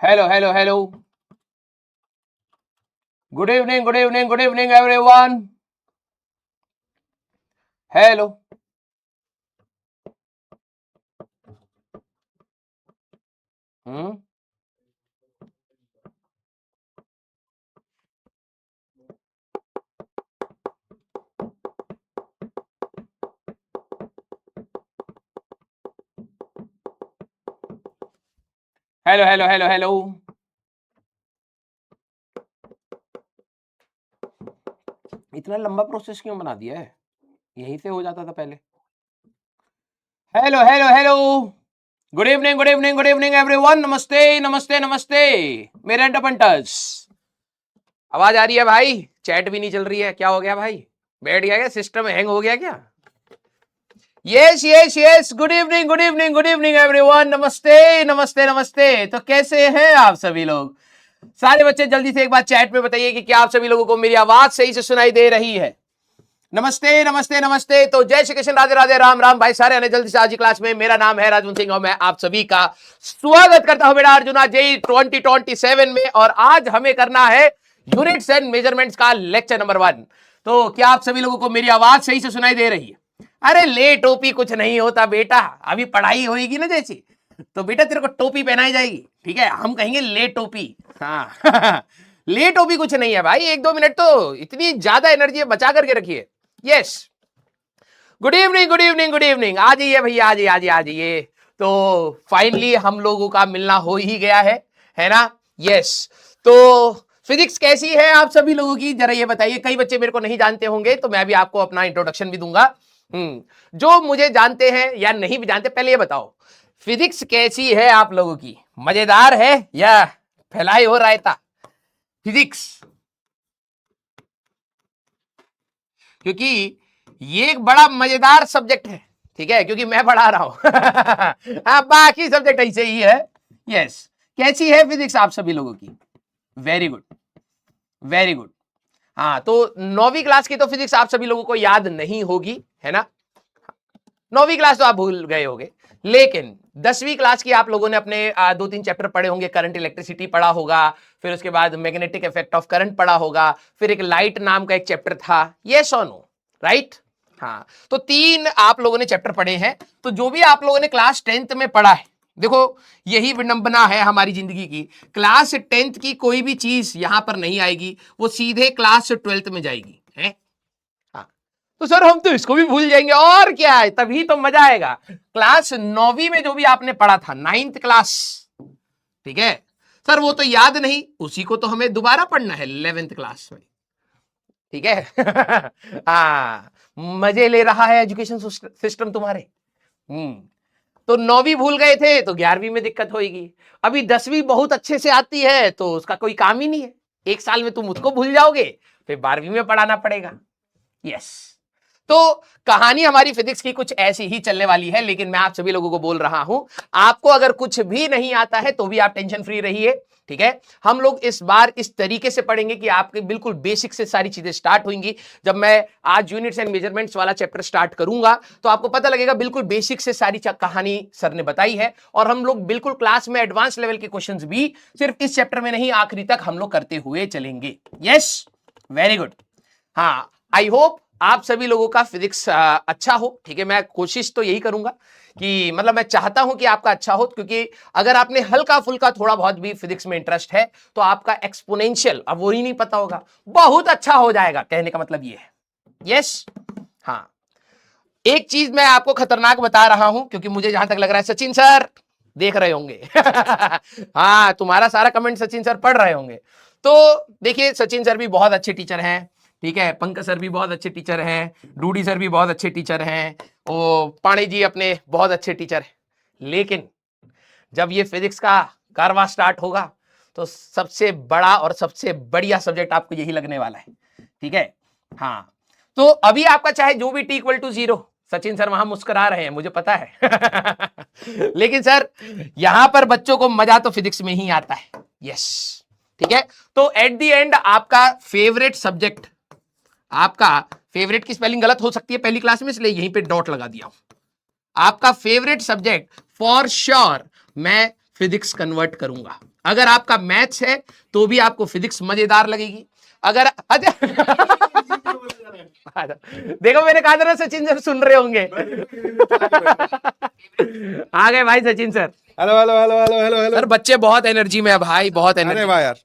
Hello, hello, hello. Good evening, good evening, good evening, everyone. Hello. Hmm? Hello, hello, hello, hello. इतना लंबा process क्यों बना दिया है? यहीं से हो जाता था पहले. Hello, hello, hello. Good evening, good evening, good evening, everyone. नमस्ते, नमस्ते, नमस्ते. मेरे डपंटर्स. आवाज आ रही है भाई? चैट भी नहीं चल रही है. क्या हो गया भाई? बैठ गया क्या? सिस्टम हैंग हो गया क्या? Yes yes yes. Good evening, good evening, good evening everyone. नमस्ते, नमस्ते, नमस्ते. तो कैसे हैं आप सभी लोग? सारे बच्चे जल्दी से एक बार चैट में बताइए कि क्या आप सभी लोगों को मेरी आवाज सही से सुनाई दे रही है? नमस्ते, नमस्ते, नमस्ते. तो जय श्री कृष्ण, राधे राधे, राम राम. भाई सारे आने जल्दी से आज की क्लास में. मेरा नाम है राजवंत सिंह और मैं आप सभी का स्वागत करता हूं बेटा अर्जुना जेई 2027 में. और आज हमें करना है यूनिट्स एंड मेजरमेंट्स का लेक्चर नंबर 1. तो क्या आप सभी लोगों को मेरी आवाज सही से सुनाई दे रही है? अरे ले टोपी कुछ नहीं होता बेटा. अभी पढ़ाई होगी ना जैसी, तो बेटा तेरे को टोपी पहनाई जाएगी. ठीक है, हम कहेंगे ले टोपी. हाँ. ले टोपी कुछ नहीं है भाई. 1-2 मिनट तो इतनी ज्यादा एनर्जी बचा करके रखिए. Yes. Good evening, good evening, good evening. आ जाइए भैया, आ जाइए, आ जाइए, आ जाइए. तो फाइनली हम लोगों का मिलना हो ही गया है ना? यस. तो फिजिक्स कैसी है आप सभी लोगों की, जरा ये बताइए. कई बच्चे मेरे को नहीं जानते होंगे, तो मैं भी आपको अपना इंट्रोडक्शन भी दूंगा. जो मुझे जानते हैं या नहीं भी जानते, पहले ये बताओ फिजिक्स कैसी है आप लोगों की? मजेदार है या फैलाई हो रायता? फिजिक्स, क्योंकि ये एक बड़ा मजेदार सब्जेक्ट है. ठीक है, क्योंकि मैं पढ़ा रहा हूं. हाँ, बाकी सब्जेक्ट ऐसे ही है. यस. कैसी है फिजिक्स आप सभी लोगों की? Very good, very good. हाँ, तो 9वीं क्लास की तो फिजिक्स आप सभी लोगों को याद नहीं होगी, है ना? 9वीं क्लास तो आप भूल गए होंगे, लेकिन 10वीं क्लास की आप लोगों ने अपने 2-3 चैप्टर पढ़े होंगे. करंट इलेक्ट्रिसिटी पढ़ा होगा, फिर उसके बाद मैग्नेटिक इफेक्ट ऑफ करंट पढ़ा होगा, फिर एक लाइट नाम का एक चैप्टर था. यस और नो? राइट. हाँ, तो 3 आप लोगों ने चैप्टर पढ़े हैं. तो जो भी आप लोगों ने क्लास 10th में पढ़ा है, देखो यही विडंबना है हमारी जिंदगी की. क्लास 10th की कोई भी चीज यहां पर नहीं आएगी, वो सीधे क्लास 12th में जाएगी. है? तो सर हम तो इसको भी भूल जाएंगे, और क्या है, तभी तो मजा आएगा. क्लास 9वीं में जो भी आपने पढ़ा था, 9th क्लास, ठीक है सर, वो तो याद नहीं, उसी को तो हमें दोबारा पढ़ना है 11th क्लास में. ठीक है. हाँ, मजे ले रहा है एजुकेशन सिस्टम तुम्हारे. हम्म. तो 9वीं भूल गए थे तो 11वीं में दिक्कत होगी. अभी 10वीं बहुत अच्छे से आती है तो उसका कोई काम ही नहीं है. एक साल में तुम उसको भूल जाओगे, फिर 12वीं में पढ़ाना पड़ेगा. यस. तो कहानी हमारी फिजिक्स की कुछ ऐसी ही चलने वाली है. लेकिन मैं आप सभी लोगों को बोल रहा हूं, आपको अगर कुछ भी नहीं आता है तो भी आप टेंशन फ्री रहिए. ठीक है, हम लोग इस बार इस तरीके से पढ़ेंगे कि आपके बिल्कुल बेसिक से सारी चीजें स्टार्ट होंगी. जब मैं आज यूनिट्स एंड मेजरमेंट्स वाला चैप्टर स्टार्ट करूंगा तो आपको पता लगेगा बिल्कुल बेसिक से सारी कहानी सर ने बताई है. और हम लोग बिल्कुल क्लास में एडवांस लेवल के क्वेश्चंस भी सिर्फ इस चैप्टर में नहीं, आखिरी तक हम लोग करते हुए चलेंगे. Yes, very good. हाँ, आई होप आप सभी लोगों का फिजिक्स अच्छा हो. ठीक है, मैं कोशिश तो यही करूंगा कि मतलब मैं चाहता हूं कि आपका अच्छा हो, क्योंकि अगर आपने हल्का फुल्का थोड़ा बहुत भी फिजिक्स में इंटरेस्ट है तो आपका एक्सपोनेंशियल, अब वो ही नहीं पता होगा, बहुत अच्छा हो जाएगा. कहने का मतलब ये है. यस. हाँ, एक चीज मैं आपको खतरनाक बता रहा हूं, क्योंकि मुझे जहां तक लग रहा है सचिन सर देख रहे होंगे. हाँ, तुम्हारा सारा कमेंट सचिन सर पढ़ रहे होंगे. तो देखिए, सचिन सर भी बहुत अच्छे टीचर हैं. ठीक है, पंकज सर भी बहुत अच्छे टीचर हैं, रूडी सर भी बहुत अच्छे टीचर हैं, ओ पाणी जी अपने बहुत अच्छे टीचर हैं. लेकिन जब ये फिजिक्स का कारवा स्टार्ट होगा तो सबसे बड़ा और सबसे बढ़िया सब्जेक्ट आपको यही लगने वाला है. ठीक है. हाँ, तो अभी आपका चाहे जो भी t=0, सचिन सर वहां मुस्कुरा रहे हैं, मुझे पता है. लेकिन सर यहां पर बच्चों को मजा तो फिजिक्स में ही आता है. यस. ठीक है, तो एट द एंड आपका फेवरेट सब्जेक्ट, आपका फेवरेट की स्पेलिंग गलत हो सकती है पहली क्लास में, इसलिए यहीं पे डॉट लगा दिया हूं. आपका फेवरेट सब्जेक्ट फॉर श्योर मैं फिजिक्स कन्वर्ट करूंगा. अगर आपका मैथ्स है तो भी आपको फिजिक्स मजेदार लगेगी। अगर देखो मैंने कहा था ना सचिन सर सुन रहे होंगे। आ गए भाई Sachin sir. Hello hello hello hello hello hello sir बच्चे बहुत एनर्जी में है भाई, बहुत अरे एनर्जी। वाह यार,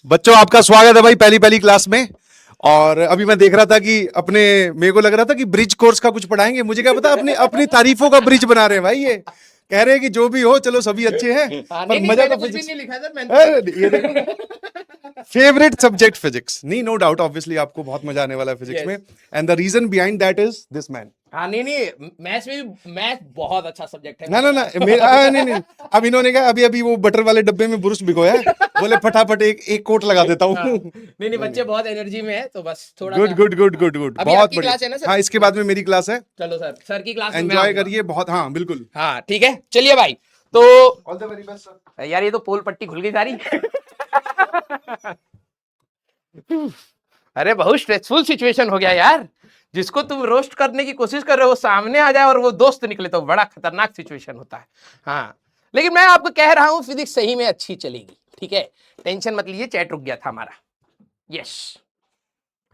बच्चों आपका स्वागत है भाई पहली क्लास में। और अभी मैं देख रहा था कि मेरे को लग रहा था कि ब्रिज कोर्स का कुछ पढ़ाएंगे, मुझे क्या पता अपनी अपनी तारीफों का ब्रिज बना रहे हैं भाई। ये कह रहे हैं कि जो भी हो चलो सभी अच्छे हैं, पर नहीं, मजा मैंने तो कुछ भी फिजिक्स। नहीं लिखा सर, मैंने ये देखो फेवरेट सब्जेक्ट फिजिक्स, नहीं नो डाउट ऑब्वियसली आपको बहुत मजा आने वाला है फिजिक्स Yes. में, and the reason behind that is this man. हाँ नहीं, मैथ्स में भी, मैथ बहुत अच्छा सब्जेक्ट है। ना ना ना नहीं, अब इन्होंने कहा अभी अभी वो बटर वाले डब्बे में बुरुश भिगोया है, बोले फटाफट एक कोट लगा देता हूँ। हाँ, नहीं बच्चे बहुत एनर्जी में है तो बस थोड़ा गुड सा। गुड गुड गुड गुड, अभी बहुत आपकी क्लास है ना बढ़िया। सर? हाँ इसके बाद में मेरी क्लास है, चलो सर की क्लास में मैं एंजॉय आऊंगा। करिए बहुत। हाँ बिल्कुल, हाँ ठीक है, चलिए भाई। तो all the very best sir. यार ये तो पोल पट्टी खुल गई सारी। अरे बहुत स्ट्रेसफुल सिचुएशन हो गया यार। जिसको तुम रोस्ट करने की कोशिश कर रहे हो वो सामने आ जाए और वो दोस्त निकले तो बड़ा खतरनाक सिचुएशन होता है। हाँ लेकिन मैं आपको कह रहा हूं फिजिक्स सही में अच्छी चलेगी, ठीक है, टेंशन मत लीजिए। चैट रुक गया था हमारा। यस,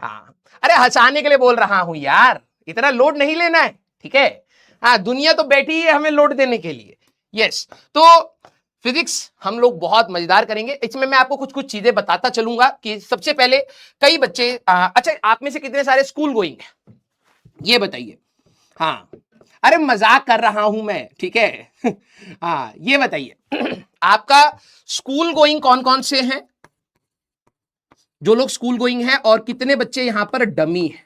हाँ अरे हंसाने के लिए बोल रहा हूं यार, इतना लोड नहीं लेना है, ठीक है। हाँ दुनिया तो बैठी है हमें लोड देने के लिए। यस, तो फिजिक्स हम लोग बहुत मजेदार करेंगे। इसमें मैं आपको कुछ कुछ चीजें बताता चलूंगा कि सबसे पहले कई बच्चे अच्छा आप में से कितने सारे स्कूल गोइंग है ये बताइए। हाँ अरे मजाक कर रहा हूं मैं, ठीक है। हाँ ये बताइए आपका स्कूल गोइंग कौन कौन से हैं, जो लोग स्कूल गोइंग हैं, और कितने बच्चे यहां पर डमी है,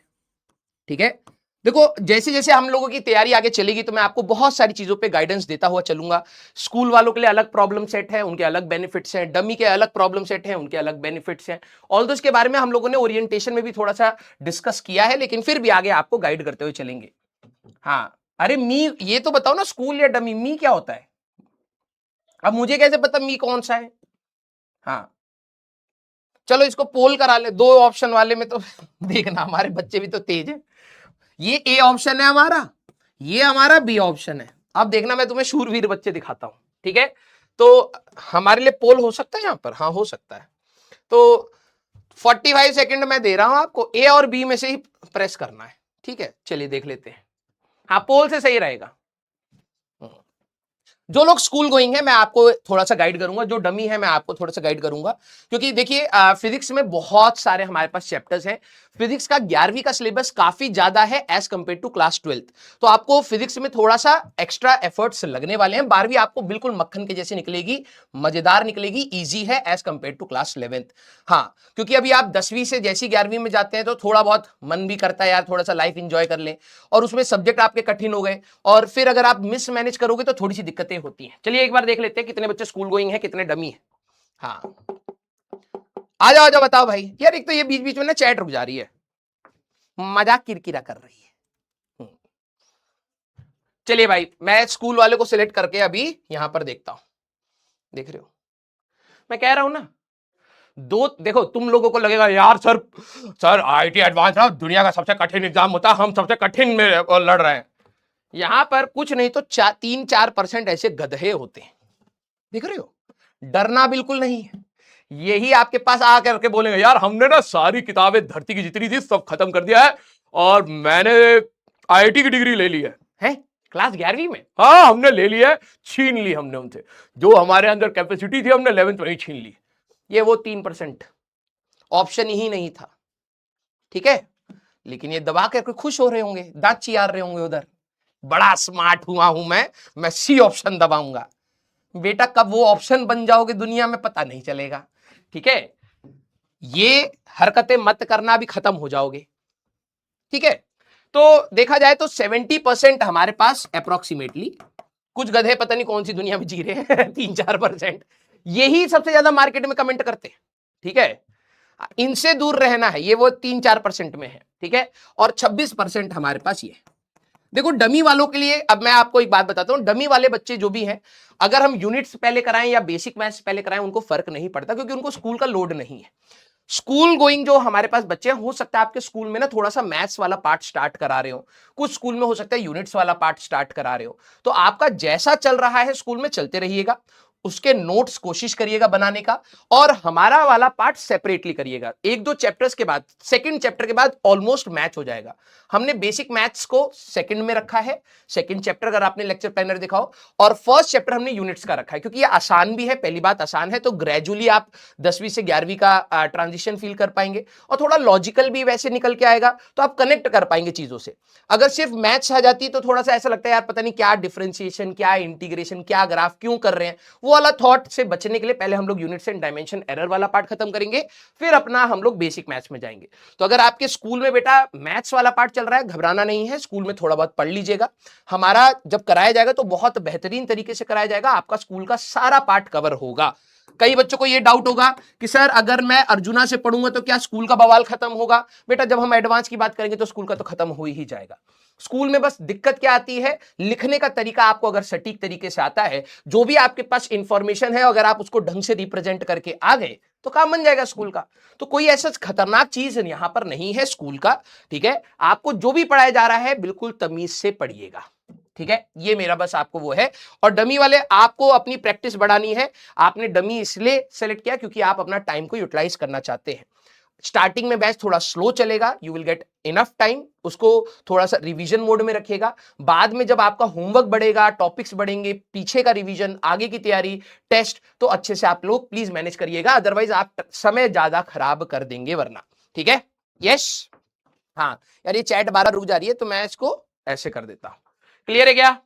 ठीक है। देखो जैसे जैसे हम लोगों की तैयारी आगे चलेगी तो मैं आपको बहुत सारी चीजों पे गाइडेंस देता हुआ चलूंगा। स्कूल वालों के लिए अलग प्रॉब्लम सेट है, उनके अलग बेनिफिट्स हैं, डमी के अलग प्रॉब्लम सेट हैं, उनके अलग बेनिफिट्स हैं। ऑल इसके बारे में हम लोगों ने ओरिएंटेशन में भी थोड़ा सा डिस्कस किया है, लेकिन फिर भी आगे आपको गाइड करते हुए चलेंगे। हाँ अरे मी ये तो बताओ ना, स्कूल या डमी, मी क्या होता है? अब मुझे कैसे पता मी कौन सा है? हाँ चलो इसको पोल करा ले, दो ऑप्शन वाले में तो देखना हमारे बच्चे भी तो तेज है। ये ए ऑप्शन है हमारा, ये हमारा बी ऑप्शन है। अब देखना मैं तुम्हें शूरवीर बच्चे दिखाता हूं, ठीक है। तो हमारे लिए पोल हो सकता है यहां पर, हाँ हो सकता है। तो 45 सेकंड मैं दे रहा हूं आपको, ए और बी में से ही प्रेस करना है, ठीक है। चलिए देख लेते हैं। हाँ पोल से सही रहेगा। जो लोग स्कूल गोइंग है मैं आपको थोड़ा सा गाइड करूंगा, जो डमी है मैं आपको थोड़ा सा गाइड करूंगा, क्योंकि देखिए फिजिक्स में बहुत सारे हमारे पास चैप्टर्स हैं। फिजिक्स का 11वीं का सिलेबस काफी ज्यादा है as compare to class 12th, तो आपको फिजिक्स में थोड़ा सा एक्स्ट्रा एफर्ट्स लगने वाले हैं। 12वीं आपको बिल्कुल मक्खन के जैसे निकलेगी, मजेदार निकलेगी, इजी है as compare to class 11th। हाँ क्योंकि अभी आप 10वीं से जैसी 11वीं में जाते हैं तो थोड़ा बहुत मन भी करता है यार थोड़ा सा लाइफ इंजॉय कर लें, और उसमें सब्जेक्ट आपके कठिन हो गए, और फिर अगर आप मिस मैनेज करोगे तो थोड़ी सी दिक्कतें होती हैं। चलिए एक बार देख लेते हैं कितने बच्चे स्कूल गोइंग हैं, कितने डमी हैं। हाँ आ जाओ बताओ भाई। यार एक तो ये बीच बीच में ना चैट रुक जा रही है, मजाक किरकिरा कर रही है। चलिए भाई मैं स्कूल वाले को सिलेक्ट करके अभी यहां पर देखता हूं, देख रहे हो मैं कह रहा हूं ना। दो देखो, तुम लोगों को लगेगा यार सर आईटी एडवांस ना दुनिया का सबसे कठिन एग्जाम होता है, हम सबसे कठिन में लड़ रहे हैं। यहां पर कुछ नहीं तो 3-4% ऐसे गधे होते हैं, देख रहे हो। डरना बिल्कुल नहीं है। यही आपके पास आकर के बोलेंगे यार हमने ना सारी किताबें धरती की जितनी थी सब खत्म कर दिया है और मैंने आईआईटी की डिग्री ले ली है? क्लास 11वीं में? हाँ हमने ले लिया है, छीन ली हमने उनसे, जो हमारे अंदर कैपेसिटी थी हमने 11th में ही छीन ली। ये वो 3% ऑप्शन ही नहीं था, ठीक है। लेकिन ये दबा करके खुश हो रहे होंगे, दांत चियार रहे होंगे उधर, बड़ा स्मार्ट हुआ हूं मैं सी ऑप्शन दबाऊंगा। बेटा कब वो ऑप्शन बन जाओगे दुनिया में पता नहीं चलेगा, ठीक है। ये हरकतें मत करना, भी खत्म हो जाओगे, ठीक है। तो देखा जाए तो 70% हमारे पास अप्रोक्सीमेटली, कुछ गधे पता नहीं कौन सी दुनिया में जी रहे हैं 3-4% यही सबसे ज्यादा मार्केट में कमेंट करते हैं, ठीक है। इनसे दूर रहना है, ये वो 3-4% में है, ठीक है। और 26% हमारे पास ये है। देखो डमी वालों के लिए अब मैं आपको एक बात बताता हूं, डमी वाले बच्चे जो भी हैं, अगर हम यूनिट्स पहले कराएं या बेसिक मैथ्स पहले कराएं उनको फर्क नहीं पड़ता, क्योंकि उनको स्कूल का लोड नहीं है। स्कूल गोइंग जो हमारे पास बच्चे हैं, हो सकता है आपके स्कूल में ना थोड़ा सा मैथ्स वाला पार्ट स्टार्ट करा रहे हो, कुछ स्कूल में हो सकता है यूनिट्स वाला पार्ट स्टार्ट करा रहे हो, तो आपका जैसा चल रहा है स्कूल में चलते रहिएगा। उसके नोट्स कोशिश करिएगा बनाने का, और हमारा वाला पार्ट सेपरेटली करिएगा। एक दो चैप्टर्स के बाद, सेकंड चैप्टर के बाद ऑलमोस्ट मैच हो जाएगा। हमने बेसिक मैथ्स को सेकंड में रखा है, सेकंड चैप्टर अगर आपने लेक्चर प्लानर दिखाओ, और फर्स्ट चैप्टर हमने यूनिट्स का रखा है, क्योंकि ये आसान भी है, पहली बात आसान है, तो ग्रेजुअली आप 10वीं से 11वीं का ट्रांजिशन फील कर पाएंगे, और थोड़ा लॉजिकल भी वैसे निकल के आएगा, तो आप कनेक्ट कर पाएंगे चीजों से। अगर सिर्फ मैथ्स आ जाती तो थोड़ा सा ऐसा लगता है यार पता नहीं क्या डिफरेंशिएशन, क्या इंटीग्रेशन, क्या ग्राफ क्यों कर रहे हैं, वो वाला थॉट से बचने के लिए पहले हम लोग यूनिट्स एंड डायमेंशन एरर वाला पार्ट खत्म करेंगे, फिर अपना हम लोग बेसिक मैथ्स में जाएंगे। तो अगर आपके स्कूल में बेटा मैथ्स वाला पार्ट चल रहा है, घबराना नहीं है, स्कूल में थोड़ा बहुत पढ़ लीजिएगा। हमारा जब कराया जाएगा तो बहुत बेहतरीन तरीके से कराया जाएगा, आपका स्कूल का सारा पार्ट कवर होगा। कई बच्चों को यह डाउट होगा कि सर अगर मैं अर्जुना से पढ़ूंगा तो क्या स्कूल का बवाल खत्म होगा? बेटा जब हम एडवांस की बात करेंगे तो स्कूल का तो खत्म हो ही जाएगा। स्कूल में बस दिक्कत क्या आती है, लिखने का तरीका आपको अगर सटीक तरीके से आता है, जो भी आपके पास इंफॉर्मेशन है अगर आप उसको ढंग से रिप्रेजेंट करके आ गए तो काम बन जाएगा स्कूल का। तो कोई ऐसा खतरनाक चीज यहां पर नहीं है स्कूल का, ठीक है। आपको जो भी पढ़ाया जा रहा है बिल्कुल तमीज से पढ़िएगा, ठीक है। ये मेरा बस आपको वो है। और डमी वाले आपको अपनी प्रैक्टिस बढ़ानी है। आपने डमी इसलिए सेलेक्ट किया क्योंकि आप अपना टाइम को यूटिलाइज करना चाहते हैं। स्टार्टिंग में बैच थोड़ा स्लो चलेगा, you will get enough time, उसको थोड़ा सा रिवीजन मोड में रखिएगा। बाद में जब आपका होमवर्क बढ़ेगा, टॉपिक्स बढ़ेंगे, पीछे का रिवीजन, आगे की तैयारी, टेस्ट, तो अच्छे से आप लोग प्लीज मैनेज करिएगा, अदरवाइज आप समय ज्यादा खराब कर देंगे वरना, ठीक है। यस, हाँ यार ये चैट 12 रुक जा रही है तो मैं इसको ऐसे कर देता हूं। क्लियर है क्या?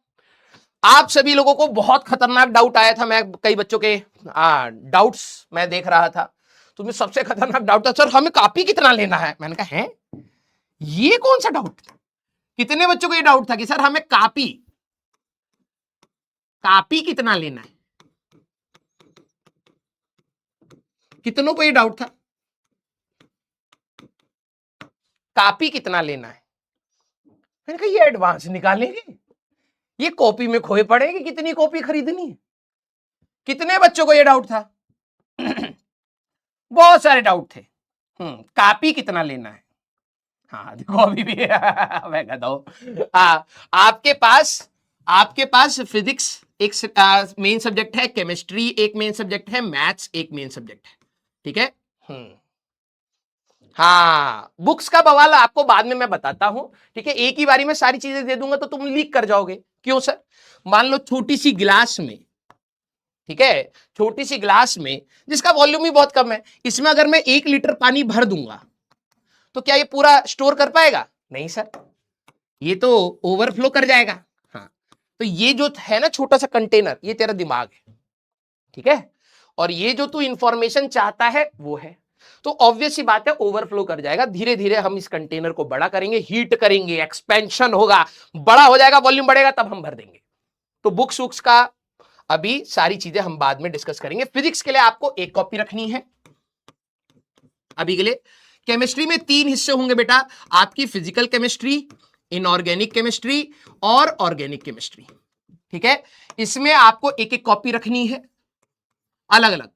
आप सभी लोगों को बहुत खतरनाक डाउट आया था, मैं कई बच्चों के डाउट्स मैं देख रहा था, तो मैं सबसे खतरनाक डाउट था सर हमें कॉपी कितना लेना है। मैंने कहा है ये कौन सा डाउट? कितने बच्चों को ये डाउट था कि सर हमें कॉपी कितना लेना है? कितनों को ये डाउट था कॉपी कितना लेना है? मैंने कहा ये एडवांस निकालेंगे, ये कॉपी में खोए पड़ेगी, कितनी कॉपी खरीदनी है? कितने बच्चों को ये डाउट था? बहुत सारे डाउट थे। कॉपी कितना लेना है? हाँ देखो अभी भी मैं कहता हूं आपके पास फिजिक्स एक मेन सब्जेक्ट है, केमिस्ट्री एक मेन सब्जेक्ट है, मैथ्स एक मेन सब्जेक्ट है, ठीक है। हाँ बुक्स का बवाल आपको बाद में मैं बताता हूं, ठीक है। एक ही बारी में सारी चीजें दे दूंगा तो तुम लीक कर जाओगे। क्यों सर? मान लो छोटी सी गिलास में, ठीक है, छोटी सी ग्लास में जिसका वॉल्यूम ही बहुत कम है, इसमें अगर मैं 1 लीटर पानी भर दूंगा तो क्या ये पूरा स्टोर कर पाएगा? नहीं सर, ये तो ओवरफ्लो कर जाएगा। हाँ तो ये जो है ना छोटा सा कंटेनर, ये तेरा दिमाग है, ठीक है, और ये जो तू इंफॉर्मेशन चाहता है वो है, तो ऑब्वियस सी बात है ओवरफ्लो कर जाएगा। धीरे धीरे हम इस कंटेनर को बड़ा करेंगे, हीट करेंगे, एक्सपेंशन होगा, बड़ा हो जाएगा, वॉल्यूम बढ़ेगा, तब हम भर देंगे। तो बुक्स वुक्स का अभी सारी चीजें हम बाद में डिस्कस करेंगे। फिजिक्स के लिए आपको एक कॉपी रखनी है अभी के लिए। केमिस्ट्री में 3 हिस्से होंगे बेटा, आपकी फिजिकल केमिस्ट्री, इनऑर्गेनिक केमिस्ट्री और ऑर्गेनिक केमिस्ट्री, ठीक है। इसमें आपको एक एक कॉपी रखनी है अलग अलग,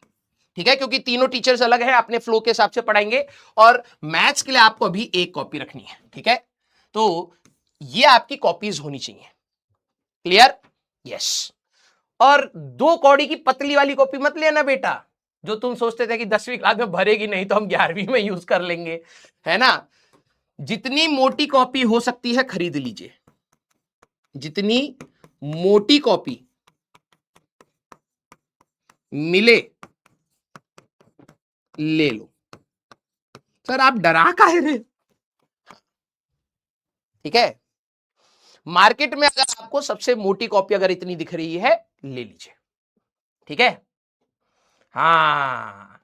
ठीक है, क्योंकि तीनों टीचर्स अलग हैं, अपने फ्लो के हिसाब से पढ़ाएंगे। और मैथ्स के लिए आपको अभी एक कॉपी रखनी है, ठीक है। तो ये आपकी कॉपीज होनी चाहिए, क्लियर? यस। और 2 कौड़ी की पतली वाली कॉपी मत लेना बेटा, जो तुम सोचते थे कि 10वीं क्लास में भरेगी नहीं तो हम 11वीं में यूज कर लेंगे, है ना। जितनी मोटी कॉपी हो सकती है खरीद लीजिए, जितनी मोटी कॉपी मिले ले लो। सर आप डरा काहे रहे? ठीक है, मार्केट में अगर आपको सबसे मोटी कॉपी अगर इतनी दिख रही है ले लीजिए, ठीक है। हाँ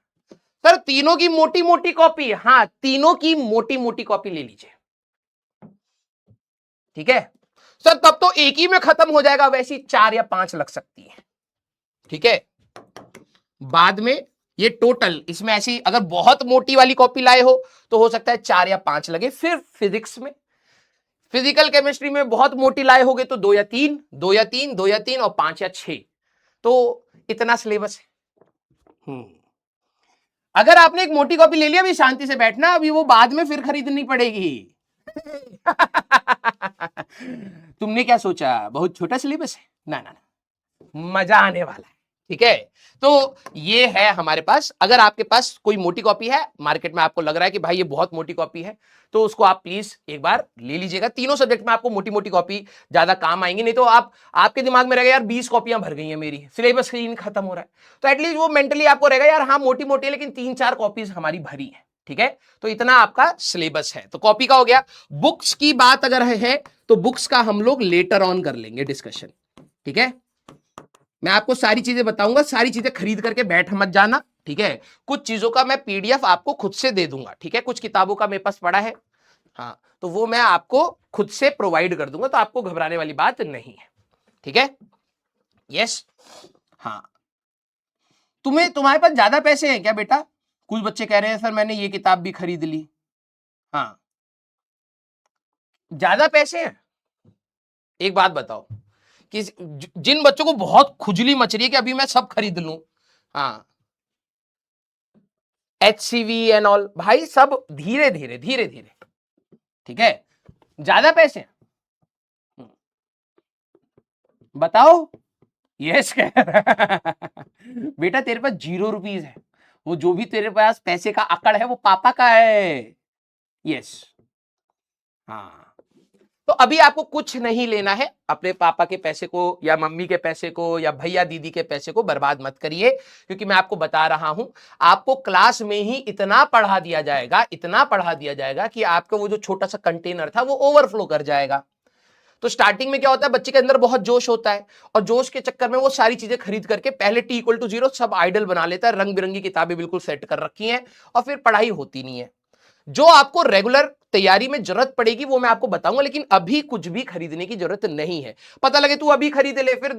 सर तीनों की मोटी मोटी कॉपी, हाँ तीनों की मोटी मोटी कॉपी ले लीजिए, ठीक है। सर तब तो एक ही में खत्म हो जाएगा, वैसी 4 या 5 लग सकती है, ठीक है। बाद में ये टोटल इसमें ऐसी अगर बहुत मोटी वाली कॉपी लाए हो तो हो सकता है 4 या 5 लगे। फिर फिजिक्स में, फिजिकल केमिस्ट्री में बहुत मोटी लाए होगे तो 2 या 3, 2 या 3, 2 या 3 और 5 या 6, तो इतना सिलेबस है। अगर आपने एक मोटी कॉपी ले लिया, अभी शांति से बैठना, अभी वो बाद में फिर खरीदनी पड़ेगी। तुमने क्या सोचा बहुत छोटा सिलेबस है? ना ना ना, मजा आने वाला है, ठीक है। तो ये है हमारे पास। अगर आपके पास कोई मोटी कॉपी है, मार्केट में आपको लग रहा है कि भाई ये बहुत मोटी कॉपी है, तो उसको आप प्लीज एक बार ले लीजिएगा। तीनों सब्जेक्ट में आपको मोटी मोटी कॉपी ज्यादा काम आएंगी, नहीं तो आपके दिमाग में रहेगा यार 20 कॉपियां भर गई हैं मेरी, सिलेबस स्क्रीन खत्म हो रहा है, तो एटलीस्ट वो मेंटली आपको रहेगा यार हाँ मोटी मोटी है लेकिन 3-4 कॉपीज हमारी भरी है। ठीक है, तो इतना आपका सिलेबस है। तो कॉपी का हो गया। बुक्स की बात अगर है तो बुक्स का हम लोग लेटर ऑन कर लेंगे डिस्कशन। ठीक है, मैं आपको सारी चीजें बताऊंगा, सारी चीजें खरीद करके बैठ मत जाना। ठीक है, कुछ चीजों का मैं पीडीएफ आपको खुद से दे दूंगा। ठीक है, कुछ किताबों का मेरे पास पड़ा है, हाँ, तो वो मैं आपको खुद से प्रोवाइड कर दूंगा, तो आपको घबराने वाली बात नहीं है। ठीक है, यस, हाँ। तुम्हारे पास ज्यादा पैसे हैं क्या बेटा? कुछ बच्चे कह रहे हैं सर मैंने ये किताब भी खरीद ली। हाँ, ज्यादा पैसे हैं? एक बात बताओ कि जिन बच्चों को बहुत खुजली मच रही है कि अभी मैं सब खरीद लूं, हाँ, HCV एंड ऑल, भाई सब धीरे धीरे धीरे धीरे। ठीक है, ज्यादा पैसे बताओ। यस कह बेटा तेरे पास 0 रुपीज है, वो जो भी तेरे पास पैसे का आकड़ है वो पापा का है। यस, हाँ। तो अभी आपको कुछ नहीं लेना है, अपने पापा के पैसे को या मम्मी के पैसे को या भैया दीदी के पैसे को बर्बाद मत करिए, क्योंकि मैं आपको बता रहा हूं आपको क्लास में ही इतना पढ़ा दिया जाएगा, इतना पढ़ा दिया जाएगा कि आपका वो जो छोटा सा कंटेनर था वो ओवरफ्लो कर जाएगा। तो स्टार्टिंग में क्या होता है, बच्चे के अंदर बहुत जोश होता है और जोश के चक्कर में वो सारी चीजें खरीद करके पहले T=0 सब आइडल बना लेता है, रंग बिरंगी किताबें बिल्कुल सेट कर रखी हैं और फिर पढ़ाई होती नहीं है। जो आपको रेगुलर तैयारी में जरूरत पड़ेगी वो मैं आपको बताऊंगा, लेकिन अभी कुछ भी खरीदने की जरूरत नहीं है। पता लगे तू अभी खरीद ले, फिर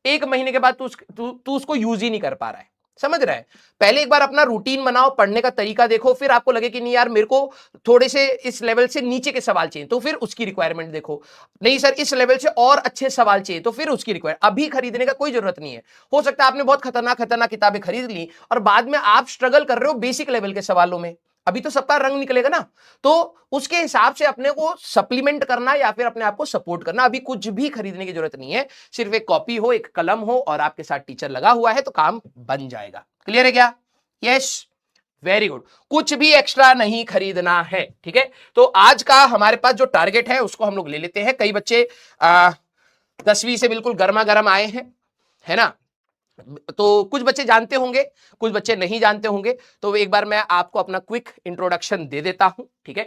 1 महीने के बाद तू उसको यूज ही नहीं कर पा रहा है, समझ रहा है? पहले एक बार अपना रूटीन बनाओ, पढ़ने का तरीका देखो, फिर आपको लगे कि नहीं यार मेरे को थोड़े से इस लेवल से नीचे के सवाल चाहिए, तो फिर उसकी रिक्वायरमेंट देखो। नहीं सर इस लेवल से और अच्छे सवाल चाहिए, तो फिर उसकी रिक्वायरमेंट। अभी खरीदने का कोई जरूरत नहीं है। हो सकता है आपने बहुत खतरनाक खतरनाक किताबें खरीद ली और बाद में आप स्ट्रगल कर रहे हो बेसिक लेवल के सवालों में, अभी तो सबका रंग निकलेगा ना, तो उसके हिसाब से अपने को सप्लीमेंट करना या फिर अपने आप को सपोर्ट करना। अभी कुछ भी खरीदने की जरूरत नहीं है, सिर्फ एक कॉपी हो, एक कलम हो और आपके साथ टीचर लगा हुआ है तो काम बन जाएगा। क्लियर है क्या? Yes, very good. कुछ भी एक्स्ट्रा नहीं खरीदना है। ठीक है, तो आज का हमारे पास जो टारगेट है उसको हम लोग ले लेते हैं। कई बच्चे 10वीं से बिल्कुल गर्मा गर्म आए हैं, है ना, तो कुछ बच्चे जानते होंगे, कुछ बच्चे नहीं जानते होंगे, तो एक बार मैं आपको अपना क्विक इंट्रोडक्शन दे देता हूं। ठीक है,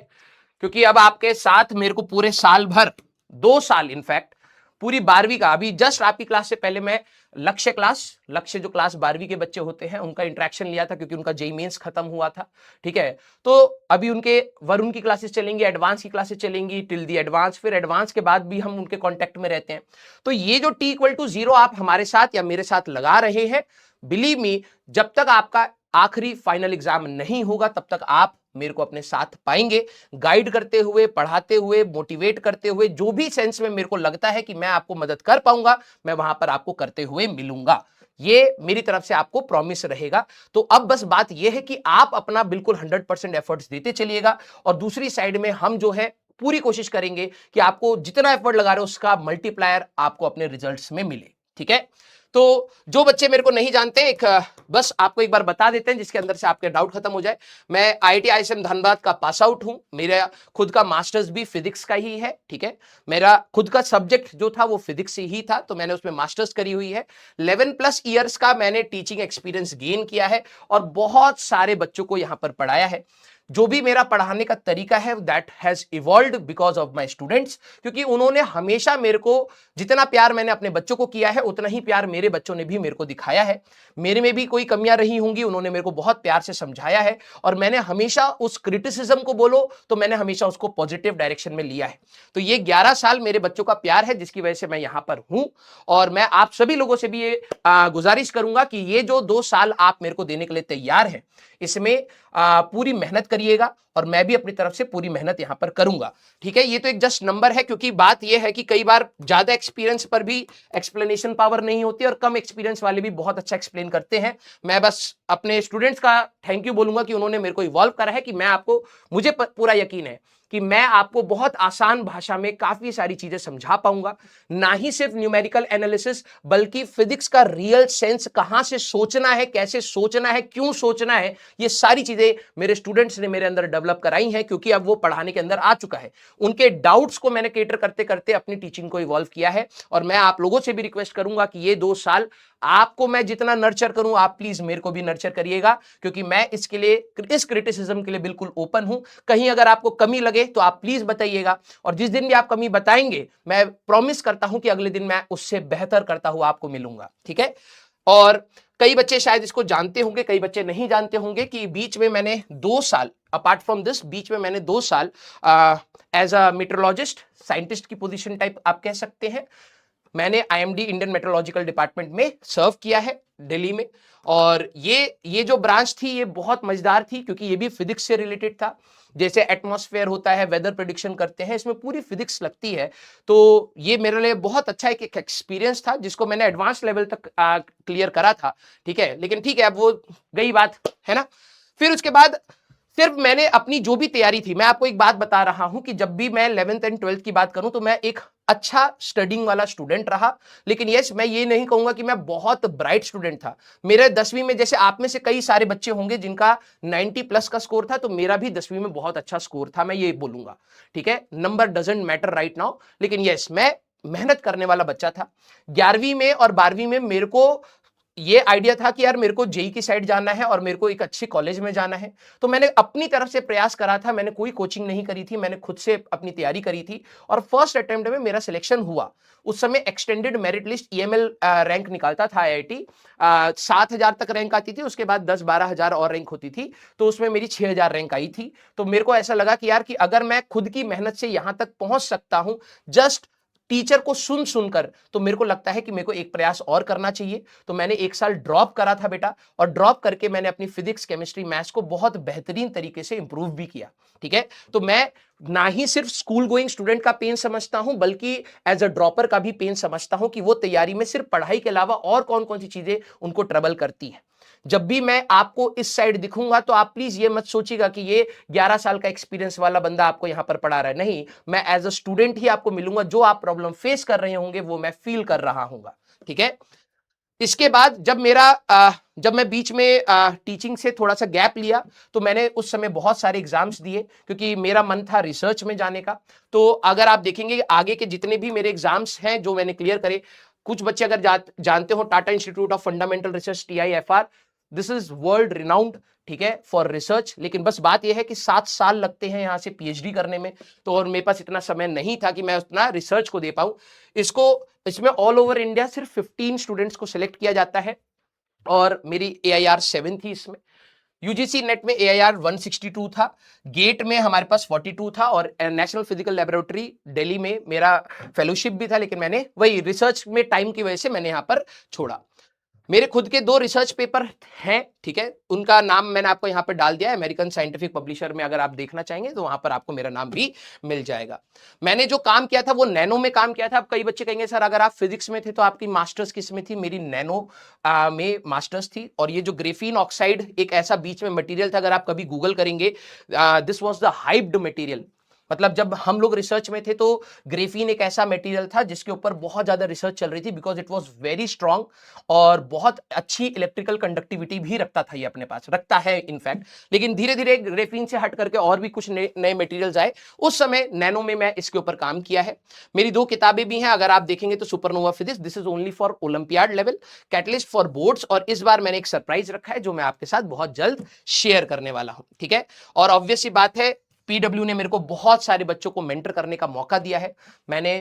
क्योंकि अब आपके साथ मेरे को पूरे साल भर, 2 साल इनफैक्ट पूरी 12वीं का, अभी जस्ट आपकी क्लास से पहले मैं लक्ष्य जो क्लास 12वीं के बच्चे होते हैं उनका इंटरेक्शन लिया था, क्योंकि उनका जेईई मेंस खत्म हुआ था। ठीक है, तो अभी उनके वरुण की क्लासेस चलेंगी, एडवांस की क्लासेस चलेंगी टिल दी एडवांस, फिर एडवांस के बाद भी हम उनके कांटेक्ट में रहते हैं। तो ये जो T=0 आप हमारे साथ या मेरे साथ लगा रहे हैं, बिलीव मी, जब तक आपका आखिरी फाइनल एग्जाम नहीं होगा तब तक आप मेरे को अपने साथ पाएंगे, गाइड करते हुए, पढ़ाते हुए, मोटिवेट करते हुए। जो भी सेंस में मेरे को लगता है कि मैं आपको मदद कर पाऊंगा, मैं वहां पर आपको करते हुए मिलूंगा। ये मेरी तरफ से आपको प्रॉमिस रहेगा। तो अब बस बात यह है कि आप अपना बिल्कुल 100% एफर्ट्स देते चलिएगा और दूसरी साइड में हम जो है पूरी कोशिश करेंगे कि आपको जितना एफर्ट लगा रहे हो उसका मल्टीप्लायर आपको अपने रिजल्ट्स में मिले। ठीक है, तो जो बच्चे मेरे को नहीं जानते, एक बस आपको एक बार बता देते हैं जिसके अंदर से आपके डाउट खत्म हो जाए। मैं IIT ISM धनबाद का पास आउट हूं, मेरा खुद का मास्टर्स भी फिजिक्स का ही है। ठीक है, मेरा खुद का सब्जेक्ट जो था वो फिजिक्स से ही था, तो मैंने उसमें मास्टर्स करी हुई है। 11+ ईयर्स का मैंने टीचिंग एक्सपीरियंस गेन किया है और बहुत सारे बच्चों को यहां पर पढ़ाया है। जो भी मेरा पढ़ाने का तरीका है that has evolved because of my students, क्योंकि उन्होंने हमेशा मेरे को, जितना प्यार मैंने अपने बच्चों को किया है उतना ही प्यार मेरे बच्चों ने भी मेरे को दिखाया है। मेरे में भी कोई कमियां रही होंगी, उन्होंने मेरे को बहुत प्यार से समझाया है और मैंने हमेशा उस क्रिटिसिज्म को बोलो तो मैंने हमेशा उसको पॉजिटिव डायरेक्शन में लिया है। तो ये 11 साल मेरे बच्चों का प्यार है जिसकी वजह से मैं यहां पर हूं और मैं आप सभी लोगों से भी ये गुजारिश करूंगा कि ये जो 2 साल आप मेरे को देने के लिए तैयार हैं, इसमें पूरी मेहनत करिएगा और मैं भी अपनी तरफ से पूरी मेहनत यहां पर करूंगा। ठीक है, ये तो एक जस्ट नंबर है, क्योंकि बात ये है कि कई बार ज्यादा एक्सपीरियंस पर भी एक्सप्लेनेशन पावर नहीं होती और कम एक्सपीरियंस वाले भी बहुत अच्छा एक्सप्लेन करते हैं। मैं बस अपने स्टूडेंट्स का थैंक यू बोलूंगा कि उन्होंने मेरे को इवॉल्व करा है, कि मैं आपको, मुझे पूरा यकीन है कि मैं आपको बहुत आसान भाषा में काफी सारी चीजें समझा पाऊंगा। ना ही सिर्फ न्यूमेरिकल एनालिसिस, बल्कि फिजिक्स का रियल सेंस, कहां से सोचना है, कैसे सोचना है, क्यों सोचना है, ये सारी चीजें मेरे स्टूडेंट्स ने मेरे अंदर डेवलप कराई हैं, क्योंकि अब वो पढ़ाने के अंदर आ चुका है। उनके डाउट्स को मैंने केटर करते करते अपनी टीचिंग को इवॉल्व किया है। और मैं आप लोगों से भी रिक्वेस्ट करूंगा कि ये 2 साल आपको मैं जितना नर्चर करूं, आप प्लीज मेरे को भी नर्चर करिएगा, क्योंकि मैं इसके लिए, इस क्रिटिसिज्म के लिए बिल्कुल ओपन हूं। कहीं अगर आपको कमी लगे तो आप प्लीज बताइएगा, और जिस दिन भी आप कमी बताएंगे मैं प्रॉमिस करता हूं कि अगले दिन मैं उससे बेहतर करता हुआ आपको मिलूंगा। ठीक है, और कई बच्चे शायद इसको जानते होंगे, कई बच्चे नहीं जानते होंगे कि बीच में मैंने 2 साल, अपार्ट फ्रॉम दिस, बीच में मैंने 2 साल एज अ मेट्रोलॉजिस्ट, साइंटिस्ट की पोजीशन टाइप आप कह सकते हैं, मैंने आईएमडी इंडियन मेट्रोलॉजिकल डिपार्टमेंट में सर्व किया है दिल्ली में। और ये जो ब्रांच थी ये बहुत मजेदार थी, क्योंकि ये भी फिजिक्स से रिलेटेड था। जैसे एटमॉस्फेयर होता है, वेदर प्रेडिक्शन करते हैं, इसमें पूरी फिजिक्स लगती है। तो ये मेरे लिए बहुत अच्छा एक एक्सपीरियंस था, जिसको मैंने एडवांस लेवल तक क्लियर करा था। ठीक है, लेकिन ठीक है, अब वो गई बात, है ना। फिर उसके बाद सिर्फ मैंने अपनी जो भी तैयारी थी, मैं आपको एक बात बता रहा हूं कि जब भी मैं 11th एंड 12th की बात करूं तो मैं एक अच्छा स्टडिंग वाला स्टूडेंट रहा। लेकिन यस, मैं ये नहीं कहूंगा कि मैं बहुत ब्राइट स्टूडेंट था। मेरे 10वीं में, जैसे आप में से कई सारे बच्चे होंगे जिनका 90 प्लस का स्कोर था, तो मेरा भी 10वीं में बहुत अच्छा स्कोर था, मैं ये बोलूंगा। ठीक है, number doesn't matter right now, लेकिन यस, मैं मेहनत करने वाला बच्चा था। 11वीं में और 12वीं में मेरे को ये आइडिया था कि यार मेरे को जेई की साइड जाना है और मेरे को एक अच्छे कॉलेज में जाना है। तो मैंने अपनी तरफ से प्रयास करा था, मैंने कोई कोचिंग नहीं करी थी, मैंने खुद से अपनी तैयारी करी थी, और फर्स्ट अटेम्प्ट में मेरा सिलेक्शन हुआ। उस समय extended merit list EML rank निकालता था आईआईटी, 7,000 तक रैंक आती थी, उसके बाद 10-12,000 और रैंक होती थी। तो उसमें मेरी 6,000 रैंक आई थी। तो मेरे को ऐसा लगा कि यार, कि अगर मैं खुद की मेहनत से यहां तक पहुंच सकता हूं जस्ट टीचर को सुन सुनकर, तो मेरे को लगता है कि मेरे को एक प्रयास और करना चाहिए। तो मैंने 1 साल ड्रॉप करा था बेटा, और ड्रॉप करके मैंने अपनी फिजिक्स, केमिस्ट्री, मैथ्स को बहुत बेहतरीन तरीके से इंप्रूव भी किया। ठीक है, तो मैं ना ही सिर्फ स्कूल गोइंग स्टूडेंट का पेन समझता हूं, बल्कि एज अ ड्रॉपर का भी पेन समझता हूं, कि वो तैयारी में सिर्फ पढ़ाई के अलावा और कौन कौन सी चीजें उनको ट्रबल करती है। जब भी मैं आपको इस साइड दिखूंगा तो आप प्लीज ये मत सोचिएगा कि ये 11 साल का एक्सपीरियंस वाला बंदा आपको यहां पर पढ़ा रहा है। नहीं, मैं एज अ स्टूडेंट ही आपको मिलूंगा, जो आप प्रॉब्लम फेस कर रहे होंगे वो मैं फील कर रहा हूंगा। ठीक है, इसके बाद जब मैं बीच में टीचिंग से थोड़ा सा गैप लिया, तो मैंने उस समय बहुत सारे एग्जाम्स दिए, क्योंकि मेरा मन था रिसर्च में जाने का। तो अगर आप देखेंगे आगे के जितने भी मेरे एग्जाम्स हैं जो मैंने क्लियर करे, कुछ बच्चे अगर जानते हो Tata institute of fundamental research, TIFR, this is world renowned, ठीक है, फॉर रिसर्च। लेकिन बस बात यह है कि 7 साल लगते हैं यहां से पीएचडी करने में, तो और मेरे पास इतना समय नहीं था कि मैं उतना रिसर्च को दे पाऊं। इसमें ऑल ओवर इंडिया सिर्फ 15 स्टूडेंट्स को सिलेक्ट किया जाता है, और मेरी AIR 7 थी इसमें। यूजीसी नेट में AIR 162 था, गेट में हमारे पास 42 था, और नेशनल फिजिकल लेबोरेटरी दिल्ली में मेरा फेलोशिप भी था, लेकिन मैंने वही रिसर्च में टाइम की वजह से मैंने यहां पर छोड़ा। मेरे खुद के 2 रिसर्च पेपर हैं, ठीक है, उनका नाम मैंने आपको यहां पर डाल दिया है अमेरिकन साइंटिफिक पब्लिशर में। अगर आप देखना चाहेंगे तो वहां पर आपको मेरा नाम भी मिल जाएगा। मैंने जो काम किया था वो नैनो में काम किया था। अब कई बच्चे कहेंगे सर अगर आप फिजिक्स में थे तो आपकी मास्टर्स किस में थी? मेरी नैनो में मास्टर्स थी। और ये जो ग्रेफीन ऑक्साइड एक ऐसा बीच में मटेरियल था, अगर आप कभी गूगल करेंगे, this was the hyped material. मतलब जब हम लोग रिसर्च में थे तो ग्रेफीन एक ऐसा मटेरियल था जिसके ऊपर बहुत ज्यादा रिसर्च चल रही थी, because it was very strong और बहुत अच्छी इलेक्ट्रिकल कंडक्टिविटी भी रखता था, ये अपने पास रखता है इनफैक्ट। लेकिन धीरे धीरे ग्रेफीन से हट करके और भी कुछ नए मटेरियल्स आए। उस समय नैनो में मैं इसके ऊपर काम किया है। मेरी 2 किताबें भी हैं, अगर आप देखेंगे तो supernova physics, this is only for olympiad level, catalyst for boards, और इस बार मैंने एक सरप्राइज रखा है जो मैं आपके साथ बहुत जल्द शेयर करने वाला हूं। ठीक है, और ऑब्वियस सी बात है, पीडब्ल्यू ने मेरे को बहुत सारे बच्चों को मेंटर करने का मौका दिया है। मैंने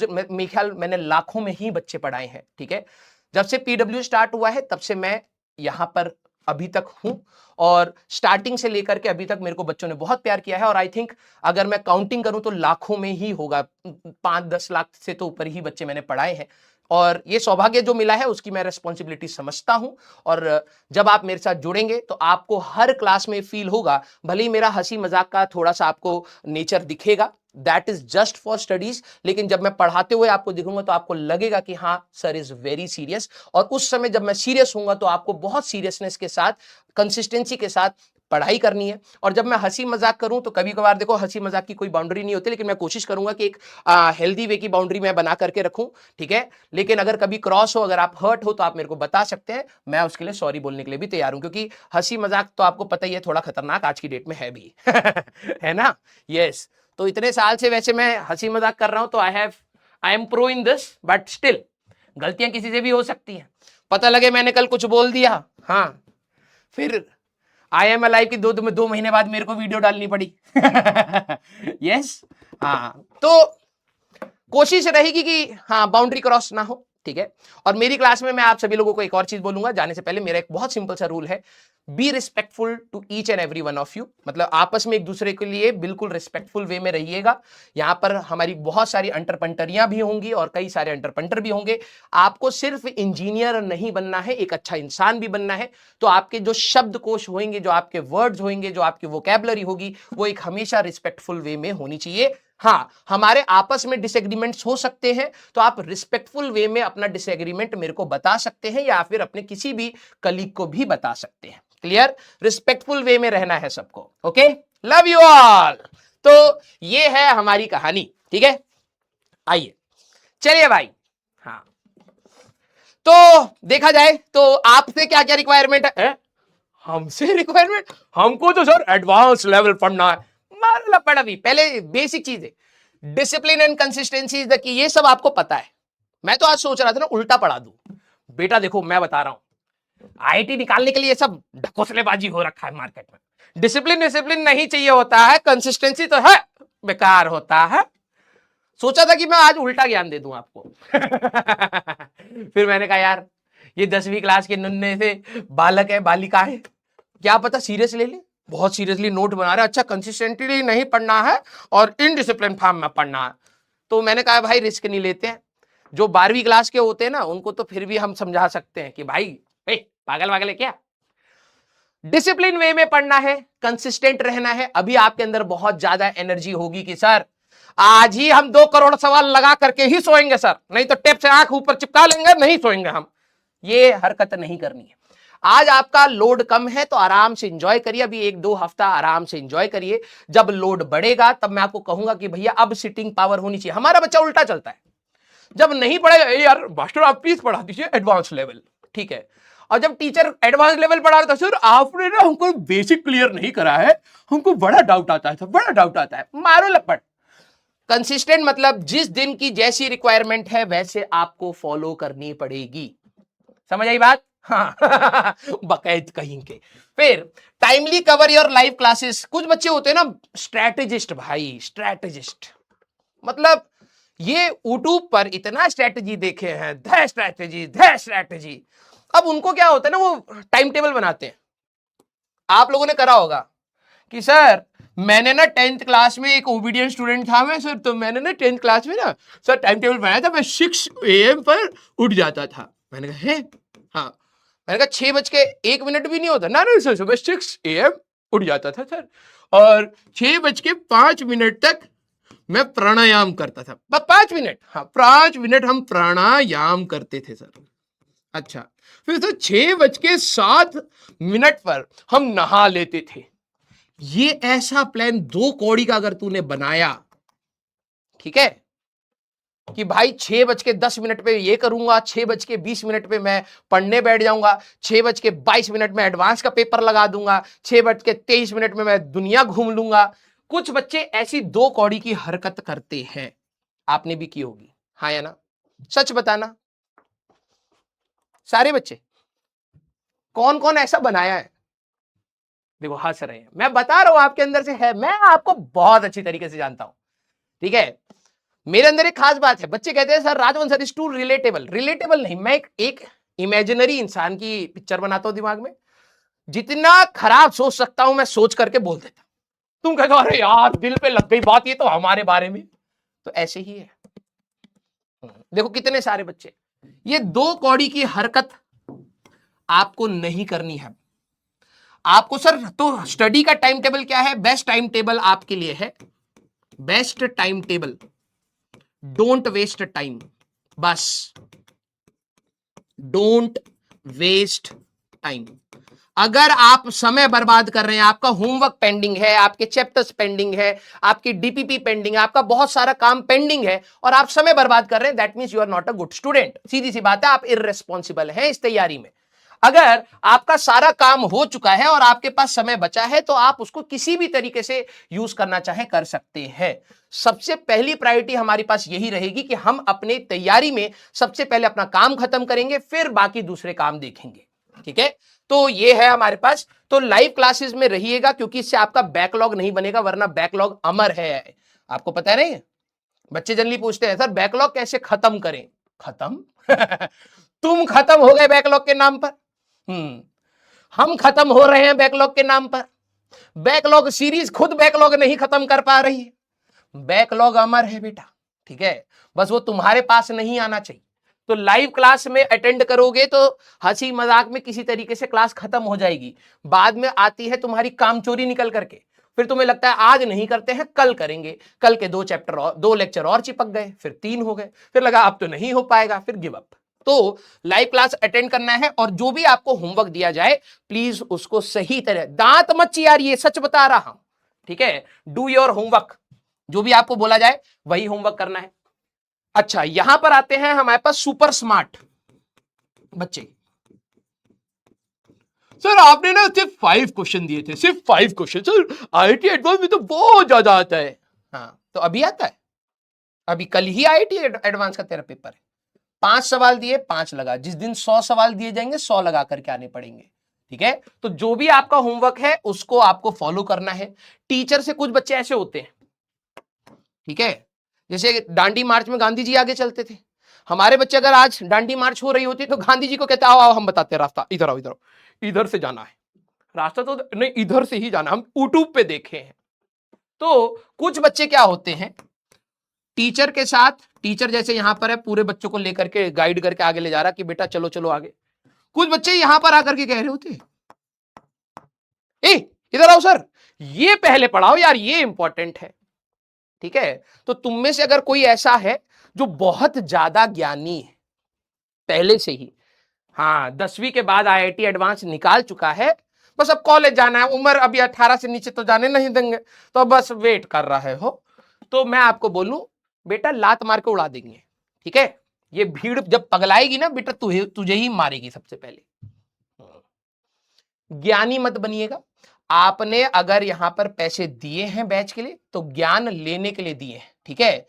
मेरे ख्याल मैंने लाखों में ही बच्चे पढ़ाए हैं। ठीक है, जब से पीडब्ल्यू स्टार्ट हुआ है तब से मैं यहां पर अभी तक हूं, और स्टार्टिंग से लेकर के अभी तक मेरे को बच्चों ने बहुत प्यार किया है। और आई थिंक अगर मैं काउंटिंग करूं तो लाखों में ही होगा, 5-10 लाख से तो ऊपर ही बच्चे मैंने पढ़ाए हैं। और ये सौभाग्य जो मिला है उसकी मैं रिस्पॉन्सिबिलिटी समझता हूं। और जब आप मेरे साथ जुड़ेंगे तो आपको हर क्लास में फील होगा, भले ही मेरा हंसी मजाक का थोड़ा सा आपको नेचर दिखेगा, that is just for studies, लेकिन जब मैं पढ़ाते हुए आपको दिखूंगा तो आपको लगेगा कि हाँ सर इज वेरी सीरियस। और उस समय जब मैं सीरियस होऊंगा तो आपको बहुत सीरियसनेस के साथ, कंसिस्टेंसी के साथ पढ़ाई करनी है। और जब मैं हंसी मजाक करूं तो कभी कभार देखो हंसी मजाक की कोई बाउंड्री नहीं होती, लेकिन मैं कोशिश करूंगा कि एक हेल्दी वे की बाउंड्री मैं बना करके रखूं, ठीक है। लेकिन अगर कभी क्रॉस हो, अगर आप हर्ट हो तो आप मेरे को बता सकते हैं, मैं उसके लिए सॉरी बोलने के लिए भी तैयार हूं, क्योंकि हंसी मजाक तो आपको पता ही है थोड़ा खतरनाक आज की डेट में है भी है ना। यस, तो इतने साल से वैसे मैं हंसी मजाक कर रहा हूं तो I am pro in this, but still गलतियां किसी से भी हो सकती हैं। पता लगे मैंने कल कुछ बोल दिया, हाँ, फिर आई एम अलाइव की 2 महीने बाद मेरे को वीडियो डालनी पड़ी यस हाँ, तो कोशिश रहेगी कि हाँ बाउंड्री क्रॉस ना हो, ठीक है। और मेरी क्लास में मैं आप सभी लोगों को एक और चीज बोलूंगा जाने से पहले, मेरा एक बहुत सिंपल सा रूल है, be respectful to each and every one of you. मतलब आपस में एक दूसरे के लिए बिल्कुल रिस्पेक्टफुल वे में रहिएगा। यहां पर हमारी बहुत सारी अंटरपंटरियां भी होंगी और कई सारे अंटरपंटर भी होंगे। आपको सिर्फ इंजीनियर नहीं बनना है, एक अच्छा इंसान भी बनना है। तो आपके जो शब्दकोश होंगे, जो आपके वर्ड्स होंगे, जो आपकी वोकैबुलरी होगी, वो एक हमेशा रिस्पेक्टफुल वे में होनी चाहिए। हाँ, हमारे आपस में डिसएग्रीमेंट्स हो सकते हैं, तो आप रिस्पेक्टफुल वे में अपना डिसएग्रीमेंट मेरे को बता सकते हैं या फिर अपने किसी भी कलीग को भी बता सकते हैं। क्लियर? रिस्पेक्टफुल वे में रहना है सबको। Okay, love you all. तो ये है हमारी कहानी, ठीक है। आइए चलिए भाई, हाँ, तो देखा जाए तो आपसे क्या क्या रिक्वायरमेंट है? हमसे रिक्वायरमेंट, हमको तो सर एडवांस लेवल पढ़ना है। मारला पड़ा भी, पहले बेसिक चीज है, discipline and consistency is the key. ये सब आपको पता है। मैं तो आज सोच रहा था ना उल्टा पढ़ा दूं। बेटा देखो मैं बता रहा हूं, आईआईटी निकालने के लिए सब ढकोसलेबाजी हो रखा है मार्केट में। डिसिप्लिन नहीं चाहिए होता है, कंसिस्टेंसी तो है बेकार होता है। सोचा था कि मैं आज उल्टा ज्ञान दे दूं आपको फिर मैंने कहा यार ये 10वीं क्लास के नन्हे से बालक है, बालिका है, क्या पता सीरियस ले ले, बहुत सीरियसली नोट बना रहे, अच्छा कंसिस्टेंटली नहीं पढ़ना है और इनडिसिप्लिन फॉर्म में पढ़ना है। तो मैंने कहा भाई रिस्क नहीं लेते हैं। जो 12वीं क्लास के होते हैं ना उनको तो फिर भी हम समझा सकते हैं कि भाई पागल वागल है क्या, डिसिप्लिन वे में पढ़ना है, कंसिस्टेंट रहना है। अभी आपके अंदर बहुत ज्यादा एनर्जी होगी कि सर आज ही हम 2 करोड़ सवाल लगा करके ही सोएंगे सर, नहीं तो टेप से आंख ऊपर चिपका लेंगे, नहीं सोएंगे हम। ये हरकत नहीं करनी है। आज आपका लोड कम है तो आराम से एंजॉय करिए, अभी 1-2 हफ्ता आराम से एंजॉय करिए। जब लोड बढ़ेगा तब मैं आपको कहूंगा कि भैया अब सिटिंग पावर होनी चाहिए। हमारा बच्चा उल्टा चलता है, जब नहीं पढ़ेगा यार मास्टर आप प्लीज पढ़ा दीजिए एडवांस लेवल, ठीक है। और जब टीचर एडवांस लेवल पढ़ा रहा था, सर आपने ना हमको बेसिक क्लियर नहीं करा है, हमको बड़ा डाउट आता है, बड़ा डाउट आता है। मारो लपट। कंसिस्टेंट मतलब जिस दिन की जैसी रिक्वायरमेंट है वैसे आपको फॉलो करनी पड़ेगी। समझ आई बात? हाँ बकैत कहीं के। फिर timely cover your live classes. कुछ बच्चे होते हैं ना स्ट्रैटेजिस्ट, भाई स्ट्रैटेजिस्ट, मतलब ये यूट्यूब पर इतना स्ट्रैटेजी देखे हैं, ध स्ट्रैटेजी। अब उनको क्या होता है ना, वो टाइम टेबल बनाते हैं। आप लोगों ने करा होगा कि सर मैंने ना 10th क्लास में, एक ओबीडियंट स्टूडेंट था मैं सर, तो मैंने ना 10th क्लास में ना सर टाइम टेबल बनाया था, मैं 6 AM पर उठ जाता था। मैंने कहा है, हाँ, मैंने कहा 6:01 भी नहीं होता ना, सर सुबह 6 AM उठ जाता था सर, और 6:05 तक मैं प्राणायाम करता था। बस 5 मिनट, हाँ 5 मिनट हम प्राणायाम करते थे सर। अच्छा, फिर तो 6:07 पर हम नहा लेते थे। ये ऐसा प्लान 2 कौड़ी का अगर तूने बनाया, ठीक है, कि भाई 6:10 पे ये करूंगा, 6:20 पे मैं पढ़ने बैठ जाऊंगा, 6:22 में एडवांस का पेपर लगा दूंगा, 6:23 में मैं दुनिया घूम लूंगा। कुछ बच्चे ऐसी 2 कौड़ी की हरकत करते हैं, आपने भी की होगी, हाँ या ना? सच बताना, सारे बच्चे, कौन कौन ऐसा बनाया है? देखो हंस रहे हैं, मैं बता रहा हूं आपके अंदर से है, मैं आपको बहुत अच्छी तरीके से जानता हूं, ठीक है। मेरे अंदर एक खास बात है, बच्चे कहते हैं sir Rajwan sir is too relatable. Relatable नहीं, मैं एक इमेजिनरी इंसान की पिक्चर बनाता हूं दिमाग में, जितना खराब सोच सकता हूं मैं सोच करके बोल देता। तुम कहते हो अरे यार दिल पे लग गई बात, ये तो हमारे बारे में, तो ऐसे ही है। देखो कितने सारे बच्चे, ये 2 कौड़ी की हरकत आपको नहीं करनी है। आपको सर तो स्टडी का टाइम टेबल क्या है? बेस्ट टाइम टेबल आपके लिए है, best time table, don't waste time, बस डोंट वेस्ट टाइम। अगर आप समय बर्बाद कर रहे हैं, आपका होमवर्क पेंडिंग है, आपके चैप्टर्स पेंडिंग है, आपकी डीपीपी पेंडिंग है, आपका बहुत सारा काम पेंडिंग है और आप समय बर्बाद कर रहे हैं, that means you are not a good student. सीधी सी बात है, आप इररेस्पॉन्सिबल हैं इस तैयारी में। अगर आपका सारा काम हो चुका है और आपके पास समय बचा है तो आप उसको किसी भी तरीके से यूज करना चाहे कर सकते हैं। सबसे पहली प्रायोरिटी हमारे पास यही रहेगी कि हम अपने तैयारी में सबसे पहले अपना काम खत्म करेंगे, फिर बाकी दूसरे काम देखेंगे। ठीक है, तो ये है हमारे पास। तो लाइव क्लासेस में रहिएगा क्योंकि इससे आपका बैकलॉग नहीं बनेगा, वरना बैकलॉग अमर है। आपको पता है नहीं? बच्चे जनरली पूछते हैं सर बैकलॉग कैसे खत्म करें? खत्म तुम खत्म हो गए बैकलॉग के नाम पर। हम खत्म हो रहे हैं बैकलॉग के नाम पर। बैकलॉग सीरीज खुद बैकलॉग नहीं खत्म कर पा रही है। बैकलॉग अमर है बेटा, ठीक है, बस वो तुम्हारे पास नहीं आना चाहिए। तो लाइव क्लास में अटेंड करोगे तो हंसी मजाक में किसी तरीके से क्लास खत्म हो जाएगी, बाद में आती है तुम्हारी कामचोरी निकल करके। फिर तुम्हें लगता है आज नहीं करते हैं कल करेंगे, कल के 2 चैप्टर और 2 लेक्चर और चिपक गए, फिर 3 हो गए, फिर लगा अब तो नहीं हो पाएगा, फिर गिव अप। तो लाइव क्लास अटेंड करना है और जो भी आपको होमवर्क दिया जाए प्लीज उसको सही तरह, दांत मत चियारिए, सच बता रहा हूं, ठीक है, डू योर होमवर्क। जो भी आपको बोला जाए वही होमवर्क करना है। अच्छा, यहां पर आते हैं हमारे पास सुपर स्मार्ट बच्चे। सर आपने ना सिर्फ 5 क्वेश्चन दिए थे, सिर्फ 5 क्वेश्चन। सर आईआईटी एडवांस में तो बहुत ज्यादा आता है। हाँ तो अभी आता है, अभी कल ही आईआईटी एडवांस का तेरा पेपर है। 5 सवाल दिए, 5 लगा। जिस दिन 100 सवाल दिए जाएंगे 100 लगा करके आने पड़ेंगे। ठीक है, तो जो भी आपका होमवर्क है उसको आपको फॉलो करना है। टीचर से कुछ बच्चे ऐसे होते हैं, ठीक है, जैसे डांडी मार्च में गांधी जी आगे चलते थे। हमारे बच्चे अगर आज डांडी मार्च हो रही होती तो गांधी जी को कहते आओ आओ हम बताते हैं रास्ता, इधर आओ, इधर आओ, इधर से जाना है। रास्ता तो नहीं, इधर से ही जाना, हम यूट्यूब पे देखे हैं। तो कुछ बच्चे क्या होते हैं, टीचर के साथ, टीचर जैसे यहां पर है पूरे बच्चों को लेकर के गाइड करके आगे ले जा रहा कि बेटा चलो चलो आगे। कुछ बच्चे यहां पर आकर के कह रहे होते ए इधर आओ सर, ये पहले पढ़ाओ यार, ये इंपॉर्टेंट है। ठीक है, तो तुम में से अगर कोई ऐसा है जो बहुत ज्यादा ज्ञानी है पहले से ही, हाँ 10वीं के बाद आईआईटी एडवांस निकाल चुका है, बस अब कॉलेज जाना है, उम्र अभी 18 से नीचे तो जाने नहीं देंगे, तो बस वेट कर रहे हो, तो मैं आपको बोलूं बेटा लात मार के उड़ा देंगे। ठीक है, ये भीड़ जब पगलाएगी ना बेटा तुझे ही मारेगी सबसे पहले। ज्ञानी मत बनिएगा। आपने अगर यहां पर पैसे दिए हैं बैच के लिए तो ज्ञान लेने के लिए दिए हैं। ठीक है,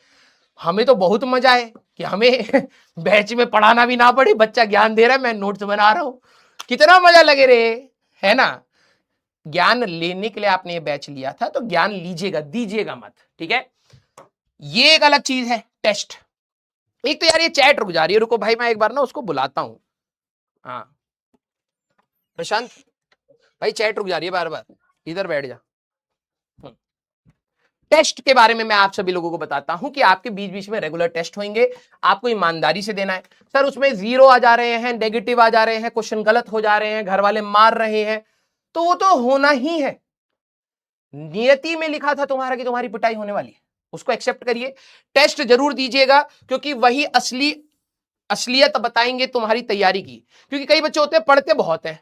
हमें तो बहुत मजा है कि हमें बैच में पढ़ाना भी ना पड़े, बच्चा ज्ञान दे रहा है, मैं नोट्स बना रहा हूं, कितना मजा लगे रे, है ना। ज्ञान लेने के लिए आपने ये बैच लिया था तो ज्ञान लीजिएगा, दीजिएगा मत। ठीक है, ये एक अलग चीज है टेस्ट। एक तो यार ये चैट रुक जा रही है, रुको भाई मैं एक बार ना उसको बुलाता हूं। हाँ प्रशांत भाई, चैट रुक जा रही है बार बार, इधर बैठ जा। टेस्ट के बारे में मैं आप सभी लोगों को बताता हूं कि आपके बीच बीच में रेगुलर टेस्ट होंगे, आपको ईमानदारी से देना है। सर उसमें 0 आ जा रहे हैं, नेगेटिव आ जा रहे हैं, क्वेश्चन गलत हो जा रहे हैं, घर वाले मार रहे हैं, तो वो तो होना ही है। नियति में लिखा था तुम्हारा कि तुम्हारी पिटाई होने वाली है, उसको एक्सेप्ट करिए। टेस्ट जरूर दीजिएगा क्योंकि वही असलियत बताएंगे तुम्हारी तैयारी की। क्योंकि कई बच्चे होते हैं पढ़ते बहुत हैं,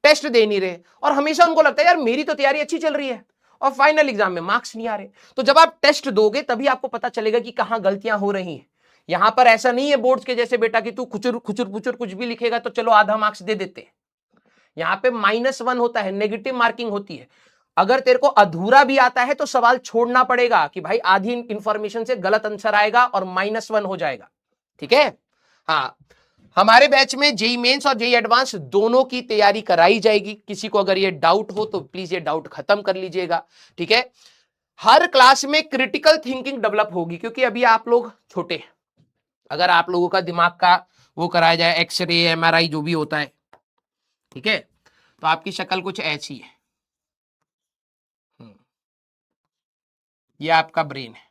टेस्ट दे नहीं रहे, और हमेशा उनको लगता है यार मेरी तो तैयारी अच्छी चल रही है, और फाइनल एग्जाम में मार्क्स नहीं आ रहे। तो जब आप टेस्ट दोगे तभी आपको पता चलेगा कि कहां गलतियां हो रही हैं। यहां पर ऐसा नहीं है बोर्ड्स के जैसे बेटा कि तू खुचुर खुचुर पुचुर कुछ भी लिखेगा तो चलो आधा मार्क्स दे देते हैं। यहां पे -1 होता है, नेगेटिव मार्किंग होती है। अगर तेरे को अधूरा भी आता है तो सवाल छोड़ना पड़ेगा कि भाई आधी इंफॉर्मेशन से गलत आंसर आएगा और -1 हो जाएगा। ठीक है, हाँ हमारे बैच में जेई मेंस और जेई एडवांस दोनों की तैयारी कराई जाएगी। किसी को अगर ये डाउट हो तो प्लीज ये डाउट खत्म कर लीजिएगा। ठीक है, हर क्लास में क्रिटिकल थिंकिंग डेवलप होगी क्योंकि अभी आप लोग छोटे हैं। अगर आप लोगों का दिमाग का वो कराया जाए, एक्सरे एमआरआई जो भी होता है, ठीक है, तो आपकी शक्ल कुछ ऐसी है। ये आपका ब्रेन है,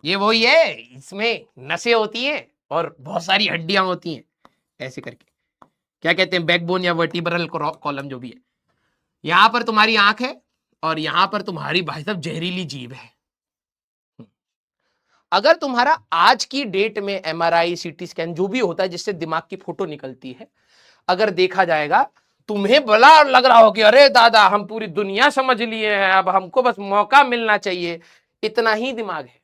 ये वही है, इसमें नसें होती हैं और बहुत सारी हड्डियां होती हैं, ऐसे करके क्या कहते हैं, बैकबोन या वर्टिब्रल कॉलम जो भी है। यहां पर तुम्हारी आंख है और यहां पर तुम्हारी भाई साहब जहरीली जीभ है। अगर तुम्हारा आज की डेट में एमआरआई सीटी स्कैन जो भी होता है जिससे दिमाग की फोटो निकलती है, अगर देखा जाएगा, तुम्हें भला लग रहा हो कि अरे दादा हम पूरी दुनिया समझ लिए हैं, अब हमको बस मौका मिलना चाहिए, इतना ही दिमाग है,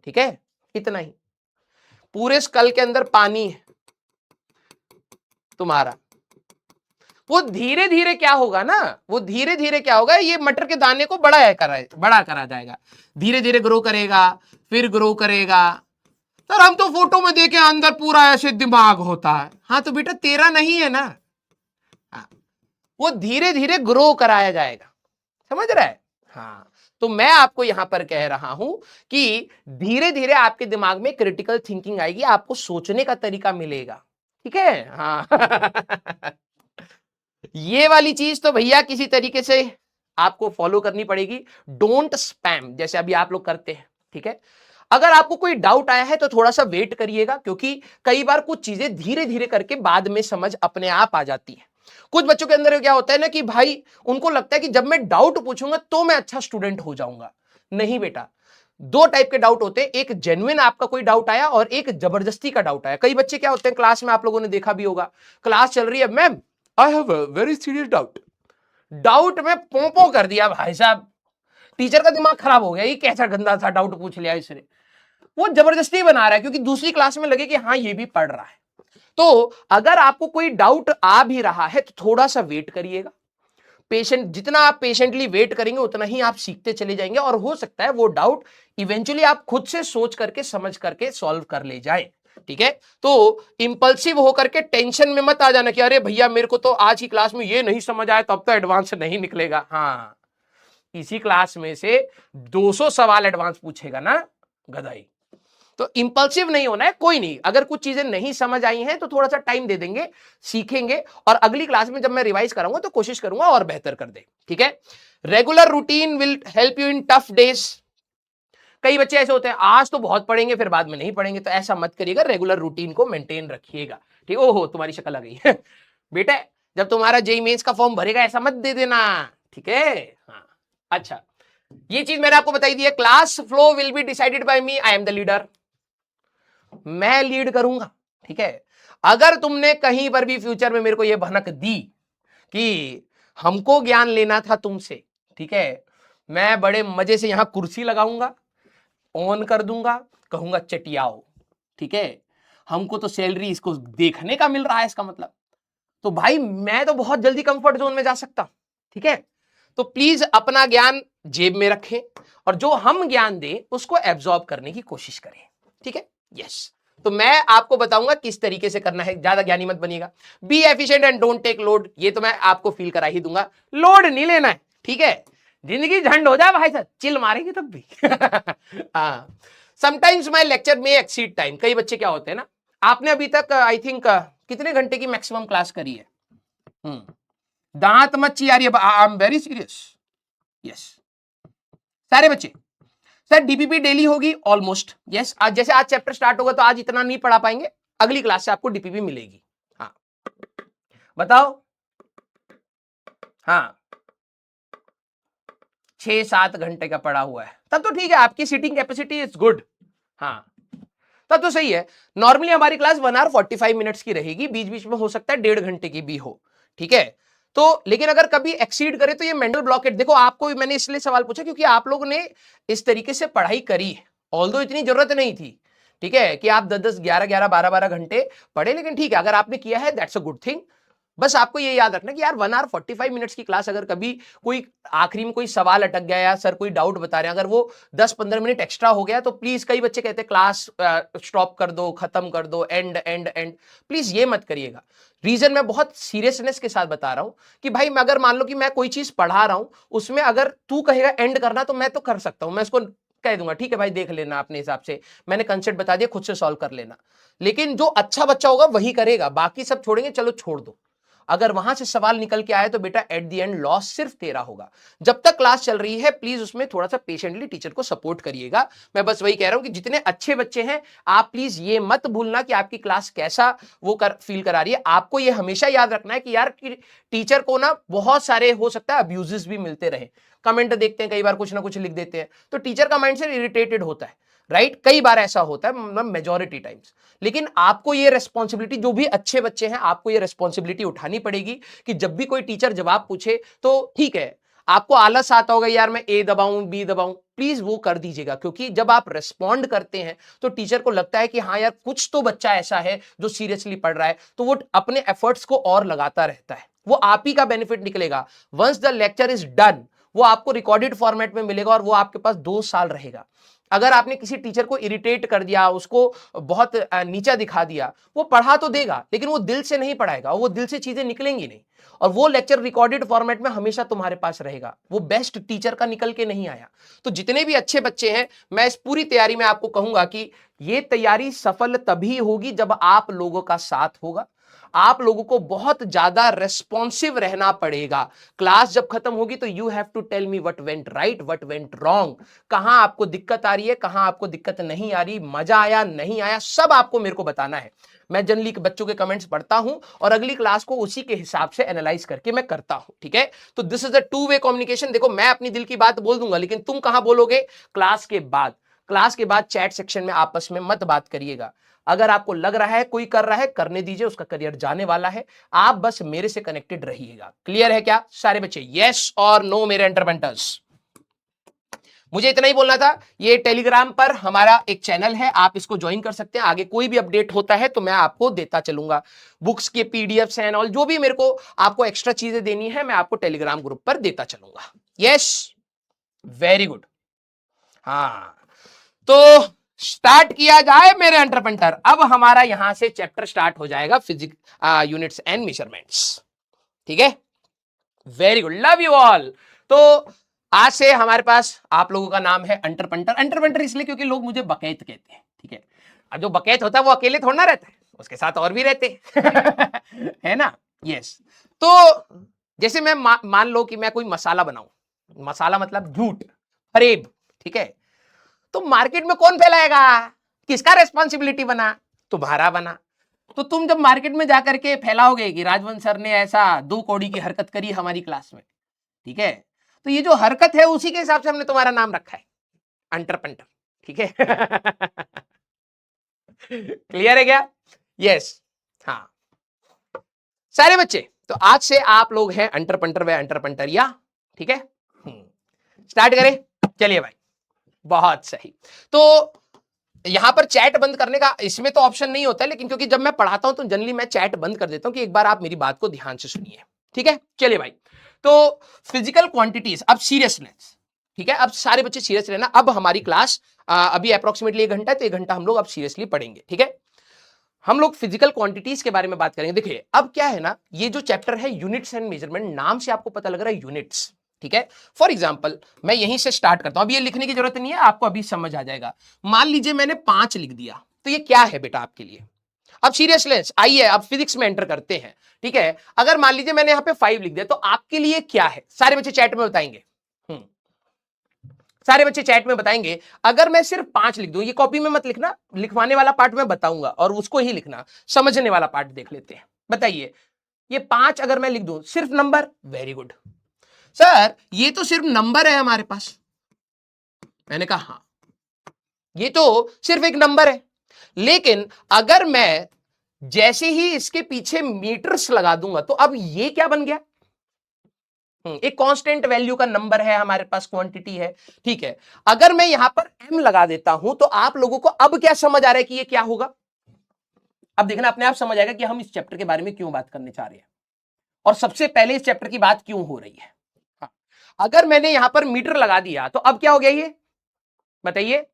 ठीक है, इतना ही। पूरे स्कल के अंदर पानी है तुम्हारा, वो धीरे धीरे क्या होगा ना, वो धीरे धीरे क्या होगा, ये मटर के दाने को बड़ा करा जाएगा, धीरे धीरे ग्रो करेगा, फिर ग्रो करेगा। सर हम तो फोटो में देखे अंदर पूरा ऐसे दिमाग होता है। हाँ तो बेटा तेरा नहीं है ना, हाँ, वो धीरे धीरे ग्रो कराया जाएगा, समझ रहा है। हाँ तो मैं आपको यहां पर कह रहा हूं कि धीरे धीरे आपके दिमाग में क्रिटिकल थिंकिंग आएगी, आपको सोचने का तरीका मिलेगा, ठीक है। हाँ ये वाली चीज तो भैया किसी तरीके से आपको फॉलो करनी पड़ेगी। डोंट स्पैम, जैसे अभी आप लोग करते हैं, ठीक है। अगर आपको कोई डाउट आया है तो थोड़ा सा वेट करिएगा, क्योंकि कई बार कुछ चीजें धीरे धीरे करके बाद में समझ अपने आप आ जाती है। कुछ बच्चों के अंदर क्या होता है ना कि भाई उनको लगता है कि जब मैं डाउट पूछूंगा तो मैं अच्छा स्टूडेंट हो जाऊंगा। नहीं बेटा, दो टाइप के डाउट होते हैं, एक जेन्युइन आपका कोई डाउट आया और एक जबरदस्ती का डाउट आया। कई बच्चे क्या होते हैं, क्लास में आप लोगों ने देखा भी होगा, क्लास चल रही है, ma'am I have a very serious doubt, doubt में पोंपो कर दिया भाई साहब, टीचर का दिमाग खराब हो गया, ये कैसा गंदा सा डाउट पूछ लिया इसने। वो जबरदस्ती बना रहा है क्योंकि दूसरी क्लास में लगे कि हाँ ये भी पढ़ रहा है। तो अगर आपको कोई डाउट आ भी रहा है तो थोड़ा सा वेट करिएगा, पेशेंट, जितना आप पेशेंटली वेट करेंगे उतना ही आप सीखते चले जाएंगे, और हो सकता है वो डाउट इवेंचुअली आप खुद से सोच करके समझ करके सॉल्व कर ले जाए, ठीक है। तो इंपल्सिव होकर के टेंशन में मत आ जाना कि अरे भैया मेरे को तो आज की क्लास में ये नहीं समझ आया, तब तो एडवांस नहीं निकलेगा। हाँ इसी क्लास में से 200 सवाल एडवांस पूछेगा ना गधाई। तो इंपल्सिव नहीं होना है, कोई नहीं, अगर कुछ चीजें नहीं समझ आई हैं तो थोड़ा सा टाइम दे देंगे, सीखेंगे, और अगली क्लास में जब मैं रिवाइज कराऊंगा तो कोशिश करूंगा और बेहतर कर दे, ठीक है। Regular routine will help you in tough days. कई बच्चे ऐसे होते हैं आज तो बहुत पढ़ेंगे फिर बाद में नहीं पढ़ेंगे, तो ऐसा मत करिएगा, रेगुलर रूटीन को मेंटेन रखिएगा, ठीक। ओहो तुम्हारी शक्ल आ गई बेटा, जब तुम्हारा जेईई मेंस का फॉर्म भरेगा ऐसा मत दे देना, ठीक है। हाँ अच्छा, ये चीज मैंने आपको बताई दी है, class flow will be decided by me, I am the leader, मैं लीड करूंगा, ठीक है। अगर तुमने कहीं पर भी फ्यूचर में मेरे को यह भनक दी कि हमको ज्ञान लेना था तुमसे, ठीक है, मैं बड़े मजे से यहां कुर्सी लगाऊंगा, ऑन कर दूंगा, कहूंगा चटियाओ, ठीक है, हमको तो सैलरी इसको देखने का मिल रहा है इसका मतलब, तो भाई मैं तो बहुत जल्दी कंफर्ट जोन में जा सकता, ठीक है। तो प्लीज अपना ज्ञान जेब में रखें और जो हम ज्ञान दें उसको एब्जॉर्ब करने की कोशिश करें, ठीक है। यस, तो मैं आपको बताऊंगा किस तरीके से करना है, ज्यादा ज्ञानी मत बनिएगा। Be efficient and don't take load, ये तो मैं आपको फील करा ही दूंगा, लोड नहीं लेना है, ठीक है। जिंदगी झंड हो जाए भाई साहब, चिल मारेंगे तब भी हाँ, समटाइम्स माय लेक्चर में एक्सीड टाइम। कई बच्चे क्या होते हैं ना, आपने अभी तक आई थिंक कितने घंटे की मैक्सिमम क्लास करी है? दांत मत चियारिए, I am very serious. Yes सारे बच्चे, सर डीपीपी डेली होगी ऑलमोस्ट, यस। आज जैसे आज चैप्टर स्टार्ट होगा तो आज इतना नहीं पढ़ा पाएंगे, अगली क्लास से आपको डीपीपी मिलेगी। हाँ बताओ, हाँ 6-7 घंटे का पढ़ा हुआ है, तब तो ठीक है, आपकी सीटिंग कैपेसिटी इज गुड। हाँ तब तो सही है। नॉर्मली हमारी क्लास 1 आवर 45 मिनट्स की रहेगी, बीच बीच में हो सकता है 1.5 घंटे की भी हो, ठीक है। तो लेकिन अगर कभी एक्सीड करे तो ये मेंटल ब्लॉकेट, देखो आपको मैंने इसलिए सवाल पूछा क्योंकि आप लोगों ने इस तरीके से पढ़ाई करी है, ऑल्दो इतनी जरूरत नहीं थी, ठीक है, कि आप 10-10, 11-11, 12-12 घंटे पढ़े, लेकिन ठीक है अगर आपने किया है दैट्स अ गुड थिंग। बस आपको ये याद रखना कि यार 1 आवर 45 मिनट्स की क्लास, अगर कभी कोई आखिरी में कोई सवाल अटक गया या सर कोई डाउट बता रहे हैं, अगर वो 10-15 मिनट एक्स्ट्रा हो गया तो प्लीज, कई बच्चे कहते हैं क्लास स्टॉप कर दो, खत्म कर दो, एंड एंड एंड, प्लीज ये मत करिएगा। रीजन मैं बहुत सीरियसनेस के साथ बता रहा हूं कि भाई मैं अगर मान लो कि मैं कोई चीज पढ़ा रहा हूं, उसमें अगर तू कहेगा एंड करना तो मैं तो कर सकता हूं, मैं उसको कह दूंगा ठीक है भाई देख लेना अपने हिसाब से, मैंने कंसेप्ट बता दिया खुद से सॉल्व कर लेना, लेकिन जो अच्छा बच्चा होगा वही करेगा, बाकी सब छोड़ेंगे चलो छोड़ दो। अगर वहां से सवाल निकल के आए तो बेटा एट द एंड लॉस सिर्फ तेरा होगा। जब तक क्लास चल रही है प्लीज उसमें थोड़ा सा पेशेंटली टीचर को सपोर्ट करिएगा। मैं बस वही कह रहा हूं कि जितने अच्छे बच्चे हैं आप प्लीज ये मत भूलना कि आपकी क्लास कैसा वो फील करा रही है। आपको ये हमेशा याद रखना है कि यार टीचर को ना बहुत सारे हो सकता है अब्यूजेस भी मिलते रहे। कमेंट देखते हैं कई बार कुछ ना कुछ लिख देते हैं तो टीचर का माइंडसेट इरिटेटेड होता है, राइट? कई बार ऐसा होता है, मतलब मेजॉरिटी टाइम्स। लेकिन आपको ये रेस्पॉन्सिबिलिटी, जो भी अच्छे बच्चे हैं आपको ये रेस्पॉन्सिबिलिटी उठानी पड़ेगी कि जब भी कोई टीचर जवाब पूछे तो ठीक है, आपको आलस आता होगा यार मैं ए दबाऊं बी दबाऊं, प्लीज वो कर दीजिएगा। क्योंकि जब आप रेस्पॉन्ड करते हैं तो टीचर को लगता है कि हाँ यार कुछ तो बच्चा ऐसा है जो सीरियसली पढ़ रहा है, तो वो अपने एफर्ट्स को और लगाता रहता है। वो आप ही का बेनिफिट निकलेगा। Once the lecture is done वो आपको रिकॉर्डेड फॉर्मेट में मिलेगा और वो आपके पास 2 साल रहेगा। अगर आपने किसी टीचर को इरिटेट कर दिया, उसको बहुत नीचा दिखा दिया, वो पढ़ा तो देगा लेकिन वो दिल से नहीं पढ़ाएगा, वो दिल से चीजें निकलेंगी नहीं। और वो लेक्चर रिकॉर्डेड फॉर्मेट में हमेशा तुम्हारे पास रहेगा, वो बेस्ट टीचर का निकल के नहीं आया। तो जितने भी अच्छे बच्चे हैं मैं इस पूरी तैयारी में आपको कहूंगा कि ये तैयारी सफल तभी होगी जब आप लोगों का साथ होगा। आप लोगों को बहुत ज्यादा रेस्पॉन्सिव रहना पड़ेगा। क्लास जब खत्म होगी तो you have to tell me what went right, what went wrong, कहां आपको दिक्कत आ रही है, कहां आपको दिक्कत नहीं आ रही, मजा आया नहीं आया, सब आपको मेरे को बताना है। मैं जनरली बच्चों के कमेंट्स पढ़ता हूं और अगली क्लास को उसी के हिसाब से एनालाइज करके मैं करता हूं, ठीक है? तो this is a 2 way communication. देखो मैं अपनी दिल की बात बोल दूंगा लेकिन तुम कहां बोलोगे? क्लास के बाद। क्लास के बाद चैट सेक्शन में आपस में मत बात करिएगा। अगर आपको लग रहा है कोई कर रहा है, करने दीजिए, उसका करियर जाने वाला है। आप बस मेरे से कनेक्टेड रहिएगा। क्लियर है क्या सारे बच्चे? यस और नो मेरे एंटरपेंटर्स? मुझे इतना ही बोलना था। ये टेलीग्राम पर हमारा एक चैनल है, आप इसको ज्वाइन कर सकते हैं। आगे कोई भी अपडेट होता है तो मैं आपको देता चलूंगा। बुक्स के पीडीएफ्स एंड ऑल, जो भी मेरे को आपको एक्स्ट्रा चीजें देनी है मैं आपको टेलीग्राम ग्रुप पर देता चलूंगा। Yes, very good. हाँ, तो स्टार्ट किया जाए मेरे एंटरप्रेन्योर। अब हमारा यहां से चैप्टर स्टार्ट हो जाएगा, फिजिक्स यूनिट्स एंड मेजरमेंट्स। ठीक है, very good, love you all. तो आज से हमारे पास आप लोगों का नाम है एंटरप्रेन्योर। एंटरप्रेन्योर इसलिए क्योंकि लोग मुझे बकैत कहते हैं, ठीक है? अब जो बकैत होता है वो अकेले थोड़ा ना रहता है, उसके साथ और भी रहते है ना? यस। तो जैसे मैं मान लो कि मैं कोई मसाला बनाऊं, मसाला मतलब झूठ, फरेब, ठीक है? तो मार्केट में कौन फैलाएगा? किसका रेस्पॉन्सिबिलिटी बना? तुम्हारा बना। तो तुम जब मार्केट में जाकर के फैलाओगे कि राजवंश सर ने ऐसा 2 कौड़ी की हरकत करी हमारी क्लास में, ठीक है? तो ये जो हरकत है उसी के हिसाब से हमने तुम्हारा नाम रखा है, एंटरप्रेन्योर, ठीक है? क्लियर है क्या? यस। हाँ सारे बच्चे, तो आज से आप लोग हैं एंटरप्रेन्योर व एंटरप्रेन्योरिया, ठीक है? स्टार्ट करें, चलिए भाई, बहुत सही। तो यहां पर चैट बंद करने का इसमें तो ऑप्शन नहीं होता है, लेकिन क्योंकि जब मैं पढ़ाता हूं तो जनरली मैं चैट बंद कर देता हूं कि एक बार आप मेरी बात को ध्यान से सुनिए, ठीक है? चलिए भाई, तो फिजिकल क्वांटिटीज, अब सीरियसनेस, ठीक है? अब सारे बच्चे सीरियस रहना। अब हमारी क्लास अभी अप्रोक्सीमेटली 1 घंटा है, तो 1 घंटा हम लोग अब सीरियसली पढ़ेंगे, ठीक है? हम लोग फिजिकल क्वांटिटीज के बारे में बात करेंगे। देखिए अब क्या है ना, ये जो चैप्टर है यूनिट्स एंड मेजरमेंट, नाम से आपको पता लग रहा है यूनिट्स, ठीक है? फॉर एग्जाम्पल मैं यहीं से स्टार्ट करता हूं, अब ये लिखने की जरूरत नहीं है, आपको अभी समझ आ जाएगा। मान लीजिए मैंने 5 लिख दिया, तो ये क्या है बेटा आपके लिए? अब सीरियसनेस आइए, अब फिजिक्स में एंटर करते हैं, ठीक है? अगर मान लीजिए मैंने यहां पे 5 लिख दिया तो आपके लिए क्या है? सारे बच्चे चैट में बताएंगे। सारे बच्चे चैट में बताएंगे। अगर मैं सिर्फ 5 लिख दूं, ये कॉपी में मत लिखना, लिखवाने वाला पार्ट मैं बताऊंगा और उसको ही लिखना, समझने वाला पार्ट देख लेते हैं। बताइए, ये 5 अगर मैं लिख दूं, सिर्फ नंबर, वेरी गुड सर, ये तो सिर्फ नंबर है हमारे पास। मैंने कहा हां, ये तो सिर्फ एक नंबर है, लेकिन अगर मैं जैसे ही इसके पीछे मीटर्स लगा दूंगा तो अब ये क्या बन गया? एक कांस्टेंट वैल्यू का नंबर है हमारे पास, क्वांटिटी है, ठीक है? अगर मैं यहां पर m लगा देता हूं तो आप लोगों को अब क्या समझ आ रहा है कि ये क्या होगा? अब देखना अपने आप समझ आएगा कि हम इस चैप्टर के बारे में क्यों बात करने चाह रहे हैं और सबसे पहले इस चैप्टर की बात क्यों हो रही है। हाँ, अगर मैंने यहां पर मीटर लगा दिया तो अब क्या हो गया ये? बताइए।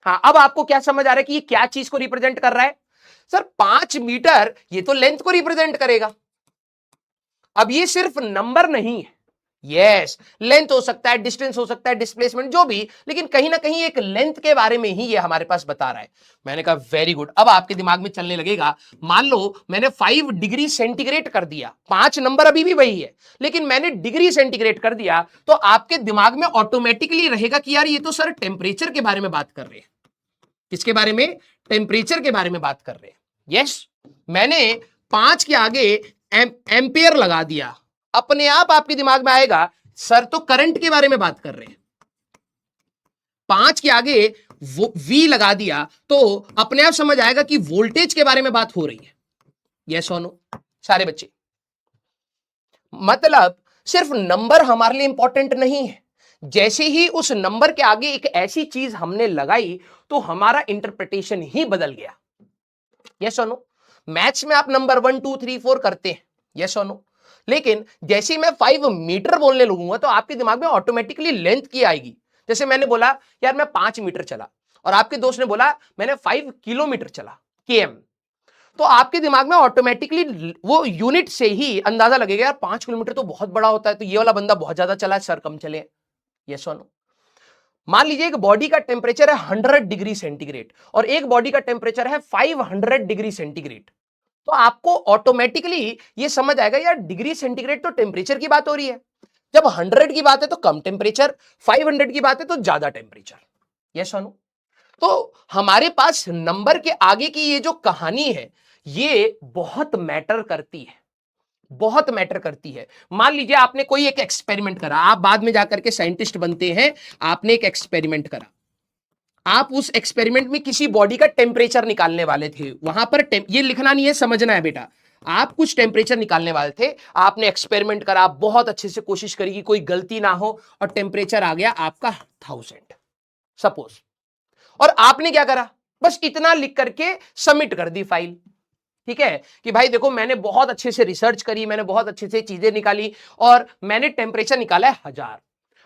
हाँ, अब आपको क्या समझ आ रहा है कि ये क्या चीज को रिप्रेजेंट कर रहा है? सर 5 मीटर ये तो लेंथ को रिप्रेजेंट करेगा। अब ये सिर्फ नंबर नहीं है, यस, लेंथ हो सकता है, डिस्टेंस हो सकता है, डिस्प्लेसमेंट, जो भी, लेकिन कहीं ना कहीं एक लेंथ के बारे में ही ये हमारे पास बता रहा है। मैंने कहा वेरी गुड। अब आपके दिमाग में चलने लगेगा, मान लो मैंने 5 डिग्री सेंटीग्रेड कर दिया, 5 नंबर अभी भी वही है, लेकिन मैंने डिग्री सेंटीग्रेड कर दिया, तो आपके दिमाग में ऑटोमेटिकली रहेगा कि यार ये तो सर टेम्परेचर के बारे में बात कर रहे हैं। किसके बारे में? टेम्परेचर के बारे में बात कर रहे हैं। यस, मैंने 5 के आगे एम्पियर लगा दिया, अपने आप आपके दिमाग में आएगा सर तो करंट के बारे में बात कर रहे हैं। 5 के आगे वी लगा दिया तो अपने आप समझ आएगा कि वोल्टेज के बारे में बात हो रही है। यस और नो सारे बच्चे? मतलब सिर्फ नंबर हमारे लिए इंपॉर्टेंट नहीं है, जैसे ही उस नंबर के आगे एक ऐसी चीज हमने लगाई तो हमारा इंटरप्रिटेशन ही बदल गया। यस और नो? मैथ्स में आप नंबर 1 2 3 4 करते हैं, यस और नो? लेकिन जैसे ही मैं 5 मीटर बोलने लगूंगा तो आपके दिमाग में ऑटोमेटिकली लेंथ की आएगी। जैसे मैंने बोला यार मैं 5 मीटर चला, और आपके दोस्त ने बोला मैंने 5 किलोमीटर चला, केएम, तो आपके दिमाग में ऑटोमेटिकली वो यूनिट से ही अंदाजा लगेगा यार 5 किलोमीटर तो बहुत बड़ा होता है, तो ये वाला बंदा बहुत ज्यादा चला है, सर कम चले। यस और नो? मान लीजिए एक बॉडी का टेम्परेचर है 100 डिग्री सेंटीग्रेड और एक बॉडी का टेम्परेचर है 500 डिग्री सेंटीग्रेड, तो आपको ऑटोमेटिकली ये समझ आएगा यार डिग्री सेंटीग्रेड तो टेम्परेचर की बात हो रही है, जब 100 की बात है तो कम टेम्परेचर, 500 की बात है तो ज्यादा टेम्परेचर। यस और नो? तो हमारे पास नंबर के आगे की ये जो कहानी है ये बहुत मैटर करती है, बहुत मैटर करती है। मान लीजिए आपने कोई एक एक्सपेरिमेंट करा, आप बाद में जाकर के साइंटिस्ट बनते हैं, आपने एक एक्सपेरिमेंट करा, आप उस एक्सपेरिमेंट में किसी बॉडी का टेम्परेचर निकालने वाले थे, वहां पर ये लिखना नहीं है, समझना है बेटा, आप कुछ टेम्परेचर निकालने वाले थे, आपने एक्सपेरिमेंट करा, बहुत अच्छे से कोशिश करी कि कोई गलती ना हो, और टेम्परेचर आ गया आपका 1000 सपोज, और आपने क्या करा, बस इतना लिख करके सबमिट कर दी फाइल। ठीक है कि भाई देखो मैंने बहुत अच्छे से रिसर्च करी, मैंने बहुत अच्छे से चीजें निकाली और मैंने टेम्परेचर निकाला है 1000।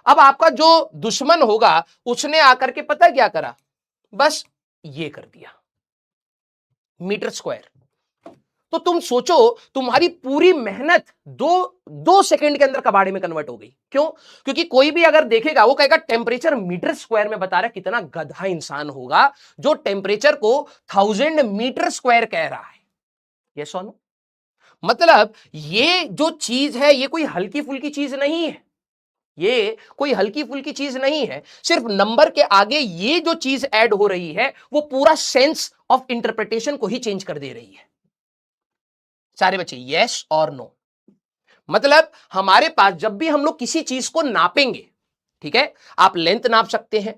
अब आपका जो दुश्मन होगा उसने आकर के पता क्या करा, बस ये कर दिया मीटर स्क्वायर। तो तुम सोचो तुम्हारी पूरी मेहनत दो सेकंड के अंदर कबाड़े में कन्वर्ट हो गई। क्यों? क्योंकि कोई भी अगर देखेगा वो कहेगा टेम्परेचर मीटर स्क्वायर में बता रहा है, कितना गधा इंसान होगा जो टेम्परेचर को 1000 मीटर स्क्वायर कह रहा है। ये सोनू, मतलब ये जो चीज है ये कोई हल्की फुल्की चीज नहीं है, ये कोई हल्की फुल्की चीज नहीं है। सिर्फ नंबर के आगे ये जो चीज ऐड हो रही है वो पूरा सेंस ऑफ इंटरप्रिटेशन को ही चेंज कर दे रही है। सारे बच्चे यस और नो? मतलब हमारे पास जब भी हम लोग किसी चीज को नापेंगे, ठीक है, आप लेंथ नाप सकते हैं,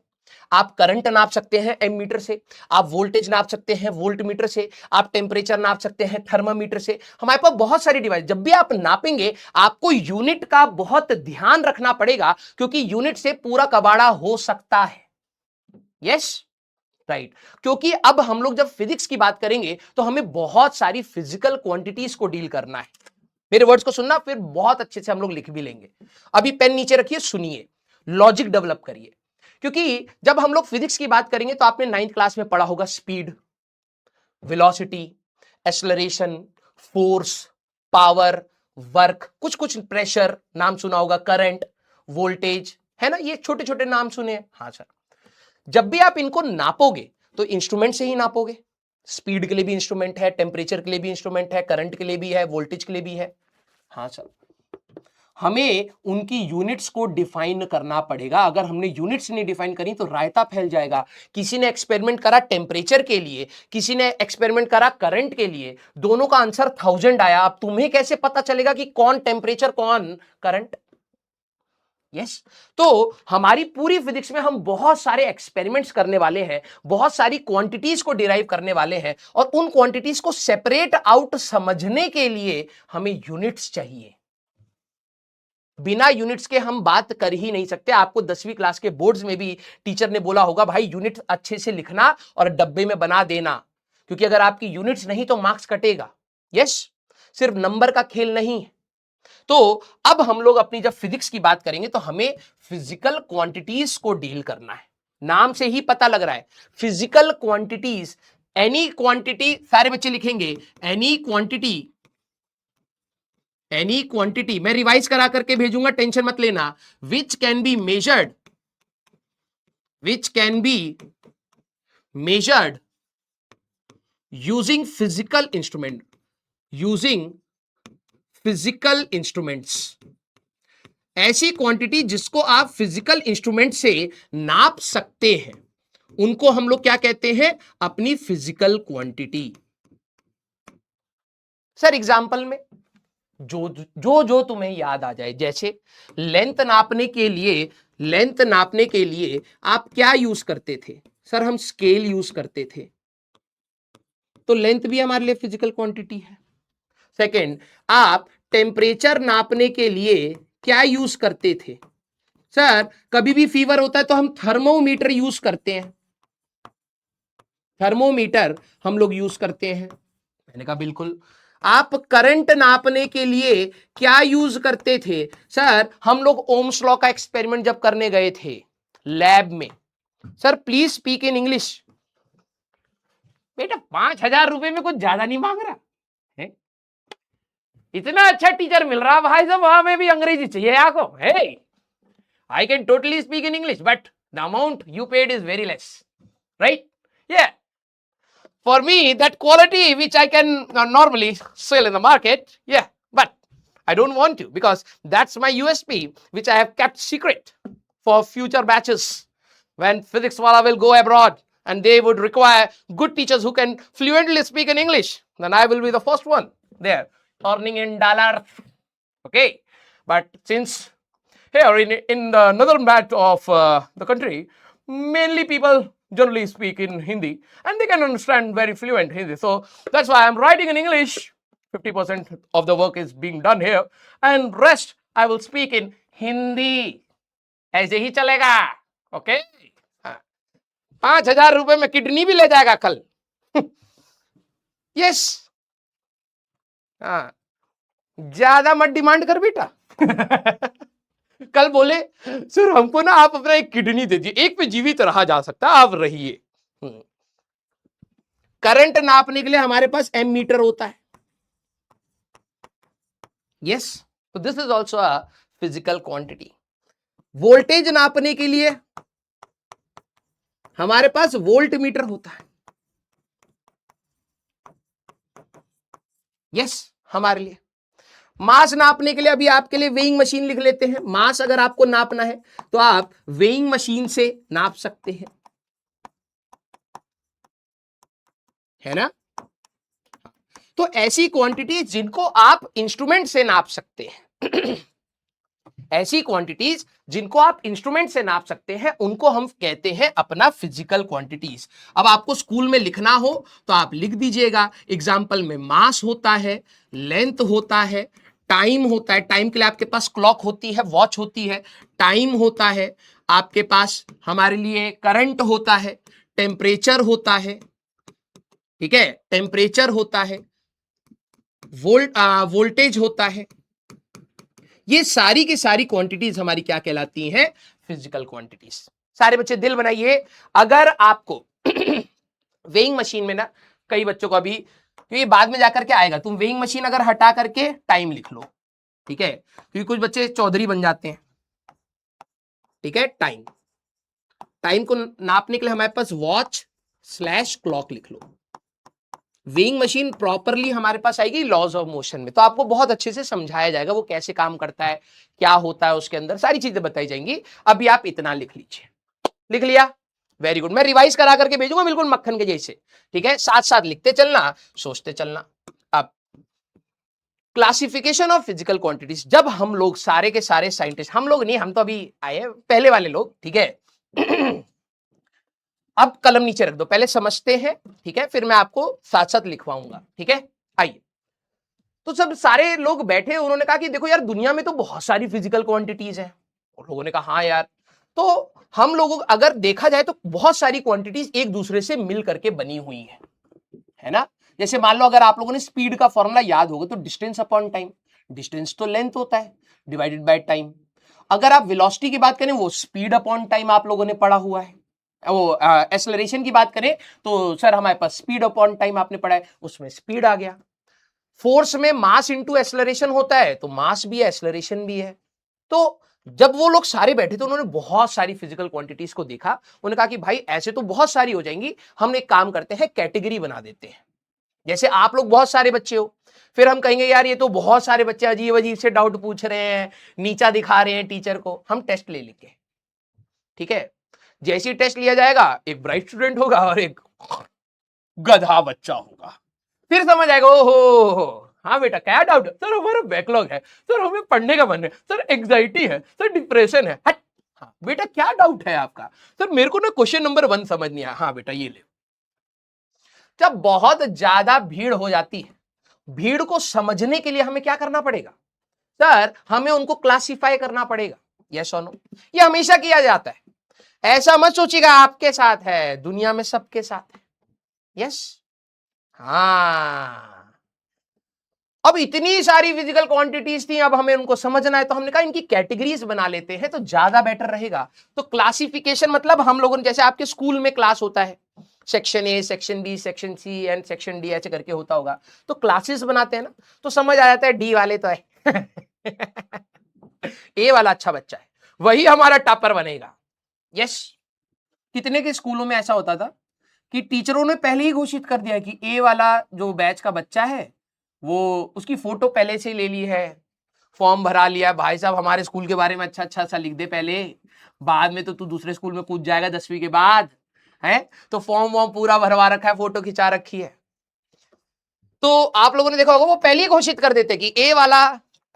आप करंट नाप सकते हैं एमीटर से, आप वोल्टेज नाप सकते हैं वोल्ट मीटर से, आप टेम्परेचर नाप सकते हैं थर्मामीटर से। हमारे पास बहुत सारी डिवाइस, जब भी आप नापेंगे आपको यूनिट का बहुत ध्यान रखना पड़ेगा, क्योंकि यूनिट से पूरा कबाड़ा हो सकता है। यस राइट, क्योंकि अब हम लोग जब फिजिक्स की बात करेंगे तो हमें बहुत सारी फिजिकल क्वांटिटीज को डील करना है। मेरे वर्ड्स को सुनना, फिर बहुत अच्छे से हम लोग लिख भी लेंगे। अभी पेन नीचे रखिए, सुनिए, लॉजिक डेवलप करिए, क्योंकि जब हम लोग फिजिक्स की बात करेंगे तो आपने 9th क्लास में पढ़ा होगा speed, velocity, acceleration, force, power, work, कुछ कुछ प्रेशर नाम सुना होगा, करंट, वोल्टेज, है ना, ये छोटे छोटे नाम सुने हैं। हाँ सर, जब भी आप इनको नापोगे तो इंस्ट्रूमेंट से ही नापोगे। स्पीड के लिए भी इंस्ट्रूमेंट है, टेम्परेचर के लिए भी इंस्ट्रूमेंट है, करंट के लिए भी है, वोल्टेज के लिए भी है। हाँ सर, हमें उनकी यूनिट्स को डिफाइन करना पड़ेगा। अगर हमने यूनिट्स नहीं डिफाइन करी तो रायता फैल जाएगा। किसी ने एक्सपेरिमेंट करा टेम्परेचर के लिए, किसी ने एक्सपेरिमेंट करा करंट के लिए, दोनों का आंसर 1000 आया। अब तुम्हें कैसे पता चलेगा कि कौन टेम्परेचर कौन करंट? यस, तो हमारी पूरी फिजिक्स में हम बहुत सारे एक्सपेरिमेंट्स करने वाले हैं, बहुत सारी क्वांटिटीज को डिराइव करने वाले हैं, और उन क्वांटिटीज को सेपरेट आउट समझने के लिए हमें यूनिट्स चाहिए। बिना यूनिट्स के हम बात कर ही नहीं सकते। आपको 10वीं क्लास के बोर्ड्स में भी टीचर ने बोला होगा भाई यूनिट अच्छे से लिखना और डब्बे में बना देना, क्योंकि अगर आपकी यूनिट्स नहीं तो मार्क्स कटेगा। यस, सिर्फ नंबर का खेल नहीं है। तो अब हम लोग अपनी जब फिजिक्स की बात करेंगे तो हमें फिजिकल क्वांटिटीज को डील करना है। नाम से ही पता लग रहा है, फिजिकल क्वांटिटीज, एनी क्वांटिटी, सारे बच्चे लिखेंगे, एनी क्वांटिटी एनी क्वांटिटी, मैं रिवाइज करा करके भेजूंगा, टेंशन मत लेना, which can be measured using physical instruments, ऐसी क्वांटिटी जिसको आप फिजिकल इंस्ट्रूमेंट से नाप सकते हैं, उनको हम लोग क्या कहते हैं, अपनी फिजिकल क्वांटिटी। सर एग्जाम्पल में जो तुम्हें याद आ जाए, जैसे लेंथ नापने के लिए आप क्या यूज करते थे? सर हम स्केल यूज करते थे, तो लेंथ भी हमारे लिए फिजिकल क्वांटिटी है। सेकंड, आप टेम्परेचर नापने के लिए क्या यूज करते थे? सर कभी भी फीवर होता है तो हम थर्मोमीटर यूज करते हैं, थर्मोमीटर हम लोग यूज करते हैं। मैंने कहा बिल्कुल। आप करंट नापने के लिए क्या यूज करते थे? सर हम लोग ओम्स लॉ का एक्सपेरिमेंट जब करने गए थे लैब में। Sir please speak in English. बेटा 5,000 रुपए में कुछ ज्यादा नहीं मांग रहा है, इतना अच्छा टीचर मिल रहा भाई साहब, हमें भी अंग्रेजी चाहिए आपको। Hey I can totally speak in English but the amount you paid is very less, right? या for me that quality which I can normally sell in the market, yeah, but I don't want to, because that's my USP which I have kept secret for future batches. When physics wala will go abroad and they would require good teachers who can fluently speak in English, then I will be the first one there earning in dollars. Okay, but since here in the northern part of the country, mainly people generally speak in Hindi and they can understand very fluent Hindi. So that's why I'm writing in English. 50% of the work is being done here and rest I will speak in Hindi. ऐसे ही चलेगा। Okay, 5,000 रुपए में kidney भी ले जाएगा कल। Yes, हाँ, ज्यादा मत डिमांड कर बेटा। कल बोले सर हमको ना आप अपना एक किडनी दे दीजिए, एक पे जीवित रहा जा सकता है, आप रहिए। करंट नापने के लिए हमारे पास एमीटर होता है। यस, तो this is also a physical quantity. Voltage नापने के लिए हमारे पास वोल्ट मीटर होता है। यस, हमारे लिए मास नापने के लिए अभी आपके लिए वेइंग मशीन लिख लेते हैं। मास अगर आपको नापना है तो आप वेइंग मशीन से नाप सकते हैं, है ना? तो ऐसी क्वांटिटीज जिनको आप इंस्ट्रूमेंट से नाप सकते हैं ऐसी क्वांटिटीज जिनको आप इंस्ट्रूमेंट से नाप सकते हैं, उनको हम कहते हैं अपना फिजिकल क्वांटिटीज। अब आपको स्कूल में लिखना हो तो आप लिख दीजिएगा। एग्जाम्पल में मास होता है, लेंथ होता है, टाइम होता है, टाइम के लिए आपके पास क्लॉक होती है, वॉच होती है, टाइम होता है, आपके पास हमारे लिए करंट होता है, टेम्परेचर होता है, ठीक है, टेम्परेचर होता है, वोल्टेज होता है। ये सारी की सारी क्वांटिटीज हमारी क्या कहलाती हैं? Physical quantities. सारे बच्चे दिल बनाइए, अगर आपको वेइंग मशीन में ना, कई बच्चों को अभी, क्योंकि बाद में जाकर के आएगा, तुम वेइंग मशीन अगर हटा करके टाइम लिख लो, ठीक है, क्योंकि कुछ बच्चे चौधरी बन जाते हैं, ठीक है। टाइम को नापने के लिए हमारे पास वॉच / क्लॉक लिख लो। वेइंग मशीन प्रॉपरली हमारे पास आएगी लॉज ऑफ मोशन में, तो आपको बहुत अच्छे से समझाया जाएगा वो कैसे काम करता है, क्या होता है उसके अंदर, सारी चीजें बताई जाएंगी। अभी आप इतना लिख लीजिए। लिख लिया? Very good. मैं रिवाइज करा करके भेजूंगा बिल्कुल मक्खन के जैसे, ठीक है, साथ साथ लिखते चलना, सोचते चलना। अब क्लासिफिकेशन ऑफ फिजिकल क्वांटिटीज, जब हम लोग सारे के सारे साइंटिस्ट, हम लोग नहीं, हम तो अभी आए हैं, पहले वाले लोग, ठीक है। अब कलम नीचे रख दो, पहले समझते हैं, ठीक है, फिर मैं आपको साथ साथ लिखवाऊंगा, ठीक है। आइए, तो सब सारे लोग बैठे, उन्होंने कहा कि देखो यार दुनिया में तो बहुत सारी फिजिकल क्वांटिटीज हैं। और लोगों ने कहा हाँ यार, तो हम लोगों अगर देखा जाए तो बहुत सारी क्वांटिटीज एक दूसरे से मिल करके बनी हुई है ना। जैसे मान लो अगर आप लोगों ने स्पीड का फॉर्मूला याद होगा तो डिस्टेंस अपॉन टाइम, डिस्टेंस तो लेंथ होता है डिवाइडेड बाय टाइम। अगर आप वेलोसिटी की बात करें वो स्पीड अपॉन टाइम आप लोगों ने पढ़ा हुआ है। वो एक्सेलरेशन की बात करें तो सर हमारे पास स्पीड अपॉन टाइम आपने पढ़ा है, उसमें स्पीड आ गया। फोर्स में मास इंटू एक्सेलरेशन होता है, तो मास भी है, एक्सेलरेशन भी है। तो जब वो लोग सारे बैठे थे, उन्होंने बहुत सारी फिजिकल क्वांटिटीज को देखा। उन्होंने कहा कि भाई ऐसे तो बहुत सारी हो जाएंगी, हम एक काम करते हैं, कैटेगरी बना देते हैं। जैसे आप लोग बहुत सारे बच्चे हो, फिर हम कहेंगे यार ये तो बहुत सारे बच्चे अजीब अजीब से डाउट पूछ रहे हैं, नीचा दिखा रहे हैं टीचर को, हम टेस्ट ले लेंगे। ठीक है, जैसे ही टेस्ट लिया जाएगा, एक ब्राइट स्टूडेंट होगा और एक गधा बच्चा होगा। फिर समझ आएगा, ओहो हाँ बेटा क्या डाउट है सर, हमारा बैकलॉग है सर, हमें पढ़ने का मन है सर, एंग्जाइटी है सर, डिप्रेशन है। हट, हाँ बेटा क्या डाउट है आपका सर, मेरे को ना क्वेश्चन नंबर 1 समझ नहीं आया। हाँ बेटा ये ले। जब बहुत ज्यादा भीड़ हो जाती है, भीड़ को समझने के लिए हमें क्या करना पड़ेगा सर, हमें उनको क्लासिफाई करना पड़ेगा। यस और नो, ये हमेशा किया जाता है। ऐसा मत सोचिएगा आपके साथ है, दुनिया में सबके साथ है। यस, हाँ। अब इतनी सारी फिजिकल क्वांटिटीज थी, अब हमें उनको समझना है, तो हमने कहा इनकी कैटेगरीज बना लेते हैं तो ज्यादा बेटर रहेगा। तो क्लासिफिकेशन मतलब हम लोगों ने, जैसे आपके स्कूल में क्लास होता है, section A, section B, section C and section D ऐसे करके होता होगा, तो क्लासेस बनाते हैं ना, तो समझ आ जाता है डी वाले तो है ए वाला अच्छा बच्चा है, वही हमारा टॉपर बनेगा। यस, कितने के स्कूलों में ऐसा होता था कि टीचरों ने पहले ही घोषित कर दिया कि ए वाला जो बैच का बच्चा है, वो उसकी फोटो पहले से ले ली है, फॉर्म भरा लिया, भाई साहब हमारे स्कूल के बारे में अच्छा अच्छा सा लिख दे पहले, बाद में तो तू दूसरे स्कूल में कूद जाएगा 10वीं के बाद, है तो फॉर्म वॉर्म पूरा भरवा रखा है, फोटो खिंचा रखी है। तो आप लोगों ने देखा होगा वो पहले ही घोषित कर देते कि ए वाला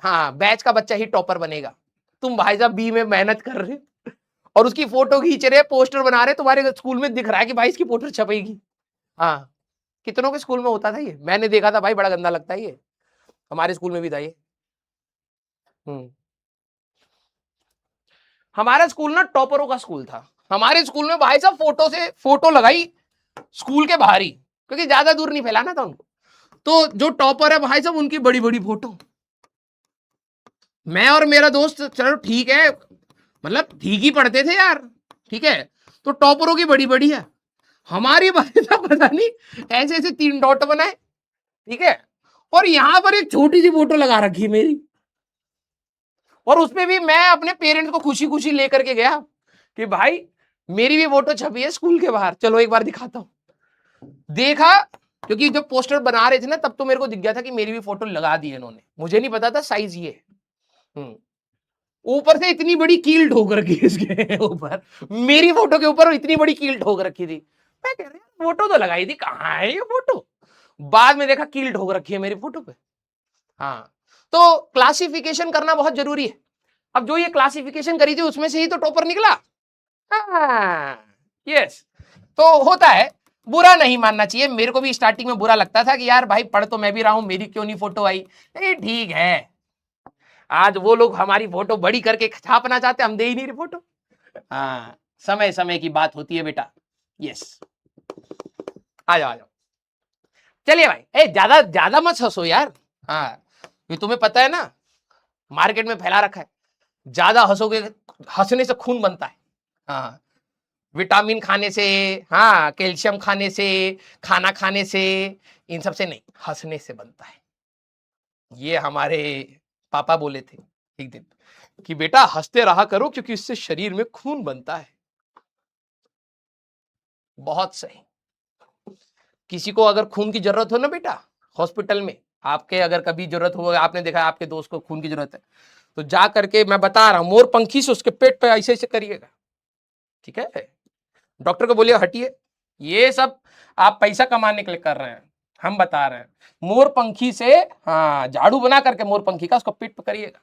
हाँ बैच का बच्चा ही टॉपर बनेगा। तुम भाई साहब बी में मेहनत कर रहे और उसकी फोटो खींच रहे, पोस्टर बना रहे, तुम्हारे स्कूल में दिख रहा है कि भाई इसकी पोस्टर छपेगी। हाँ, कितनों के स्कूल में होता था ये, मैंने देखा था भाई, बड़ा गंदा लगता है ये, हमारे स्कूल में भी था ये। हमारा स्कूल ना टॉपरों का स्कूल था। हमारे स्कूल में भाई साहब फोटो से फोटो लगाई स्कूल के बाहर ही, क्योंकि ज्यादा दूर नहीं फैलाना था उनको। तो जो टॉपर है भाई साहब उनकी बड़ी बड़ी फोटो, मैं और मेरा दोस्त चलो ठीक है, मतलब ठीक ही पढ़ते थे यार, ठीक है, तो टॉपरों की बड़ी बड़ी है, हमारी भाई साहब पता नहीं ऐसे ऐसे 3 डॉट बनाए, ठीक है, और यहां पर एक छोटी सी फोटो लगा रखी मेरी, और उसमें भी मैं अपने पेरेंट्स को खुशी खुशी लेकर के गया कि भाई मेरी भी फोटो छपी है स्कूल के बाहर, चलो एक बार दिखाता हूं। देखा, क्योंकि जब पोस्टर बना रहे थे ना तब तो मेरे को दिख गया था कि मेरी भी फोटो लगा दी है इन्होंने, मुझे नहीं पता था साइज ये। ऊपर से इतनी बड़ी कील ठोक रखी है इसके ऊपर, मेरी फोटो के ऊपर इतनी बड़ी कील ठोक रखी थी। मैं कह रहा फोटो तो लगाई थी, कहाँ है ये फोटो, बाद में देखा कील ठोक रखी है मेरी फोटो पे। हाँ, तो क्लासिफिकेशन करना बहुत जरूरी है। अब जो ये क्लासिफिकेशन करी थी उसमें से ही तो टॉपर निकला। हाँ, यस, तो होता है, बुरा नहीं मानना चाहिए। मेरे को भी स्टार्टिंग में बुरा लगता था कि यार भाई पढ़ तो मैं भी रहा हूं, मेरी क्यों नहीं फोटो आई। ठीक है, आज वो लोग हमारी फोटो बड़ी करके छापना चाहते, हम दे ही नहीं रहे फोटो। हाँ, समय समय की बात होती है बेटा। यस, आ जाओ आ जाओ, चलिए भाई, ए ज्यादा ज्यादा मत हंसो यार। हाँ, ये तुम्हें पता है ना, मार्केट में फैला रखा है, ज्यादा हंसोगे, हंसने से खून बनता है। हाँ, विटामिन खाने से, हाँ कैल्शियम खाने से, खाना खाने से, इन सब से नहीं, हंसने से बनता है। ये हमारे पापा बोले थे एक दिन कि बेटा हंसते रहा करो, क्योंकि इससे शरीर में खून बनता है। बहुत सही। किसी को अगर खून की जरूरत हो ना बेटा, हॉस्पिटल में आपके अगर कभी जरूरत हो, आपने देखा आपके दोस्त को खून की जरूरत है, तो जा करके, मैं बता रहा हूं, मोर पंखी से उसके पेट पे ऐसे ऐसे करिएगा, ठीक है। डॉक्टर को बोलिए हटिए, ये सब आप पैसा कमाने के लिए कर रहे हैं, हम बता रहे हैं, मोर पंखी से, हाँ झाड़ू बना करके मोर पंखी का उसको पेट पे करिएगा,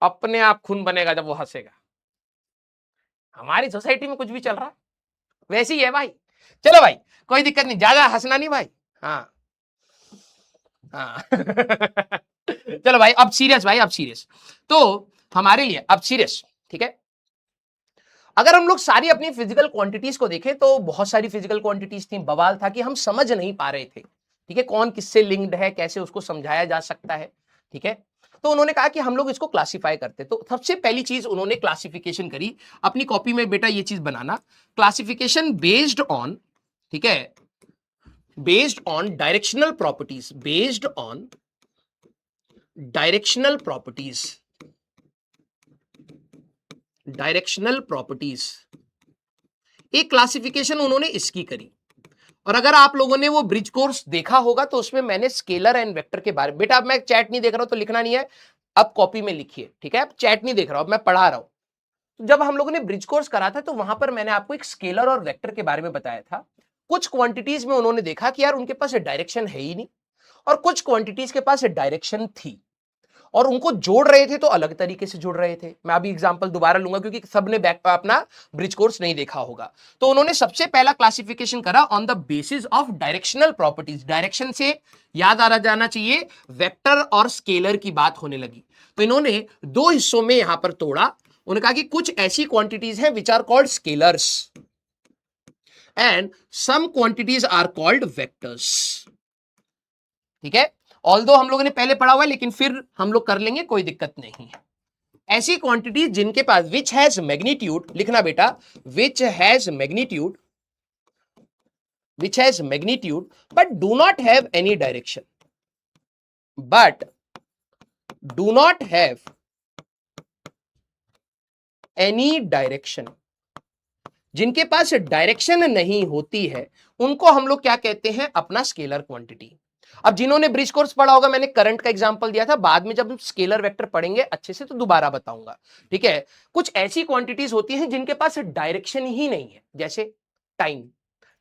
अपने आप खून बनेगा जब वो हंसेगा। हमारी सोसाइटी में कुछ भी चल रहा है, वैसे ही है भाई। चलो भाई, कोई दिक्कत नहीं, ज्यादा हंसना नहीं भाई। हाँ हाँ चलो भाई, अब सीरियस भाई, अब सीरियस। तो हमारे लिए अब सीरियस, ठीक है। अगर हम लोग सारी अपनी फिजिकल क्वांटिटीज को देखें तो बहुत सारी फिजिकल क्वांटिटीज थी, बवाल था कि हम समझ नहीं पा रहे थे, ठीक है, कौन किससे लिंक्ड है, कैसे उसको समझाया जा सकता है, ठीक है। तो उन्होंने कहा कि हम लोग इसको क्लासिफाई करते, तो सबसे पहली चीज उन्होंने क्लासिफिकेशन करी। अपनी कॉपी में बेटा ये चीज बनाना, क्लासिफिकेशन बेस्ड ऑन, ठीक है, based on directional properties, based on directional properties, directional properties, एक क्लासिफिकेशन उन्होंने इसकी करी। और अगर आप लोगों ने वो ब्रिज कोर्स देखा होगा तो उसमें मैंने स्केलर एंड वेक्टर के बारे में, बेटा अब मैं चैट नहीं देख रहा हूं तो लिखना नहीं है, अब कॉपी में लिखिए, ठीक है? अब चैट नहीं देख रहा हूं, अब मैं पढ़ा रहा हूं। तो जब हम लोगों ने ब्रिज कोर्स करा था तो वहां पर मैंने आपको एक स्केलर और वेक्टर के बारे में बताया था। कुछ क्वांटिटीज में उन्होंने देखा कि यार उनके पास डायरेक्शन है ही नहीं, और कुछ क्वांटिटीज के पास डायरेक्शन थी, और उनको जोड़ रहे थे तो अलग तरीके से जोड़ रहे थे। मैं अभी एग्जांपल दोबारा लूंगा क्योंकि सबने अपना ब्रिज कोर्स नहीं देखा होगा। तो उन्होंने सबसे पहला क्लासिफिकेशन करा on the basis of directional properties. Direction से याद आ जाना चाहिए वेक्टर और स्केलर की बात होने लगी। तो इन्होंने दो हिस्सों में यहां पर तोड़ा। उन्होंने कहा कि कुछ ऐसी क्वांटिटीज हैं which are called scalars and some quantities are called vectors. ठीक है, ऑल्दो हम लोगों ने पहले पढ़ा हुआ है लेकिन फिर हम लोग कर लेंगे, कोई दिक्कत नहीं है। ऐसी क्वांटिटी जिनके पास विच हैज मैग्नीट्यूड, लिखना बेटा, विच has magnitude, which has magnitude but do not have any direction, but do not have any direction, जिनके पास डायरेक्शन नहीं होती है उनको हम लोग क्या कहते हैं, अपना स्केलर क्वांटिटी। अब जिन्होंने ब्रिज कोर्स पढ़ा होगा, मैंने करंट का एग्जांपल दिया था, बाद में जब हम स्केलर वेक्टर पढ़ेंगे अच्छे से तो दोबारा बताऊंगा, ठीक है? कुछ ऐसी क्वांटिटीज होती हैं जिनके पास डायरेक्शन ही नहीं है, जैसे टाइम।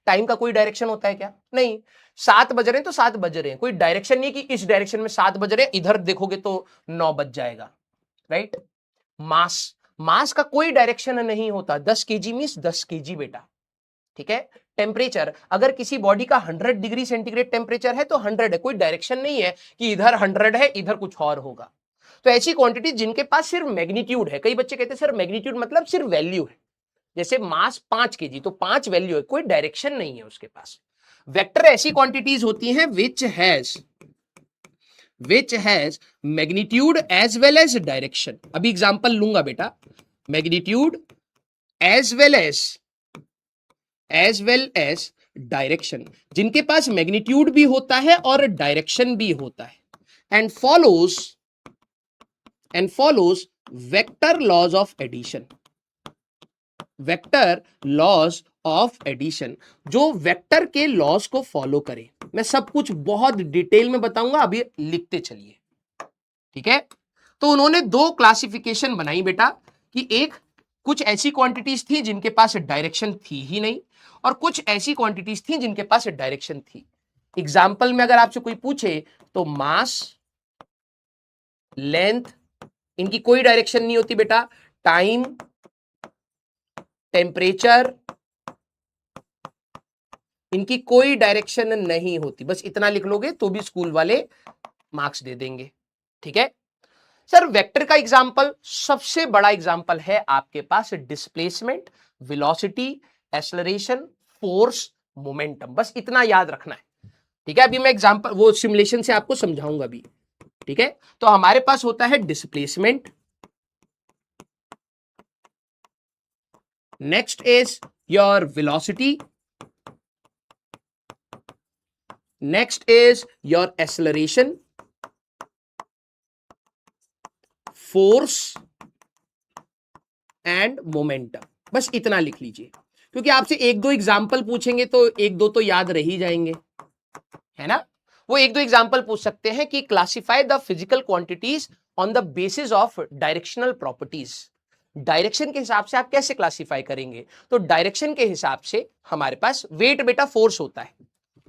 टाइम का कोई डायरेक्शन होता है क्या? नहीं। 7 बज रहे हैं तो 7 बज रहे हैं, कोई डायरेक्शन नहीं कि इस डायरेक्शन में 7 बज रहे हैं, इधर देखोगे तो 9 बज जाएगा, राइट? मास, मास का कोई डायरेक्शन नहीं होता। 10 केजी मींस 10 केजी बेटा, ठीक है? टेम्परेचर, अगर किसी बॉडी का 100 डिग्री सेंटीग्रेड टेम्परेचर है तो 100 है, कोई डायरेक्शन नहीं है कि इधर 100 है इधर कुछ और होगा। तो ऐसी क्वांटिटी जिनके पास सिर्फ मैग्नीट्यूड है, कई बच्चे कहते हैं सर मैग्नीट्यूड मतलब सिर्फ वैल्यू है, जैसे मास 5 केजी तो 5 वैल्यू है, कोई डायरेक्शन नहीं है उसके पास। वेक्टर ऐसी क्वांटिटीज होती हैं which has magnitude as well as direction. अभी एग्जांपल लूंगा बेटा, magnitude as well as direction, जिनके पास मैग्नीट्यूड भी होता है और डायरेक्शन भी होता है, and follows vector laws of addition, vector laws of addition, जो वेक्टर के लॉज को फॉलो करे। मैं सब कुछ बहुत डिटेल में बताऊंगा, अभी लिखते चलिए, ठीक है? तो उन्होंने दो क्लासिफिकेशन बनाई बेटा कि एक, कुछ ऐसी क्वांटिटीज थी जिनके पास डायरेक्शन थी ही नहीं, और कुछ ऐसी क्वांटिटीज थी जिनके पास डायरेक्शन थी। एग्जाम्पल में अगर आपसे कोई पूछे तो मास, लेंथ, इनकी कोई डायरेक्शन नहीं होती बेटा। टाइम, टेम्परेचर, इनकी कोई डायरेक्शन नहीं होती। बस इतना लिख लोगे तो भी स्कूल वाले मार्क्स दे देंगे, ठीक है? सर वेक्टर का एग्जाम्पल, सबसे बड़ा एग्जाम्पल है आपके पास displacement, velocity, acceleration, force, momentum, बस इतना याद रखना है, ठीक है? अभी मैं एग्जाम्पल वो सिमुलेशन से आपको समझाऊंगा अभी, ठीक है? तो हमारे पास होता है displacement, next is your velocity, next is your acceleration, force and momentum. बस इतना लिख लीजिए, क्योंकि आपसे एक दो एग्जाम्पल पूछेंगे तो एक दो तो याद रह ही जाएंगे, है ना? वो एक दो एग्जाम्पल पूछ सकते हैं कि classify the physical quantities on the basis of directional properties. Direction के हिसाब से आप कैसे क्लासिफाई करेंगे? तो डायरेक्शन के हिसाब से हमारे पास वेट बेटा फोर्स होता है,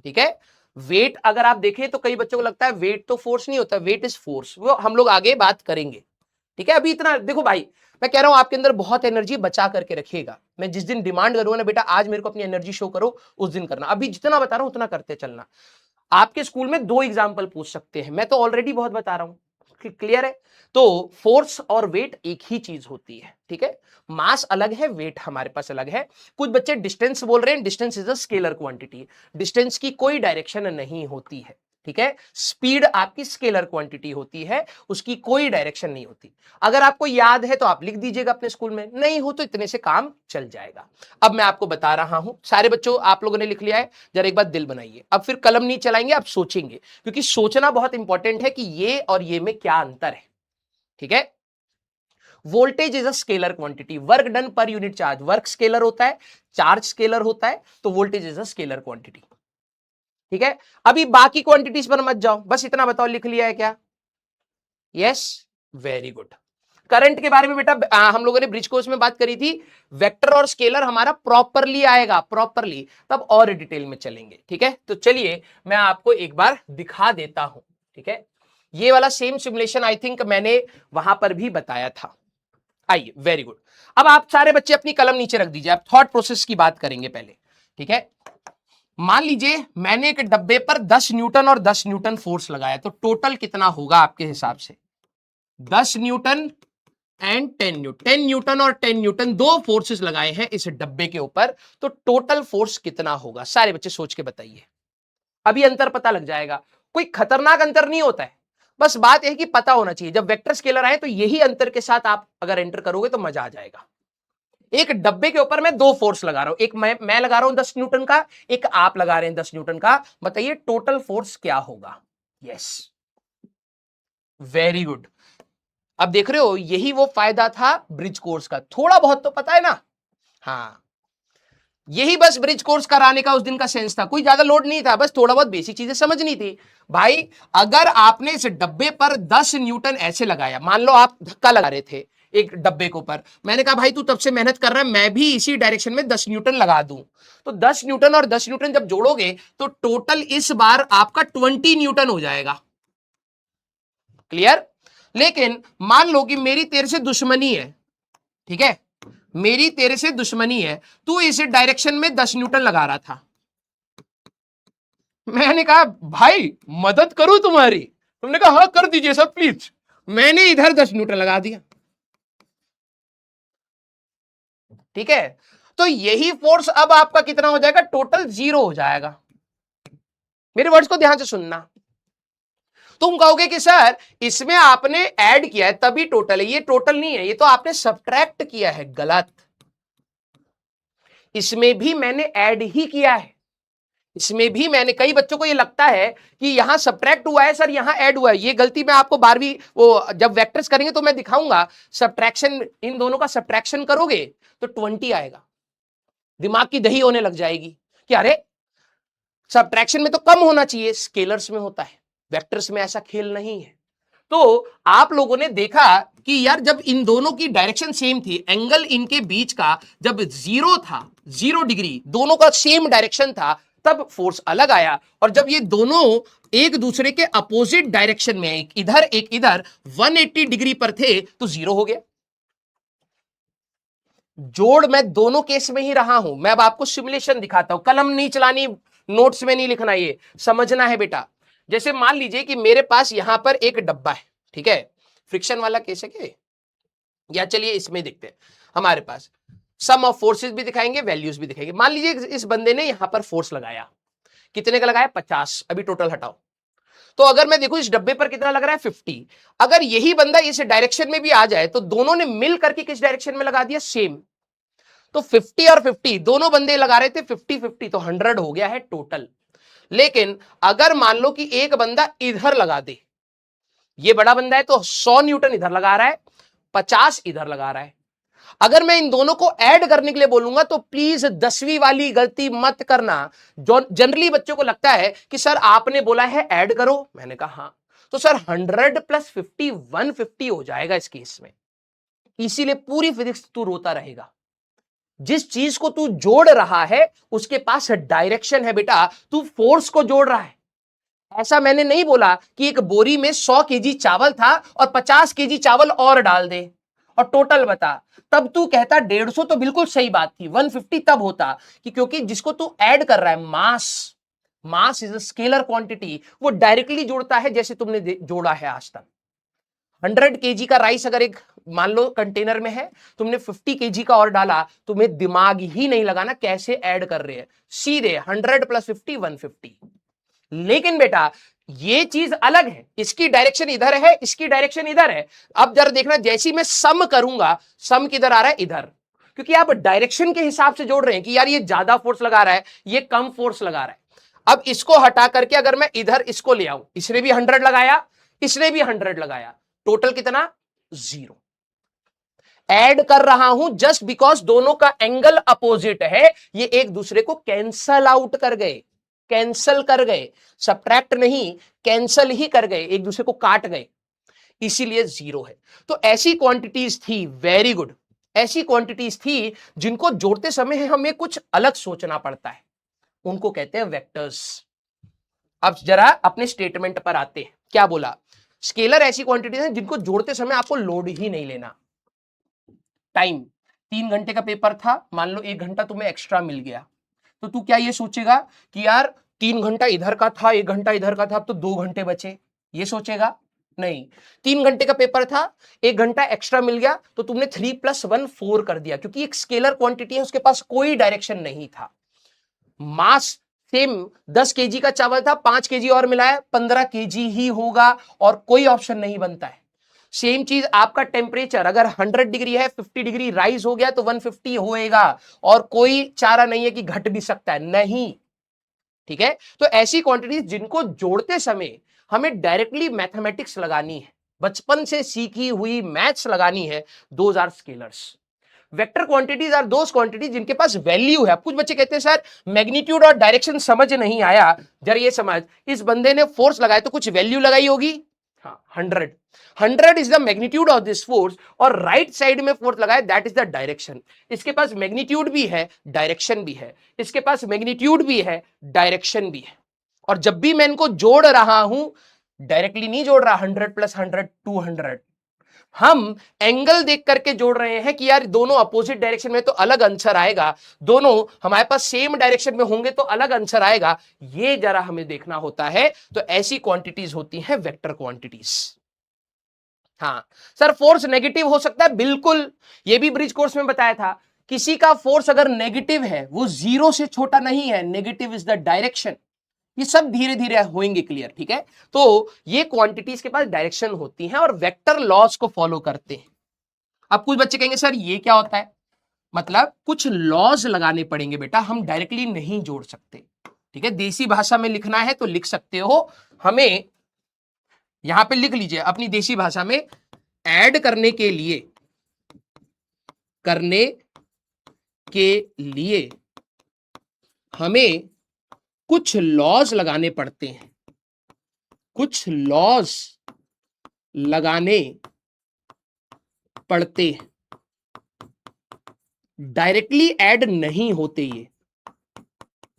ठीक है? वेट अगर आप देखें तो कई बच्चों को लगता है वेट तो फोर्स नहीं होता, वेट इज फोर्स, वो हम लोग आगे बात करेंगे, ठीक है? अभी इतना देखो भाई, मैं कह रहा हूं आपके अंदर बहुत एनर्जी बचा करके रखिएगा। मैं जिस दिन डिमांड करूंगा ना बेटा आज मेरे को अपनी एनर्जी शो करो, उस दिन करना। अभी जितना बता रहा हूं उतना करते चलना। आपके स्कूल में दो एग्जाम्पल पूछ सकते हैं, मैं तो ऑलरेडी बहुत बता रहा हूं, क्लियर है? तो फोर्स और वेट एक ही चीज होती है, ठीक है? मास अलग है, वेट हमारे पास अलग है। कुछ बच्चे डिस्टेंस बोल रहे हैं, distance is a scalar quantity, distance की कोई डायरेक्शन नहीं होती है, ठीक है, स्पीड आपकी स्केलर क्वांटिटी होती है, उसकी कोई डायरेक्शन नहीं होती। अगर आपको याद है तो आप लिख दीजिएगा अपने स्कूल में, नहीं हो तो इतने से काम चल जाएगा। अब मैं आपको बता रहा हूं, सारे बच्चों आप लोगों ने लिख लिया है, जरा एक बार दिल बनाइए, अब फिर कलम नहीं चलाएंगे, आप सोचेंगे, क्योंकि सोचना बहुत इंपॉर्टेंट है कि ये और ये में क्या अंतर है। ठीक है, voltage is a scalar quantity, work done per unit charge, work scalar होता है, चार्ज स्केलर होता है, तो voltage is a scalar quantity. ठीक है, अभी बाकी क्वांटिटीज पर मत जाओ, बस इतना बताओ लिख लिया है क्या? Yes, very good. करंट के बारे में बेटा हम लोगों ने ब्रिज कोर्स में बात करी थी, वेक्टर और स्केलर हमारा प्रॉपरली आएगा, प्रॉपरली तब और डिटेल में चलेंगे। ठीक है, तो चलिए मैं आपको एक बार दिखा देता हूं। ठीक है, ये वाला सेम सिमुलेशन आई थिंक मैंने वहां पर भी बताया था। आइए, वेरी गुड। अब आप सारे बच्चे अपनी कलम नीचे रख दीजिए, आप थॉट प्रोसेस की बात करेंगे पहले। ठीक है, मान लीजिए मैंने एक डब्बे पर 10 न्यूटन और 10 न्यूटन फोर्स लगाया, तो टोटल कितना होगा आपके हिसाब से? 10 न्यूटन एंड 10 न्यूटन, 10 न्यूटन और 10 न्यूटन, दो फोर्सेस लगाए हैं इस डब्बे के ऊपर, तो टोटल फोर्स कितना होगा? सारे बच्चे सोच के बताइए, अभी अंतर पता लग जाएगा। कोई खतरनाक अंतर नहीं होता है, बस बात यह कि पता होना चाहिए। जब वेक्टर स्केलर आए तो यही अंतर के साथ आप अगर एंटर करोगे तो मजा आ जाएगा। एक डब्बे के ऊपर मैं दो फोर्स लगा रहा हूं, एक मैं लगा रहा हूं 10 न्यूटन का, एक आप लगा रहे हैं 10 न्यूटन का, बताइए टोटल फोर्स क्या होगा? Yes, very good. अब देख रहे हो, यही वो फायदा था ब्रिज कोर्स का, थोड़ा बहुत तो पता है ना। हाँ, यही बस ब्रिज कोर्स कराने का उस दिन का सेंस था, कोई ज्यादा लोड नहीं था, बस थोड़ा बहुत बेसिक चीजें समझनी थी। भाई अगर आपने इस डब्बे पर 10 न्यूटन ऐसे लगाया, मान लो आप धक्का लगा रहे थे एक डब्बे के ऊपर, मैंने कहा भाई तू तब से मेहनत कर रहा है, मैं भी इसी डायरेक्शन में 10 न्यूटन लगा दूं, तो 10 न्यूटन और 10 न्यूटन जब जोड़ोगे तो टोटल इस बार आपका 20 न्यूटन हो जाएगा। क्लियर? लेकिन मान लो कि मेरी तेरे से दुश्मनी है, ठीक है, मेरी तेरे से दुश्मनी है, तू इस डायरेक्शन में 10 न्यूटन लगा रहा था, मैंने कहा भाई मदद करूं तुम्हारी, तुमने कहा हाँ कर दीजिए सर प्लीज, मैंने इधर 10 न्यूटन लगा दिया। ठीक है, तो यही फोर्स अब आपका कितना हो जाएगा? टोटल 0 हो जाएगा। मेरे वर्ड्स को ध्यान से सुनना। तुम कहोगे कि सर इसमें आपने ऐड किया है तभी टोटल है, ये टोटल नहीं है, ये तो आपने सब्ट्रैक्ट किया है। गलत, इसमें भी मैंने ऐड ही किया है, इसमें भी मैंने, कई बच्चों को ये लगता है कि यहां सब्ट्रैक्ट हुआ है सर, यहां ऐड हुआ है, ये गलती मैं आपको 12वीं वो जब वेक्टर्स करेंगे तो मैं दिखाऊंगा। सब्ट्रैक्शन, इन दोनों का सब्ट्रैक्शन करोगे तो 20 आएगा, दिमाग की दही होने लग जाएगी कि अरे सब्ट्रैक्शन में तो कम होना चाहिए, स्केलर्स में होता है, वेक्टर्स में ऐसा खेल नहीं है। तो आप लोगों ने देखा कि यार जब इन दोनों की डायरेक्शन सेम थी, एंगल इनके बीच का जब 0 था, 0 डिग्री, दोनों का सेम डायरेक्शन था, तब फोर्स अलग आया, और जब ये दोनों एक दूसरे के अपोजिट डायरेक्शन में, एक इधर एक इधर 180 डिग्री पर थे, तो 0 हो गया। जोड़ मैं दोनों केस में ही रहा हूं, मैं अब आपको सिमुलेशन दिखाता हूं, कलम नहीं चलानी, नोट्स में नहीं लिखना, ये समझना है बेटा। जैसे मान लीजिए कि मेरे पास यहां पर एक डब्बा है, ठीक है, फ्रिक्शन वाला केस है क्या, या चलिए इसमें देखते हैं, हमारे पास सम ऑफ फोर्सेस भी दिखाएंगे, वैल्यूज भी दिखाएंगे। मान लीजिए इस बंदे ने यहां पर फोर्स लगाया, कितने का लगाया? 50, अभी टोटल हटाओ, तो अगर मैं देखूं इस डब्बे पर कितना लग रहा है? 50। अगर यही बंदा इस डायरेक्शन में भी आ जाए तो दोनों ने मिल करके किस डायरेक्शन में लगा दिया? सेम, तो 50 और 50 दोनों बंदे लगा रहे थे 50-50, तो 100 हो गया है टोटल। लेकिन अगर मान लो कि एक बंदा इधर लगा दे, ये बड़ा बंदा है तो 100 न्यूटन इधर लगा रहा है, 50 इधर लगा रहा है। अगर मैं इन दोनों को ऐड करने के लिए बोलूंगा तो प्लीज 10वीं वाली गलती मत करना। जो जनरली बच्चों को लगता है कि सर आपने बोला है ऐड करो, मैंने कहा हाँ, तो सर 100 + 50 150 हो जाएगा इस केस में, इसीलिए पूरी फिजिक्स तू रोता रहेगा। जिस चीज को तू जोड़ रहा है उसके पास डायरेक्शन है बेटा, तू फोर्स को जोड़ रहा है। ऐसा मैंने नहीं बोला कि एक बोरी में 100 केजी चावल था और 50 केजी चावल और डाल दे और टोटल बता, तब तू कहता 150, तो बिल्कुल सही बात थी। 150 तब होता कि क्योंकि जिसको तू ऐड कर रहा है, mass is a scalar quantity, वो डायरेक्टली जोड़ता है जैसे तुमने जोड़ा है आज तक। 100 केजी का राइस अगर एक मान लो कंटेनर में है, तुमने 50 केजी का और डाला, तुम्हें दिमाग ही नहीं लगाना कैसे ऐड कर रहे हैं, सीधे 100 + 50 150। लेकिन बेटा ये चीज अलग है, इसकी डायरेक्शन इधर है, इसकी डायरेक्शन इधर है। अब जरा देखना, जैसे ही मैं सम करूंगा, सम किधर आ रहा है, इधर, क्योंकि आप डायरेक्शन के हिसाब से जोड़ रहे हैं कि यार ये ज्यादा फोर्स लगा रहा है, ये कम फोर्स लगा रहा है। अब इसको हटा करके अगर मैं इधर इसको ले आऊं, इसने भी 100 लगाया, इसने भी 100 लगाया, टोटल कितना, 0। ऐड कर रहा हूं जस्ट बिकॉज दोनों का एंगल अपोजिट है, ये एक दूसरे को कैंसल आउट कर गए, कैंसल कर गए, सब्ट्रैक्ट नहीं, कैंसल ही कर गए, एक दूसरे को काट गए, इसीलिए 0 है। तो ऐसी क्वांटिटीज थी, वेरी गुड, ऐसी क्वांटिटीज थी जिनको जोड़ते समय हमें कुछ अलग सोचना पड़ता है, उनको कहते हैं वेक्टर्स। अब जरा अपने स्टेटमेंट पर आते हैं, क्या बोला, स्केलर ऐसी क्वांटिटीज हैं जिनको जोड़ते समय आपको लोड ही नहीं लेना। टाइम, 3 घंटे का पेपर था, मान लो 1 घंटा तुम्हें एक्स्ट्रा मिल गया, तो तू क्या ये सोचेगा कि यार 3 घंटा इधर का था, 1 घंटा इधर का था, अब तो 2 घंटे बचे, ये सोचेगा नहीं। 3 घंटे का पेपर था, 1 घंटा एक्स्ट्रा मिल गया, तो तुमने 3 + 1 4 कर दिया, क्योंकि एक स्केलर क्वांटिटी है, उसके पास कोई डायरेक्शन नहीं था। मास सेम 10 केजी का चावल था, 5 केजी और मिलाया, 15 केजी ही होगा, और कोई ऑप्शन नहीं बनता है। सेम चीज आपका टेम्परेचर अगर 100 डिग्री है, 50 डिग्री राइज हो गया तो 150 होएगा, और कोई चारा नहीं है कि घट भी सकता है, नहीं, ठीक है। तो ऐसी क्वांटिटीज जिनको जोड़ते समय हमें डायरेक्टली मैथमेटिक्स लगानी है, बचपन से सीखी हुई मैथ्स लगानी है, those are scalars. Vector quantities are those quantities जिनके पास वैल्यू है। अब कुछ बच्चे कहते हैं सर मैग्नीट्यूड और डायरेक्शन समझ नहीं आया, जरा ये समझ, इस बंदे ने फोर्स लगाया तो कुछ वैल्यू लगाई होगी, हाँ 100 is the magnitude of this force, और राइट साइड में फोर्स लगाया, दैट इज द डायरेक्शन। इसके पास मैग्नीट्यूड भी है, डायरेक्शन भी है, इसके पास मैग्नीट्यूड भी है, डायरेक्शन भी है, और जब भी मैं इनको जोड़ रहा हूं, डायरेक्टली नहीं जोड़ रहा 100 + 100 200, हम एंगल देख करके जोड़ रहे हैं कि यार दोनों अपोजिट डायरेक्शन में तो अलग आंसर आएगा, दोनों हमारे पास सेम डायरेक्शन में होंगे तो अलग आंसर आएगा, ये जरा हमें देखना होता है। तो ऐसी क्वांटिटीज होती हैं वेक्टर क्वांटिटीज। हाँ सर फोर्स नेगेटिव हो सकता है, बिल्कुल, ये भी ब्रिज कोर्स में बताया था, किसी का फोर्स अगर नेगेटिव है वो 0 से छोटा नहीं है, नेगेटिव इज द डायरेक्शन, ये सब धीरे धीरे होंगे क्लियर, ठीक है। तो ये क्वांटिटीज के पास डायरेक्शन होती हैं और वेक्टर लॉज को फॉलो करते हैं। अब कुछ बच्चे कहेंगे सर ये क्या होता है, मतलब कुछ लॉज लगाने पड़ेंगे बेटा, हम डायरेक्टली नहीं जोड़ सकते, ठीक है। देसी भाषा में लिखना है तो लिख सकते हो, हमें यहां पे लिख लीजिए अपनी देसी भाषा में, ऐड करने के लिए हमें कुछ लॉज लगाने पड़ते हैं, कुछ लॉज लगाने पड़ते हैं, डायरेक्टली ऐड नहीं होते, ये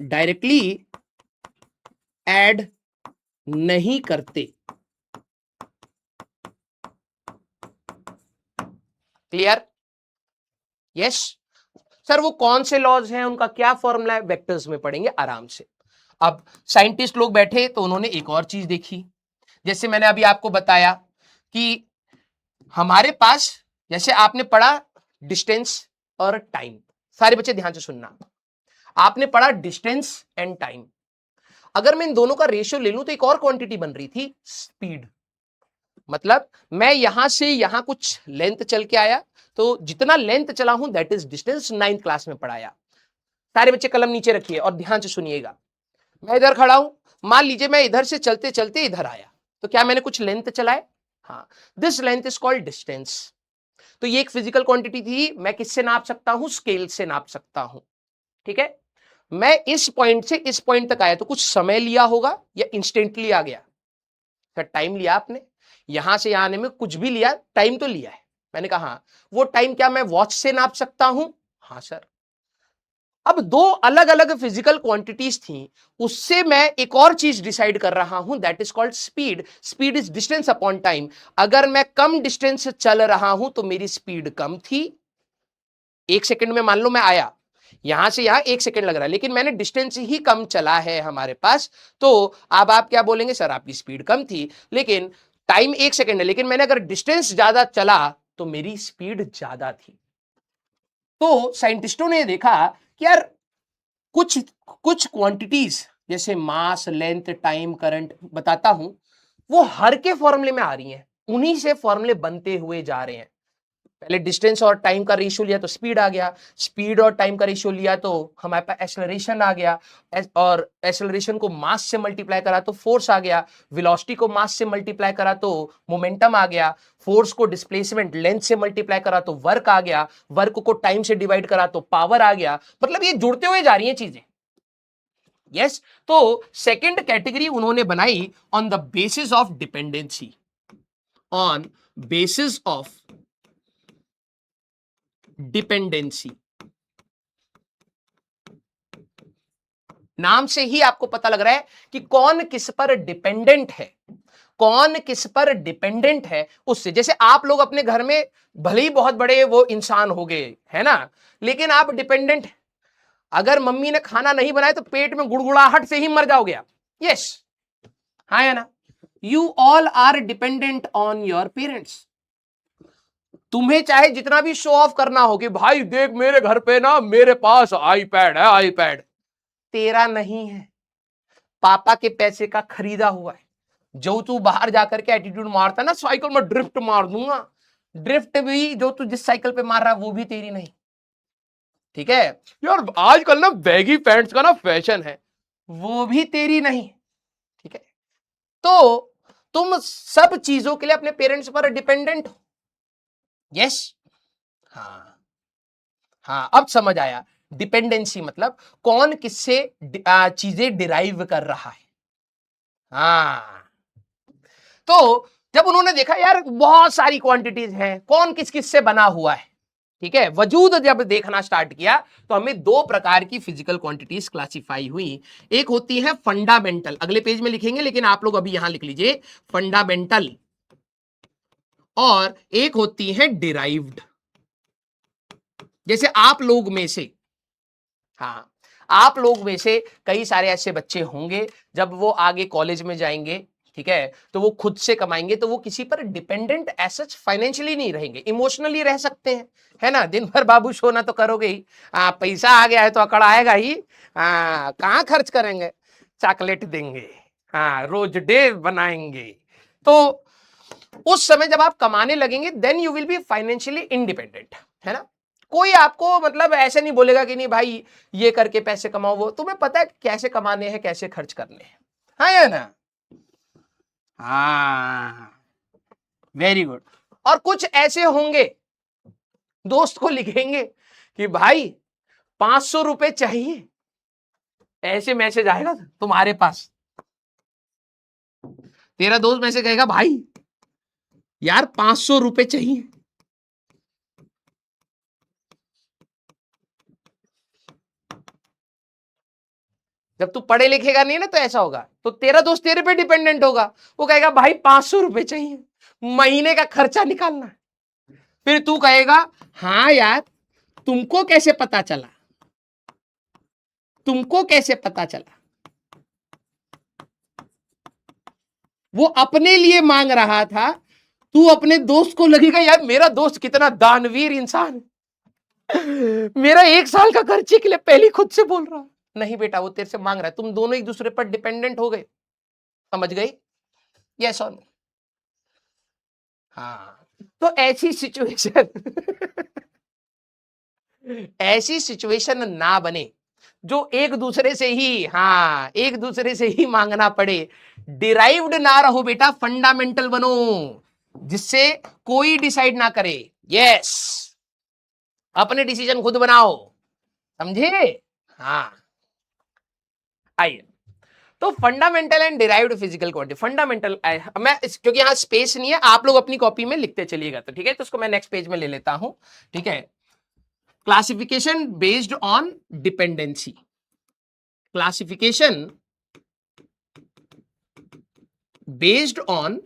डायरेक्टली ऐड नहीं करते, क्लियर, यस। सर वो कौन से लॉज हैं, उनका क्या फॉर्मूला है, वेक्टर्स में पढ़ेंगे आराम से। अब साइंटिस्ट लोग बैठे तो उन्होंने एक और चीज देखी, जैसे मैंने अभी आपको बताया कि हमारे पास, जैसे आपने पढ़ा डिस्टेंस और टाइम, सारे बच्चे ध्यान से सुनना, आपने पढ़ा डिस्टेंस एंड टाइम, अगर मैं इन दोनों का रेशियो ले लूं तो एक और क्वांटिटी बन रही थी, स्पीड। मतलब मैं यहां से यहां कुछ लेंथ चल के आया, तो जितना लेंथ चला हूं that is distance, 9th class में पढ़ाया। सारे बच्चे कलम नीचे रखिए और ध्यान से सुनिएगा, मैं इधर खड़ा हूं, मान लीजिए मैं इधर से चलते चलते इधर आया, तो क्या मैंने कुछ लेंथ चलाए, हाँ, this length is called distance. तो ये एक फिजिकल क्वांटिटी थी, मैं किससे नाप सकता हूं, स्केल से नाप सकता हूं, ठीक है। मैं इस पॉइंट से इस पॉइंट तक आया तो कुछ समय लिया होगा या इंस्टेंटली आ गया, सर टाइम लिया आपने, यहां से यहां आने में कुछ भी लिया, टाइम तो लिया है। मैंने कहा हाँ, वो टाइम क्या मैं वॉच से नाप सकता हूं, हाँ सर। अब दो अलग अलग फिजिकल क्वांटिटीज थी, उससे मैं एक और चीज डिसाइड कर रहा हूं, that is called speed. Speed is distance upon time. अगर मैं कम डिस्टेंस से चल रहा हूं तो मेरी स्पीड कम थी, 1 सेकंड में मान लो मैं आया, यहां से यहां 1 सेकंड लग रहा है, लेकिन मैंने डिस्टेंस ही कम चला है हमारे पास, तो अब आप क्या बोलेंगे, सर आपकी स्पीड कम थी लेकिन टाइम 1 सेकंड है, लेकिन मैंने अगर डिस्टेंस ज्यादा चला तो मेरी स्पीड ज्यादा थी। तो साइंटिस्टों ने देखा कि यार कुछ क्वांटिटीज, जैसे मास, लेंथ, टाइम, करंट बताता हूं, वो हर के फॉर्मूले में आ रही हैं, उन्हीं से फॉर्मूले बनते हुए जा रहे हैं। पहले डिस्टेंस और टाइम का रेशियो लिया तो स्पीड आ गया, स्पीड और टाइम का रेशियो लिया तो हमारे पास एक्सेलरेशन आ गया, और एक्सेलरेशन को मास से मल्टीप्लाई करा तो फोर्स आ गया, वेलोसिटी को मास से मल्टीप्लाई करा तो मोमेंटम आ गया, फोर्स को डिस्प्लेसमेंट लेंथ से मल्टीप्लाई करा तो वर्क आ गया, वर्क को टाइम से डिवाइड करा तो पावर आ गया। मतलब ये जुड़ते हुए जा रही हैं चीजें। यस, तो सेकंड कैटेगरी उन्होंने बनाई on the basis of dependency, on basis of dependency. नाम से ही आपको पता लग रहा है कि कौन किस पर डिपेंडेंट है, कौन किस पर डिपेंडेंट है उससे। जैसे आप लोग अपने घर में भले ही बहुत बड़े वो इंसान हो गए है ना, लेकिन आप डिपेंडेंट, अगर मम्मी ने खाना नहीं बनाया तो पेट में गुड़गुड़ाहट से ही मर जाओगे आप। यस, हाँ या ना? You all are dependent on your parents. तुम्हें चाहे जितना भी शो ऑफ करना हो कि भाई देख मेरे घर पे ना मेरे पास आईपैड है, आईपैड तेरा नहीं है, पापा के पैसे का खरीदा हुआ है। जो तू बाहर जाकर के एटीट्यूड मारता ना, साइकिल में ड्रिफ्ट मार दूंगा, ड्रिफ्ट भी जो तू जिस साइकिल पे मार रहा है वो भी तेरी नहीं। ठीक है यार, आजकल ना बैगी पैंट्स का ना फैशन है, वो भी तेरी नहीं। ठीक है, तो तुम सब चीजों के लिए अपने पेरेंट्स पर डिपेंडेंट हो। यस, हाँ हाँ, अब समझ आया। डिपेंडेंसी मतलब कौन किससे चीजें डिराइव कर रहा है। हाँ, तो जब उन्होंने देखा यार बहुत सारी क्वांटिटीज हैं, कौन किस किस से बना हुआ है, ठीक है, वजूद जब देखना स्टार्ट किया तो हमें दो प्रकार की फिजिकल क्वांटिटीज क्लासिफाई हुई। एक होती है फंडामेंटल, अगले पेज में लिखेंगे लेकिन आप लोग अभी यहां लिख लीजिए फंडामेंटल, और एक होती है डिराइव्ड। जैसे आप लोग में से, हाँ, आप लोग में से कई सारे ऐसे बच्चे होंगे जब वो आगे कॉलेज में जाएंगे, ठीक है, तो वो खुद से कमाएंगे, तो वो किसी पर डिपेंडेंट एसच फाइनेंशियली नहीं रहेंगे, इमोशनली रह सकते हैं, है ना। दिन भर बाबू सोना तो करोगे ही, पैसा आ गया है तो अकड़ आएगा ही, कहाँ खर्च करेंगे, चॉकलेट देंगे, हाँ, रोज डे बनाएंगे। तो उस समय जब आप कमाने लगेंगे then you will be financially independent, है ना। कोई आपको मतलब ऐसे नहीं बोलेगा कि नहीं भाई ये करके पैसे कमाओ, वो तुम्हें पता है कैसे कमाने हैं, कैसे खर्च करने हैं, हाँ या ना। हाँ, वेरी गुड। और कुछ ऐसे होंगे दोस्त को लिखेंगे कि भाई 500 रुपए चाहिए, ऐसे मैसेज आएगा तुम्हारे पास, तेरा दोस्त मैसेज कहेगा भाई यार 500 रुपए चाहिए, जब तू पढ़े लिखेगा नहीं ना तो ऐसा होगा, तो तेरा दोस्त तेरे पे डिपेंडेंट होगा, वो कहेगा भाई 500 रुपए चाहिए, महीने का खर्चा निकालना है। फिर तू कहेगा हाँ यार, तुमको कैसे पता चला, तुमको कैसे पता चला, वो अपने लिए मांग रहा था, तू अपने दोस्त को लगेगा यार मेरा दोस्त कितना दानवीर इंसान है, मेरा 1 साल का खर्चे के लिए पहले खुद से बोल रहा। नहीं बेटा, वो तेरे से मांग रहा है, तुम दोनों एक दूसरे पर डिपेंडेंट हो गए, समझ गई, यस और नो। हाँ, तो ऐसी सिचुएशन ऐसी सिचुएशन ना बने जो एक दूसरे से ही, हाँ, एक दूसरे से ही मांगना पड़े। डिराइव्ड ना रहो बेटा, फंडामेंटल बनो, जिससे कोई डिसाइड ना करे। यस, अपने डिसीजन खुद बनाओ, समझे। हाँ, आइए, तो fundamental and derived physical quantity. Fundamental, मैं क्योंकि यहां स्पेस नहीं है, आप लोग अपनी कॉपी में लिखते चलिएगा, तो ठीक है, तो उसको मैं नेक्स्ट पेज में ले लेता हूं, ठीक है। Classification based on dependency, classification based on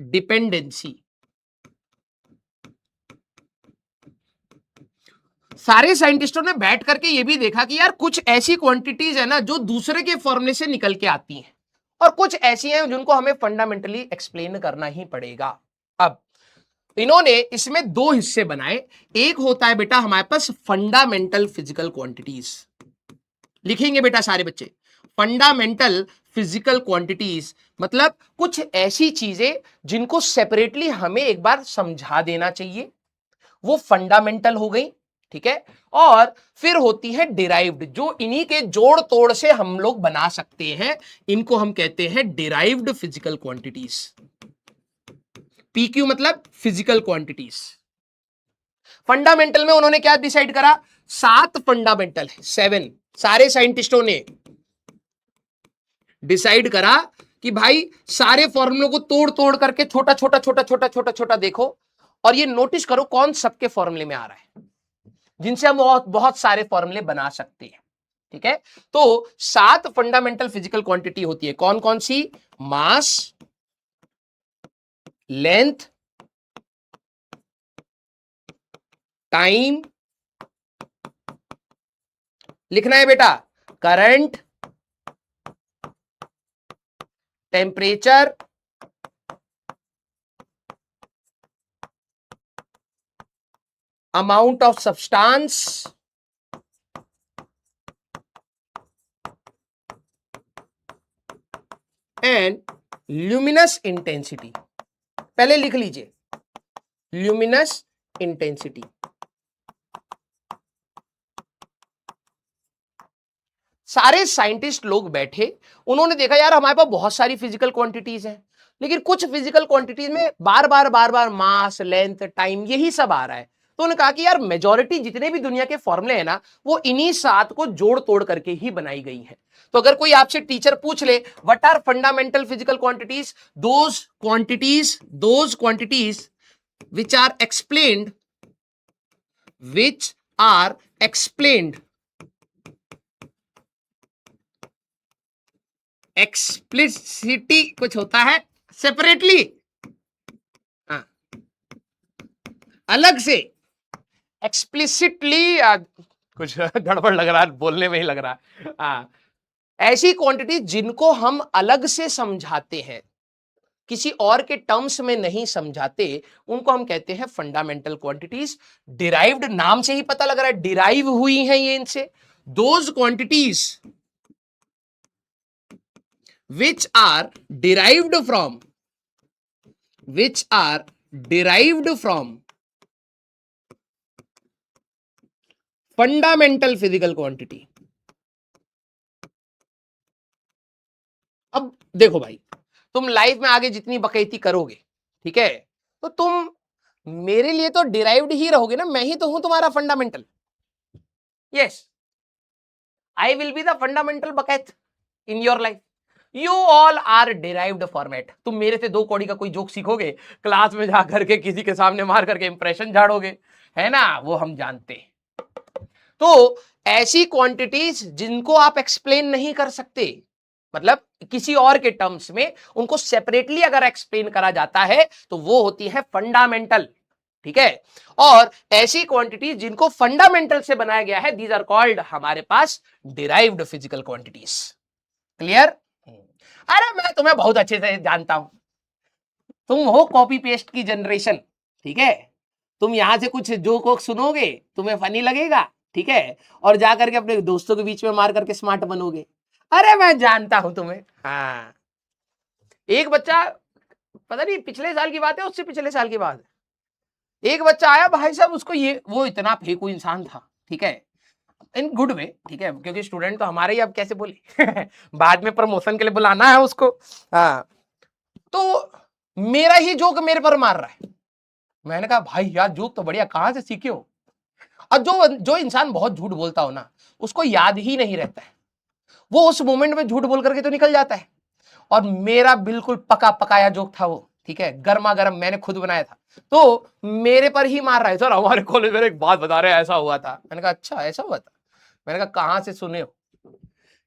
dependency. सारे साइंटिस्टों ने बैठ करके ये भी देखा कि यार कुछ ऐसी क्वांटिटीज है ना जो दूसरे के फॉर्मूले से निकल के आती हैं, और कुछ ऐसी हैं जिनको हमें फंडामेंटली एक्सप्लेन करना ही पड़ेगा। अब इन्होंने इसमें दो हिस्से बनाए। एक होता है बेटा हमारे पास फंडामेंटल फिजिकल क्वांटिटीज, लिखेंगे बेटा सारे बच्चे, फंडामेंटल फिजिकल क्वांटिटीज मतलब कुछ ऐसी चीजें जिनको सेपरेटली हमें एक बार समझा देना चाहिए, वो फंडामेंटल हो गई, ठीक है। और फिर होती है डिराइव्ड, जो इन्हीं के जोड़ तोड़ से हम लोग बना सकते हैं, इनको हम कहते हैं डिराइव्ड फिजिकल क्वांटिटीज। पीक्यू मतलब फिजिकल क्वांटिटीज। फंडामेंटल में उन्होंने क्या डिसाइड करा, 7 फंडामेंटल है, 7। सारे साइंटिस्टों ने डिसाइड करा कि भाई सारे फॉर्मूलों को तोड़ तोड़ करके छोटा छोटा छोटा छोटा छोटा छोटा देखो, और ये नोटिस करो कौन सबके फॉर्मूले में आ रहा है, जिनसे हम बहुत बहुत सारे फॉर्मूले बना सकते हैं, ठीक है। तो 7 फंडामेंटल फिजिकल क्वांटिटी होती है, कौन कौन सी, मास, लेंथ, टाइम, लिखना है बेटा, current, temperature, amount of substance, and luminous intensity. पहले लिख लीजिए, ल्यूमिनस इंटेंसिटी। सारे साइंटिस्ट लोग बैठे, उन्होंने देखा यार हमारे पास बहुत सारी फिजिकल क्वांटिटीज हैं, लेकिन कुछ फिजिकल क्वांटिटीज में बार बार मास, लेंथ, टाइम यही सब आ रहा है। तो उन्होंने कहा कि यार मेजॉरिटी जितने भी दुनिया के फॉर्मूले हैं ना, वो इन्हीं 7 को जोड़ तोड़ करके ही बनाई गई है। तो अगर कोई आपसे टीचर पूछ ले what are fundamental physical quantities, those quantities which are explained explicitly कुछ होता है, सेपरेटली, हाँ, अलग से, एक्सप्लिसिटली, कुछ गड़बड़ लग रहा है बोलने में ही लग रहा है, हाँ, ऐसी क्वांटिटी जिनको हम अलग से समझाते हैं, किसी और के टर्म्स में नहीं समझाते, उनको हम कहते हैं फंडामेंटल क्वांटिटीज। डिराइव्ड, नाम से ही पता लग रहा है डिराइव हुई हैं ये इनसे। Those quantities which are derived from fundamental physical quantity। अब देखो भाई, तुम लाइफ में आगे जितनी बकैती करोगे, ठीक है, तो तुम मेरे लिए तो डिराइव्ड ही रहोगे ना, मैं ही तो हूं तुम्हारा fundamental. Yes, I will be the fundamental बकैत in your life. You all are derived format. तुम मेरे से 2 कौड़ी का कोई जोक सीखोगे, क्लास में जा करके किसी के सामने मार करके इंप्रेशन झाड़ोगे, है ना, वो हम जानते हैं। तो ऐसी क्वांटिटीज जिनको आप एक्सप्लेन नहीं कर सकते, मतलब किसी और के टर्म्स में उनको सेपरेटली अगर एक्सप्लेन करा जाता है तो वो होती है फंडामेंटल, ठीक है। और ऐसी क्वांटिटीज जिनको फंडामेंटल से बनाया गया है, दीज आर कॉल्ड हमारे पास डिराइव्ड फिजिकल क्वांटिटीज। क्लियर? अरे मैं तुम्हें बहुत अच्छे से जानता हूं, तुम हो कॉपी पेस्ट की जनरेशन, ठीक है। तुम यहां से कुछ जोक वोक सुनोगे, तुम्हें फनी लगेगा, ठीक है, और जाकर के अपने दोस्तों के बीच में मार करके स्मार्ट बनोगे। अरे मैं जानता हूं तुम्हें। हाँ, एक बच्चा, पता नहीं पिछले साल की बात है, उससे पिछले साल की बात है, एक बच्चा आया भाई साहब, उसको ये वो इतना फेंकू इंसान था, ठीक है, इन गुड वे, ठीक है, क्योंकि स्टूडेंट तो हमारे ही, अब कैसे बोले बाद में प्रमोशन के लिए बुलाना है उसको। हाँ, तो मेरा ही जोक मेरे पर मार रहा है। मैंने कहा भाई यार जोक तो बढ़िया, कहां से सीखे हो? और जो इंसान बहुत झूठ बोलता हो ना, उसको याद ही नहीं रहता है, वो उस मोमेंट में झूठ बोल करके तो निकल जाता है। और मेरा बिल्कुल पका पकाया जोक था वो, ठीक है, गर्मा गर्म, मैंने खुद बनाया था, तो मेरे पर ही मार रहा है। सर हमारे कॉलेज में एक बात बता रहे हैं, ऐसा हुआ था। मैंने कहा अच्छा ऐसा हुआ था? मैंने कहा कहां से सुने हो?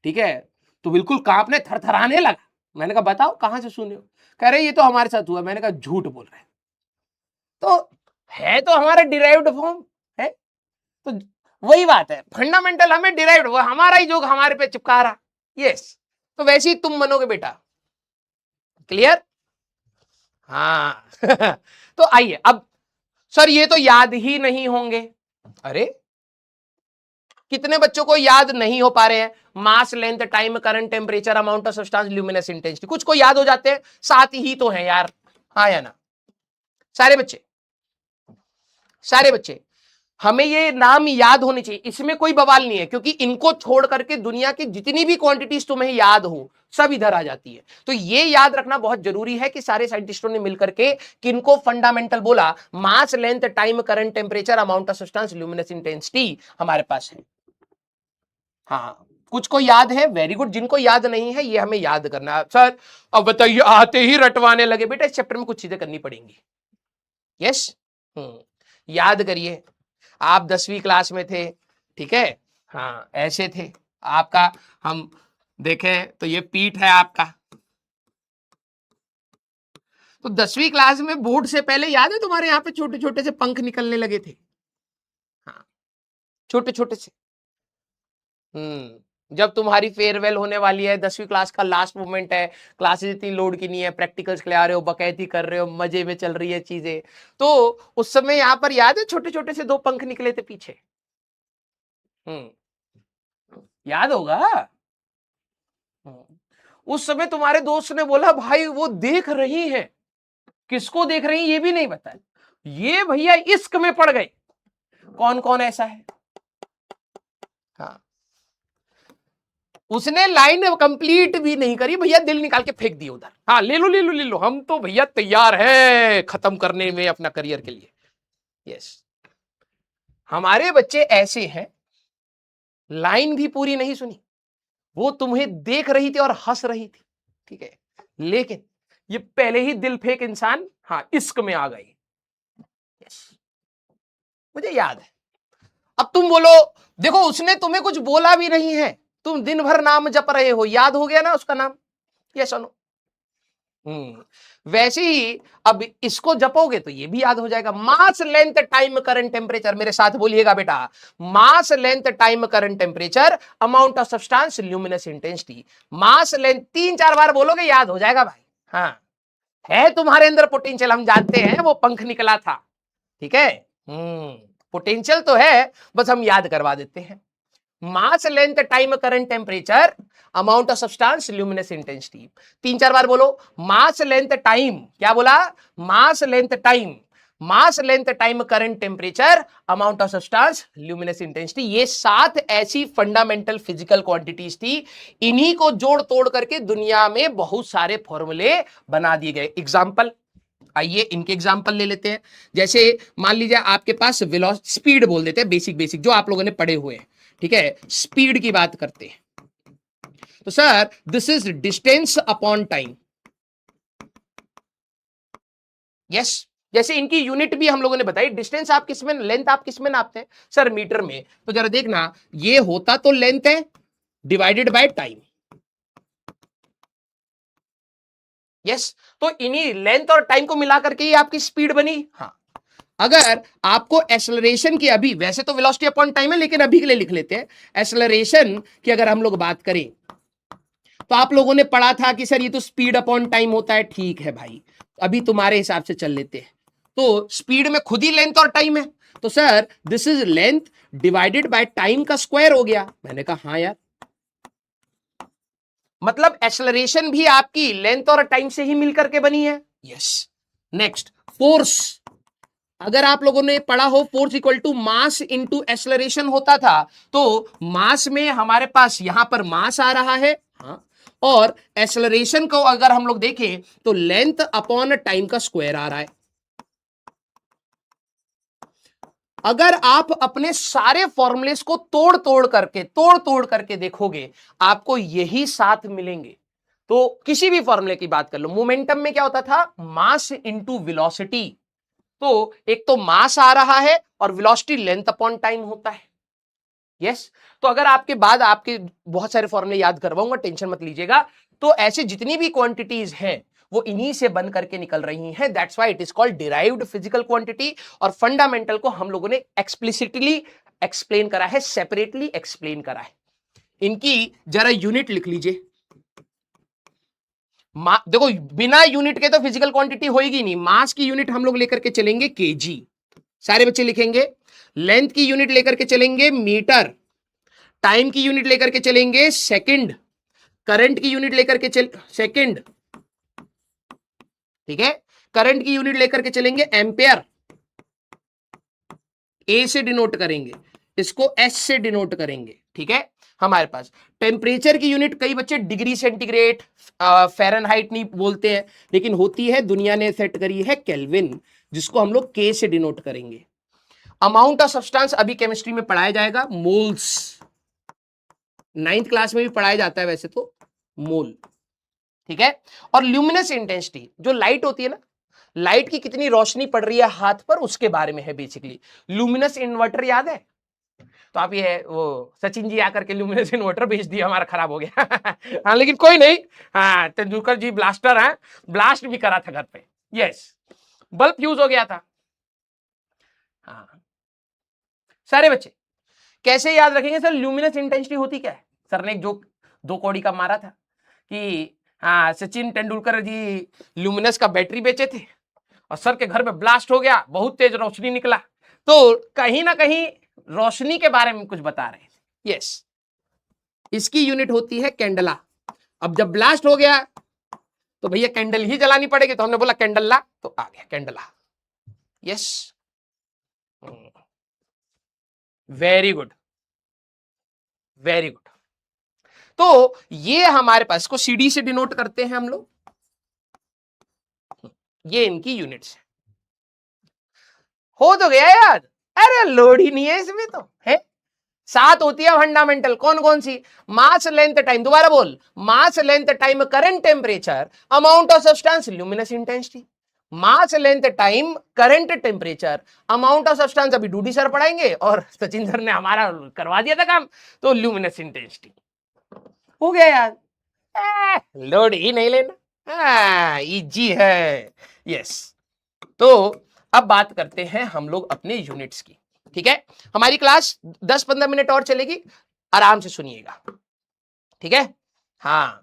ठीक है, तो बिल्कुल कांपने थरथराने लगा। मैंने कहा बताओ कहां से सुने हो? कह रहे ये तो हमारे साथ हुआ। मैंने कहा झूठ बोल रहे हैं। तो है तो हमारा डिराइव्ड फॉर्म है, तो वही बात है, फंडामेंटल हमें डिराइव्ड, वो हमारा ही जोक हमारे पे चिपका रहा। यस, तो वैसे ही तुम बनोगे बेटा। क्लियर? हाँ तो आइए अब सर ये तो याद ही नहीं होंगे। अरे कितने बच्चों को याद नहीं हो पा रहे हैं? Mass, length, time, current, temperature, amount of substance, luminous intensity, कुछ को याद हो जाते हैं, 7 ही तो है यार। हाँ या ना? सारे बच्चे, सारे बच्चे, हमें ये नाम याद होने चाहिए, इसमें कोई बवाल नहीं है, क्योंकि इनको छोड़ करके दुनिया की जितनी भी क्वांटिटीज तुम्हें याद हो सब इधर आ जाती है। तो ये याद रखना बहुत जरूरी है कि सारे साइंटिस्टों ने मिलकर के किनको फंडामेंटल बोला, mass, length, time, current, temperature, amount of substance, luminous intensity हमारे पास है। हाँ, कुछ को याद है, वेरी गुड, जिनको याद नहीं है ये हमें याद करना है। सर अब बताइए, आते ही रटवाने लगे, बेटा इस चैप्टर में कुछ चीजें करनी पड़ेंगी। यस, याद करिए, आप 10वीं क्लास में थे, ठीक है, हाँ ऐसे थे आपका, हम देखें तो ये पीठ है आपका। तो 10वीं क्लास में बोर्ड से पहले याद है तुम्हारे यहाँ पे छोटे छोटे से पंख निकलने लगे थे? हाँ, छोटे छोटे से। जब तुम्हारी फेयरवेल होने वाली है, 10वीं क्लास का लास्ट मोमेंट है, क्लासेस इतनी लोड की नहीं है, प्रैक्टिकल्स के लिए आ रहे हो, बकैती कर रहे हो, मजे में चल रही है चीजें, तो उस समय यहां पर याद है छोटे छोटे से 2 पंख निकले थे पीछे? याद होगा। उस समय तुम्हारे दोस्त ने बोला भाई वो देख रही है, किसको देख रही है ये भी नहीं बताया, ये भैया इश्क में पड़ गए। कौन कौन ऐसा है? हाँ, उसने लाइन कंप्लीट भी नहीं करी, भैया दिल निकाल के फेंक दिया उधर। हाँ ले लो ले लो ले लो, हम तो भैया तैयार है खत्म करने में अपना करियर के लिए। यस, हमारे बच्चे ऐसे हैं, लाइन भी पूरी नहीं सुनी, वो तुम्हें देख रही थी और हंस रही थी, ठीक है, लेकिन ये पहले ही दिल फेंक इंसान, हाँ इश्क में आ गई। यस, मुझे याद है। अब तुम बोलो, देखो उसने तुम्हें कुछ बोला भी नहीं है, तुम दिन भर नाम जप रहे हो, याद हो गया ना उसका नाम? ये सुनो, वैसे ही अब इसको जपोगे तो ये भी याद हो जाएगा। Mass, length, time, current, temperature, मेरे साथ बोलिएगा बेटा, mass, length, time, current, temperature, amount of substance, luminous intensity. Mass, length 3-4 बार बोलोगे याद हो जाएगा भाई। हाँ, है तुम्हारे अंदर पोटेंशियल, हम जानते हैं, वो पंख निकला था, ठीक है, पोटेंशियल तो है, बस हम याद करवा देते हैं। Mass, length, time, current, temperature, amount of substance, luminous intensity. 3-4 बार बोलो, मास, लेंथ, टाइम, क्या बोला? Mass, length, time, mass, length, time, current, temperature, amount of substance, luminous intensity. ये 7 ऐसी फंडामेंटल फिजिकल क्वांटिटीज थी, इन्हीं को जोड़ तोड़ करके दुनिया में बहुत सारे फॉर्मूले बना दिए गए। एग्जाम्पल, आइए इनके एग्जाम्पल ले लेते हैं। जैसे मान लीजिए आपके पास स्पीड बोल देते हैं, बेसिक बेसिक जो आप लोगों ने पढ़े हुए हैं, ठीक है, स्पीड की बात करते हैं। तो sir this is distance upon time. Yes, जैसे इनकी यूनिट भी हम लोगों ने बताई, डिस्टेंस आप किस में, लेंथ आप किस में नापते हैं? सर मीटर में। तो जरा देखना, ये होता तो लेंथ है डिवाइडेड बाय टाइम। यस, तो इन्हीं लेंथ और टाइम को मिलाकर के ही आपकी स्पीड बनी। हाँ, अगर आपको एक्सेलरेशन की, अभी वैसे तो वेलोसिटी अपॉन टाइम है, लेकिन अभी के लिए लिख लेते हैं, एक्सेलरेशन की अगर हम लोग बात करें तो आप लोगों ने पढ़ा था कि सर ये तो स्पीड अपॉन टाइम होता है। ठीक है भाई, अभी तुम्हारे हिसाब से चल लेते हैं। तो स्पीड में खुद ही लेंथ और टाइम है, तो sir this is length divided by time का स्क्वायर हो गया। मैंने कहा हाँ यार, मतलब एक्सेलरेशन भी आपकी लेंथ और टाइम से ही मिलकर के बनी है। यस, नेक्स्ट फोर्स, अगर आप लोगों ने पढ़ा हो force equal to mass into acceleration होता था, तो मास में हमारे पास यहां पर मास आ रहा है, हाँ, और एक्सेलरेशन को अगर हम लोग देखें तो लेंथ अपॉन टाइम का स्क्वायर आ रहा है। अगर आप अपने सारे फॉर्मूलेस को तोड़ तोड़ करके देखोगे, आपको यही 7 मिलेंगे। तो किसी भी फॉर्मूले की बात कर लो, मोमेंटम में क्या होता था? Mass into velocity. तो एक तो मास आ रहा है और वेलोसिटी लेंथ अपॉन टाइम होता है। यस, तो अगर आपके बाद आपके बहुत सारे फॉर्मूले याद करवाऊंगा, टेंशन मत लीजिएगा। तो ऐसे जितनी भी क्वांटिटीज हैं वो इन्हीं से बन करके निकल रही हैं। That's why it is called derived physical quantity. और फंडामेंटल को हम लोगों ने एक्सप्लिसिटली एक्सप्लेन करा है, सेपरेटली एक्सप्लेन करा है। इनकी जरा यूनिट लिख लीजिए। देखो बिना यूनिट के तो फिजिकल क्वांटिटी होएगी नहीं। मास की यूनिट हम लोग लेकर के चलेंगे केजी, सारे बच्चे लिखेंगे। लेंथ की यूनिट लेकर के चलेंगे मीटर, टाइम की यूनिट लेकर के चलेंगे सेकंड, करंट की यूनिट लेकर के सेकंड, ठीक है, करंट की यूनिट लेकर के चलेंगे एम्पेयर, ए से डिनोट करेंगे, इसको एस से डिनोट करेंगे, ठीक है। हमारे पास टेम्परेचर की यूनिट कई बच्चे डिग्री सेंटीग्रेड फ़ारेनहाइट नहीं बोलते हैं, लेकिन होती है, दुनिया ने सेट करी है केल्विन, जिसको हम लोग के से डिनोट करेंगे। अमाउंट ऑफ सब्सटेंस अभी केमिस्ट्री में पढ़ाया जाएगा, मोल्स, 9th क्लास में भी पढ़ाया जाता है वैसे तो, मोल, ठीक है। और ल्यूमिनस इंटेंसिटी, जो लाइट होती है ना, लाइट की कितनी रोशनी पड़ रही है हाथ पर, उसके बारे में है बेसिकली। ल्यूमिनस इन्वर्टर याद है? तो आप ये वो सचिन जी आकर के ल्यूमिनस इन्वर्टर भेज दिया, हमारा खराब हो गया। हाँ लेकिन कोई नहीं, हाँ तेंदुलकर जी ब्लास्टर हैं, ब्लास्ट भी करा था घर पे, यस, बल्ब यूज हो गया था। हाँ सारे बच्चे कैसे याद रखेंगे सर? ल्यूमिनस इंटेंसिटी होती क्या है? सर ने एक जोक 2 कौड़ी का मारा था कि हाँ सचिन तेंदुलकर जी ल्यूमिनस का बैटरी बेचे थे और सर के घर में ब्लास्ट हो गया, बहुत तेज रोशनी निकला, तो कहीं ना कहीं रोशनी के बारे में कुछ बता रहे हैं। यस, इसकी यूनिट होती है कैंडला। अब जब ब्लास्ट हो गया तो भैया कैंडल ही जलानी पड़ेगी, तो हमने बोला कैंडल ला, तो आ गया candela. Yes, very good, very good. तो ये हमारे पास, इसको सीडी से डिनोट करते हैं हम लोग, ये इनकी यूनिट्स है। हो तो गया याद? अरे लोड ही नहीं है इसमें, तो है 7 होती है फंडामेंटल। कौन कौन सी? मास, लेंथ, टाइम, दोबारा बोल, mass, length, time, current, temperature, amount of substance, luminous intensity. Mass, length, time, current, temperature, amount of substance अभी डूडी सर पढ़ाएंगे और सचिन सर ने हमारा करवा दिया था काम, तो ल्यूमिनस इंटेंसिटी हो गया यार। लोड ही नहीं लेना, इजी है। यस, तो अब बात करते हैं हम लोग अपने यूनिट्स की, ठीक है। हमारी क्लास 10-15 मिनट और चलेगी, आराम से सुनिएगा, ठीक है। हाँ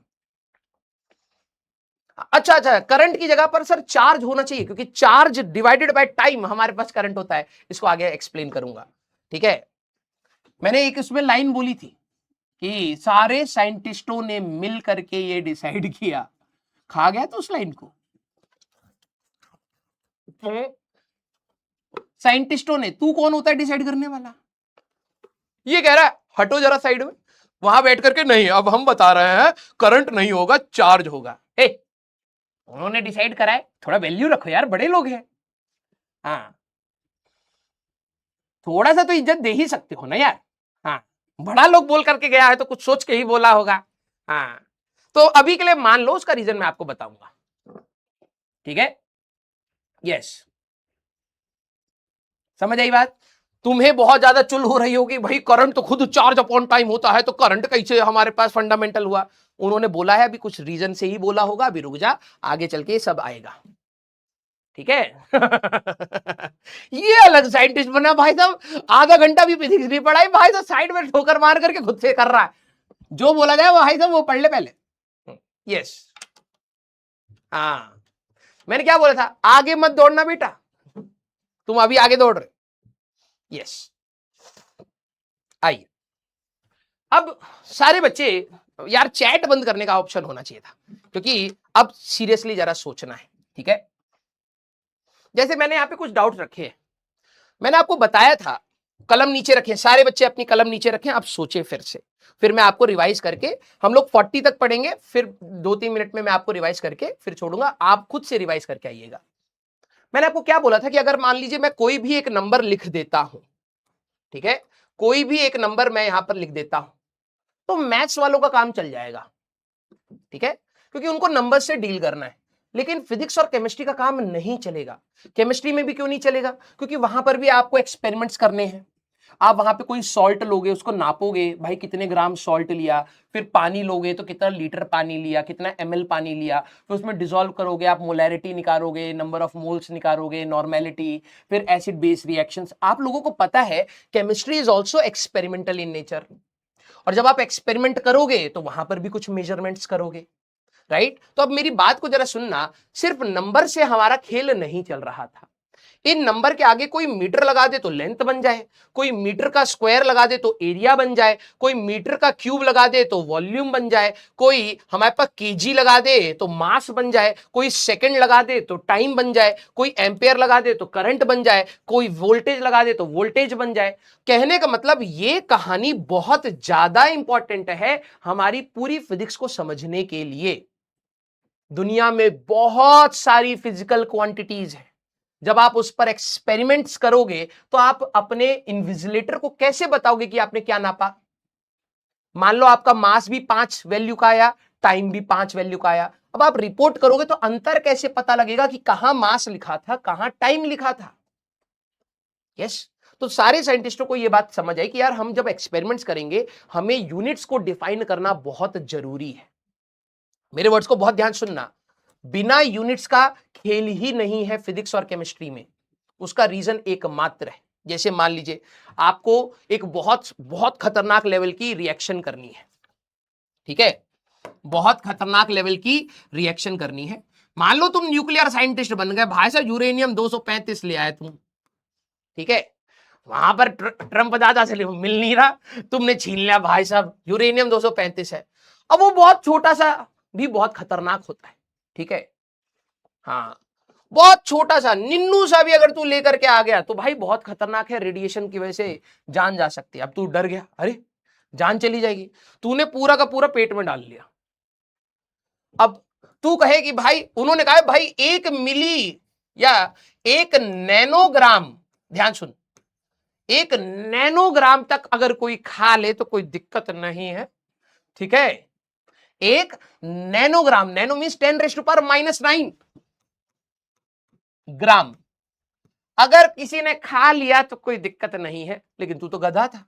अच्छा अच्छा, करंट की जगह पर सर चार्ज होना चाहिए, क्योंकि चार्ज डिवाइडेड बाय टाइम हमारे पास करंट होता है, इसको आगे एक्सप्लेन करूंगा, ठीक है। मैंने एक उसमें लाइन बोली थी कि सारे साइंटिस्टों ने मिल करके ये डिसाइड किया, खा गया तो उस लाइन को साइंटिस्टों ने। तू कौन होता है डिसाइड करने वाला? ये कह रहा है हटो जरा साइड में, वहां बैठ करके नहीं, अब हम बता रहे हैं करंट नहीं होगा, चार्ज होगा। हे, उन्होंने डिसाइड करा है, थोड़ा वैल्यू रखो यार, बड़े लोग हैं। हाँ, थोड़ा सा तो इज्जत दे ही सकते हो ना यार। हाँ, बड़ा लोग बोल करके गया है तो कुछ सोच के ही बोला होगा। हाँ, तो अभी के लिए मान लो, उसका रीजन मैं आपको बताऊंगा, ठीक है। यस, समझ आई बात? तुम्हें बहुत ज्यादा चुल हो रही होगी, भाई करंट तो खुद चार्ज अपॉन टाइम होता है, तो करंट कैसे हमारे पास फंडामेंटल हुआ? उन्होंने बोला है, अभी कुछ रीजन से ही बोला होगा, अभी रुक जा, आगे चल के सब आएगा, ठीक है। ये अलग साइंटिस्ट बना भाई साहब, आधा घंटा भी फिजिक्स नहीं पढ़ाई भाई साहब, साइड में ठोकर मार करके खुद से कर रहा है। जो बोला जाए वो भाई साहब वो पढ़ ले पहले। यस, हाँ, मैंने क्या बोला था? आगे मत दौड़ना बेटा, तुम अभी आगे दौड़ रहे। यस, आइए अब सारे बच्चे, यार चैट बंद करने का ऑप्शन होना चाहिए था, क्योंकि अब सीरियसली जरा सोचना है, ठीक है। जैसे मैंने यहां पे कुछ डाउट रखे हैं, मैंने आपको बताया था कलम नीचे रखें, सारे बच्चे अपनी कलम नीचे रखें, आप सोचें फिर से, फिर मैं आपको रिवाइज करके, हम लोग 40 तक पढ़ेंगे, फिर 2-3 मिनट में मैं आपको रिवाइज करके फिर छोड़ूंगा, आप खुद से रिवाइज करके आइएगा। मैंने आपको क्या बोला था कि अगर मान लीजिए मैं कोई भी एक नंबर लिख देता हूं, ठीक है, कोई भी एक नंबर मैं यहां पर लिख देता हूं, तो मैथ्स वालों का काम चल जाएगा, ठीक है, क्योंकि उनको नंबर से डील करना है। लेकिन फिजिक्स और केमिस्ट्री का काम नहीं चलेगा। केमिस्ट्री में भी क्यों नहीं चलेगा? क्योंकि वहां पर भी आपको एक्सपेरिमेंट्स करने हैं। आप वहां पे कोई सॉल्ट लोगे, उसको नापोगे, भाई कितने ग्राम सॉल्ट लिया, फिर पानी लोगे तो कितना लीटर पानी लिया, कितना ml पानी लिया, फिर उसमें डिसॉल्व करोगे, आप मोलैरिटी निकालोगे, नंबर ऑफ मोल्स निकालोगे, नॉर्मेलिटी, फिर एसिड बेस रिएक्शंस। आप लोगों को पता है chemistry is also experimental in nature, और जब आप एक्सपेरिमेंट करोगे तो वहां पर भी कुछ मेजरमेंट्स करोगे, राइट। तो अब मेरी बात को जरा सुनना, सिर्फ नंबर से हमारा खेल नहीं चल रहा था। इन नंबर के आगे कोई मीटर लगा दे तो लेंथ बन जाए, कोई मीटर का स्क्वायर लगा दे तो एरिया बन जाए, कोई मीटर का क्यूब लगा दे तो वॉल्यूम बन जाए, कोई हमारे पास केजी लगा दे तो मास बन जाए, कोई सेकंड लगा दे तो टाइम बन जाए, कोई एम्पेयर लगा दे तो करंट बन जाए, कोई वोल्टेज लगा दे तो वोल्टेज बन जाए। कहने का मतलब ये कहानी बहुत ज्यादा इंपॉर्टेंट है हमारी पूरी फिजिक्स को समझने के लिए। दुनिया में बहुत सारी फिजिकल क्वांटिटीज है, जब आप उस पर एक्सपेरिमेंट्स करोगे तो आप अपने इन्विजिलेटर को कैसे बताओगे कि आपने क्या नापा। मान लो आपका मास भी 5 वैल्यू का आया, टाइम भी 5 वैल्यू का आया, अब आप रिपोर्ट करोगे तो अंतर कैसे पता लगेगा कि कहां मास लिखा था, कहां टाइम लिखा था। यस, तो सारे साइंटिस्टों को यह बात समझ आई कि यार हम जब एक्सपेरिमेंट्स करेंगे हमें यूनिट्स को डिफाइन करना बहुत जरूरी है। मेरे वर्ड्स को बहुत ध्यान सुनना, बिना यूनिट्स का खेल ही नहीं है फिजिक्स और केमिस्ट्री में। उसका रीजन एकमात्र है, जैसे मान लीजिए आपको एक बहुत बहुत खतरनाक लेवल की रिएक्शन करनी है, ठीक है, बहुत खतरनाक लेवल की रिएक्शन करनी है। मान लो तुम न्यूक्लियर साइंटिस्ट बन गए, भाई साहब यूरेनियम 235 ले आए तुम, ठीक है, वहां पर ट्रंप दादा से मिल नहीं रहा, तुमने छीन लिया, भाई साहब यूरेनियम 235 है। अब वो बहुत छोटा सा भी बहुत खतरनाक होता है, ठीक है, हाँ, बहुत छोटा सा निन्नू सा भी अगर तू लेकर के आ गया तो भाई बहुत खतरनाक है, रेडिएशन की वजह से जान जा सकती है। अब तू डर गया, अरे जान चली जाएगी, तूने पूरा का पूरा पेट में डाल लिया। अब तू कहे कि भाई, उन्होंने कहा भाई 1 मिली या 1 नैनोग्राम, ध्यान सुन, 1 नैनोग्राम तक अगर कोई खा ले तो कोई दिक्कत नहीं है, ठीक है। 1 नैनोग्राम, नैनो मीन्स 10⁻⁻⁹ ग्राम, अगर किसी ने खा लिया तो कोई दिक्कत नहीं है, लेकिन तू तो गधा था,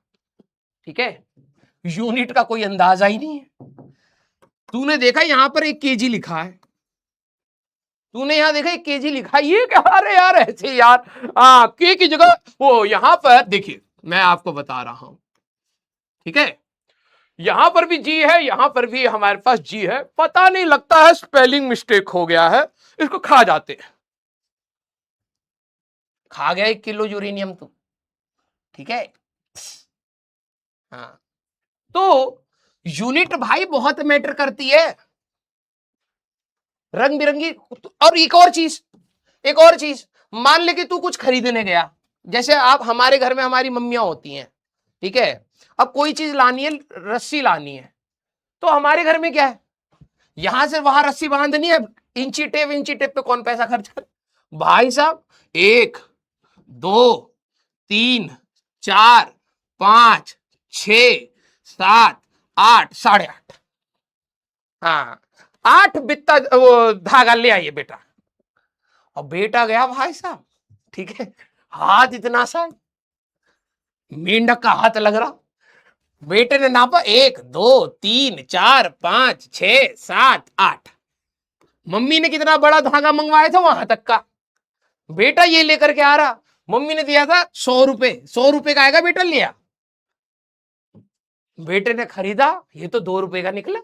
ठीक है, यूनिट का कोई अंदाजा ही नहीं है। तूने देखा यहां पर 1 केजी लिखा है, तूने यहां देखा 1 केजी लिखा है, ये क्या, अरे यार ऐसे यार, के की जगह वो यहां पर देखिए, मैं आपको बता रहा हूं, ठीक है, यहां पर भी जी है, यहां पर भी हमारे पास जी है, पता नहीं लगता है स्पेलिंग मिस्टेक हो गया है, इसको खा जाते हैं। खा गया 1 किलो यूरेनियम तू, ठीक है, हाँ, तो यूनिट भाई बहुत मैटर करती है, रंग बिरंगी। और एक और चीज, मान ले कि तू कुछ खरीदने गया, जैसे आप हमारे घर में हमारी मम्मियां होती हैं, ठीक है, अब कोई चीज लानी है, रस्सी लानी है, तो हमारे घर में क्या है, यहां से वहां रस्सी बांधनी है, इंची टेप पे कौन पैसा खर्च कर, भाई साहब 1 2 3 4 5 6 7 8 8.5, हाँ 8 बित्ता वो धागा ले आइए बेटा। और बेटा गया भाई साहब, ठीक है, हाथ इतना सा, मेंढक का हाथ लग रहा, बेटे ने नापा 1 2 3 4 5 6 7 8, मम्मी ने कितना बड़ा धागा मंगवाया था वहां तक का, बेटा ये लेकर के आ रहा, मम्मी ने दिया था 100 रुपए का आएगा, बेटा लिया, बेटे ने खरीदा, ये तो 2 रुपए का निकला,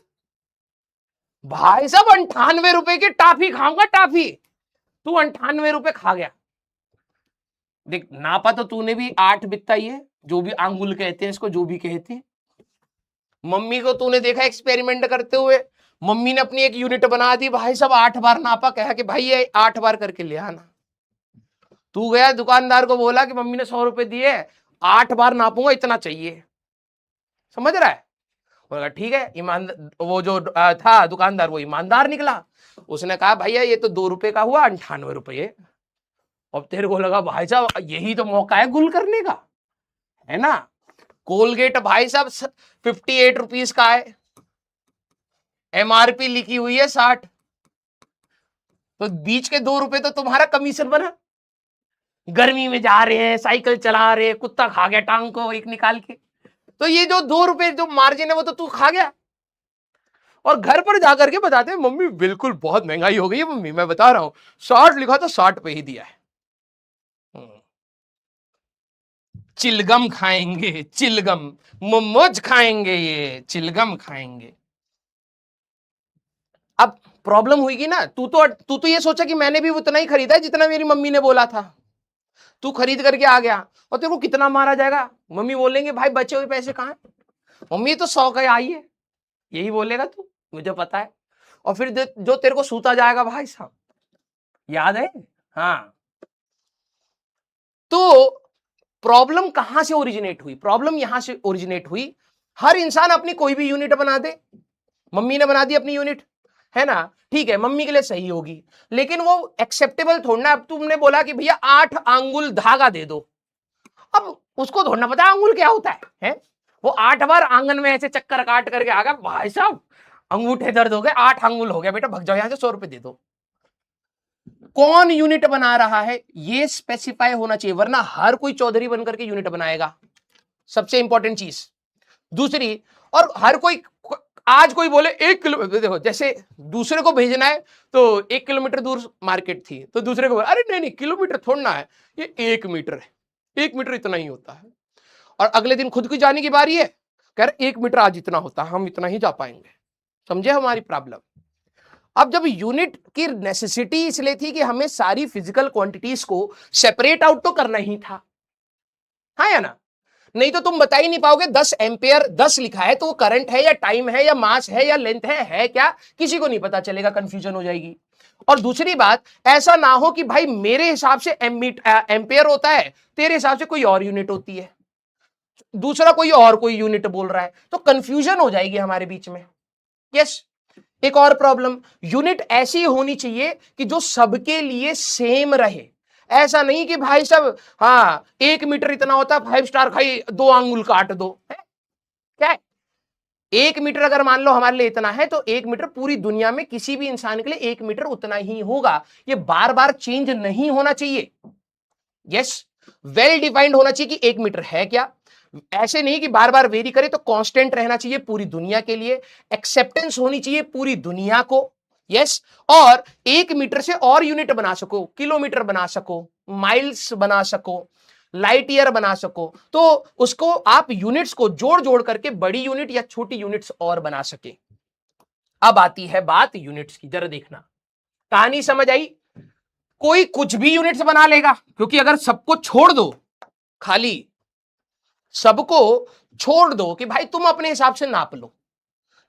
भाई साहब 98 रुपए की टाफी खाऊंगा, टाफी, तू 98 रुपए खा गया। देख नापा तो तूने भी 8 बित्ता ही है, जो भी आंगुल कहते हैं इसको, जो भी कहते हैं, मम्मी को तूने देखा एक्सपेरिमेंट करते हुए, मम्मी ने अपनी एक यूनिट बना दी, भाई साहब 8 बार नापा, कहा कि भाई ये 8 बार करके ले आना। तू गया दुकानदार को बोला कि मम्मी ने 100 रुपए दिए, 8 बार नापूंगा, इतना चाहिए, समझ रहा है, बोला ठीक है, ईमानदार वो जो था दुकानदार वो ईमानदार निकला, उसने कहा भैया ये तो 2 रुपए का हुआ, 98 रुपये। अब तेरे को लगा भाई साहब यही तो मौका है गुल करने का, है ना। कोलगेट भाई साहब 58 रुपीज का है, एमआरपी लिखी हुई है 60, तो बीच के 2 रुपए तो तुम्हारा कमीशन बना। गर्मी में जा रहे हैं, साइकिल चला रहे हैं, कुत्ता खा गया टांग को एक निकाल के, तो ये जो 2 रुपए जो मार्जिन है वो तो तू खा गया। और घर पर जाकर के बताते हैं मम्मी बिल्कुल बहुत महंगाई हो गई है मम्मी, मैं बता रहा हूं 60 लिखा था 60 पे ही दिया है। चिलगम खाएंगे, चिलगम, मोमोज खाएंगे, ये चिलगम खाएंगे। अब प्रॉब्लम हुई ना, तू तो ये सोचा कि मैंने भी उतना ही खरीदा है जितना मेरी मम्मी ने बोला था, तू खरीद करके आ गया और तेरे को कितना मारा जाएगा? मम्मी बोलेंगे भाई बचे हुए पैसे कहाँ है? मम्मी तो 100 का आई है, यही बोलेगा तू, मुझे पता है। और फिर जो तेरे को सूता जाएगा भाई साहब, याद है? हाँ। तो प्रॉब्लम कहां से ओरिजिनेट हुई? प्रॉब्लम यहां से ओरिजिनेट हुई, हर इंसान अपनी कोई भी यूनिट बना दे। मम्मी ने बना दी अपनी यूनिट, है ना, ठीक है, मम्मी के लिए सही होगी, लेकिन वो एक्सेप्टेबल थोड़ा ना। अब तुमने बोला कि भैया 8 अंगुल धागा दे दो, अब उसको थोड़ा ना पता अंगुल क्या होता है? वो 8 बार आंगन में ऐसे चक्कर काट करके आ गया, भाई साहब अंगूठे दर्द हो गए, 8 अंगुल हो गया, बेटा भग जाओ यहां से, 100 रुपए दे दो। कौन यूनिट बना रहा है ये स्पेसिफाई होना चाहिए, वरना हर कोई चौधरी बनकर के यूनिट बनाएगा, सबसे इंपॉर्टेंट चीज। दूसरी, और हर कोई, आज कोई बोले 1 किलोमीटर, देखो जैसे दूसरे को भेजना है तो 1 किलोमीटर दूर मार्केट थी, तो दूसरे को बोले अरे नहीं नहीं किलोमीटर थोड़ा है, ये 1 मीटर है, 1 मीटर इतना ही होता है। और अगले दिन खुद की जाने की बारी है, कह रहे 1 मीटर आज इतना होता है, हम इतना ही जा पाएंगे। समझे हमारी प्रॉब्लम? अब जब यूनिट की नेसेसिटी इसलिए थी कि हमें सारी फिजिकल क्वांटिटीज को सेपरेट आउट तो करना ही था, हाँ या ना? नहीं तो तुम बता ही नहीं पाओगे 10 एम्पेयर 10 लिखा है तो वो करंट है या टाइम है या मास है या लेंथ है क्या, किसी को नहीं पता चलेगा, कंफ्यूजन हो जाएगी। और दूसरी बात, ऐसा ना हो कि भाई मेरे हिसाब से एम्पेयर होता है, तेरे हिसाब से कोई और यूनिट होती है, दूसरा कोई यूनिट बोल रहा है, तो कंफ्यूजन हो जाएगी हमारे बीच में। यस। एक और प्रॉब्लम, यूनिट ऐसी होनी चाहिए कि जो सबके लिए सेम रहे। ऐसा नहीं कि भाई साहब हाँ 1 मीटर इतना होता है, 5 स्टार खाई 2 अंगुल काट दो, है क्या है? 1 मीटर अगर मान लो हमारे लिए इतना है, तो 1 मीटर पूरी दुनिया में किसी भी इंसान के लिए 1 मीटर उतना ही होगा। ये बार बार चेंज नहीं होना चाहिए। यस, वेल डिफाइंड होना चाहिए कि 1 मीटर है क्या, ऐसे नहीं कि बार बार वेरी करे, तो कांस्टेंट रहना चाहिए पूरी दुनिया के लिए, एक्सेप्टेंस होनी चाहिए पूरी दुनिया को। यस, और 1 मीटर से और यूनिट बना सको, किलोमीटर बना सको, माइल्स बना सको, लाइट ईयर बना सको, तो उसको आप यूनिट्स को जोड़ जोड़ करके बड़ी यूनिट या छोटी यूनिट्स और बना सके। अब आती है बात यूनिट्स की, जरा देखना, कहानी समझ आई? कोई कुछ भी यूनिट्स बना लेगा, क्योंकि अगर सबको छोड़ दो, खाली सबको छोड़ दो कि भाई तुम अपने हिसाब से नाप लो,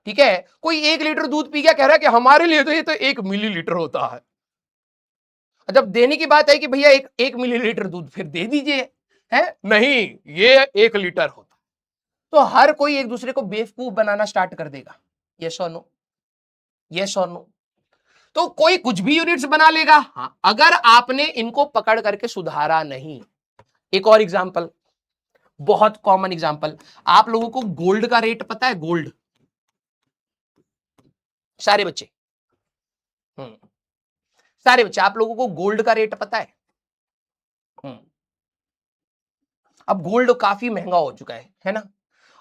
ठीक है? कोई 1 लीटर दूध पी गया, कह रहा है कि हमारे लिए तो ये तो 1 मिलीलीटर होता है। जब देने की बात है कि भैया 1 मिलीलीटर दूध फिर दे दीजिए, है नहीं, ये 1 लीटर होता, तो हर कोई एक दूसरे को बेवकूफ बनाना स्टार्ट कर देगा। यस और नो, यस और नो। तो कोई कुछ भी यूनिट्स बना लेगा, हाँ, अगर आपने इनको पकड़ करके सुधारा नहीं। एक और एग्जांपल, बहुत कॉमन एग्जांपल, आप लोगों को गोल्ड का रेट पता है? गोल्ड, सारे बच्चे, सारे बच्चे, आप लोगों को गोल्ड का रेट पता है? अब गोल्ड काफी महंगा हो चुका है ना?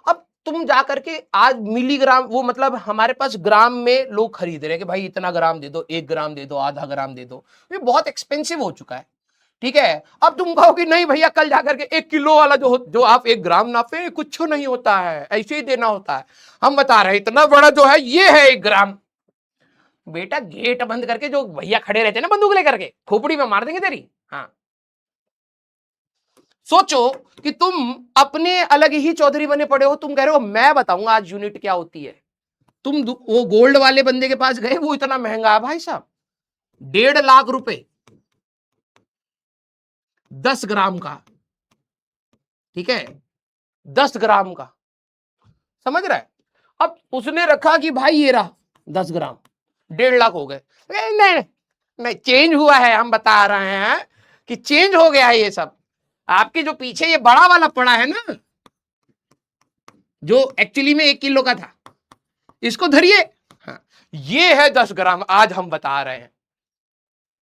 अब तुम जाकर के आज मिलीग्राम, वो मतलब हमारे पास ग्राम में लोग खरीद रहे हैं कि भाई इतना ग्राम दे दो, 1 ग्राम दे दो, आधा ग्राम दे दो, ये बहुत एक्सपेंसिव हो चुका है, ठीक है? अब तुम कहो कि नहीं भैया कल जाकर के 1 किलो वाला जो आप 1 ग्राम नापे, कुछ नहीं होता है, ऐसे ही देना होता है। हम बता रहे हैं इतना बड़ा जो है ये है 1 ग्राम। बेटा गेट बंद करके जो भैया खड़े रहते हैं ना बंदूक लेकर के, खोपड़ी में मार देंगे तेरी। हाँ, सोचो कि तुम अपने अलग ही चौधरी बने पड़े हो, तुम कह रहे हो मैं बताऊंगा आज यूनिट क्या होती है। तुम वो गोल्ड वाले बंदे के पास गए, वो इतना महंगा है भाई साहब, 1.5 लाख रुपए 10 ग्राम का, ठीक है? 10 ग्राम का, समझ रहा है? अब उसने रखा कि भाई ये रहा 10 ग्राम, 1.5 लाख हो गए। नहीं नहीं, चेंज हुआ है, हम बता रहे हैं कि चेंज हो गया है ये सब। आपके जो पीछे ये बड़ा वाला पड़ा है ना, जो एक्चुअली में 1 किलो का था, इसको धरिए, हाँ, ये है 10 ग्राम, आज हम बता रहे हैं।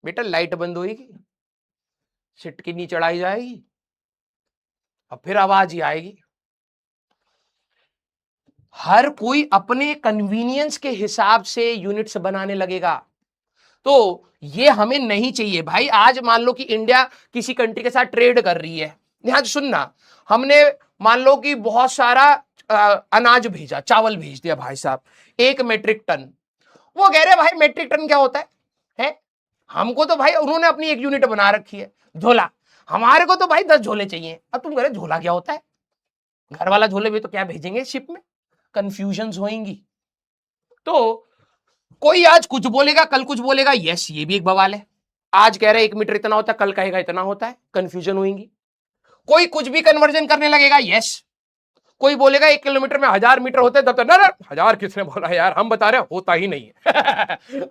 बेटा लाइट बंद होगी, सिटकिनी चढ़ाई जाएगी, अब फिर आवाज ही आएगी। हर कोई अपने कन्वीनियंस के हिसाब से यूनिट्स बनाने लगेगा, तो ये हमें नहीं चाहिए भाई। आज मान लो कि इंडिया किसी कंट्री के साथ ट्रेड कर रही है, ध्यान से सुनना, हमने मान लो कि बहुत सारा अनाज भेजा, चावल भेज दिया भाई साहब 1 मेट्रिक टन। वो कह रहे भाई मेट्रिक टन क्या होता है? हमको तो भाई उन्होंने अपनी एक यूनिट बना रखी है, झोला। हमारे को तो भाई 10 झोले चाहिए। अब तुम कह रहे झोला क्या होता है, घर वाला झोले भी तो क्या भेजेंगे शिप में, कंफ्यूजन होंगी। तो कोई आज कुछ बोलेगा कल कुछ बोलेगा, यस ये भी एक बवाल है। आज कह रहे 1 मीटर इतना होता है, कल कहेगा इतना होता है, कंफ्यूजन होगी। कोई कुछ भी कन्वर्जन करने लगेगा, यस। कोई बोलेगा 1 किलोमीटर में 1000 मीटर होते हैं, तब तक ना 1000 किसने बोला यार, हम बता रहे हैं होता ही नहीं है।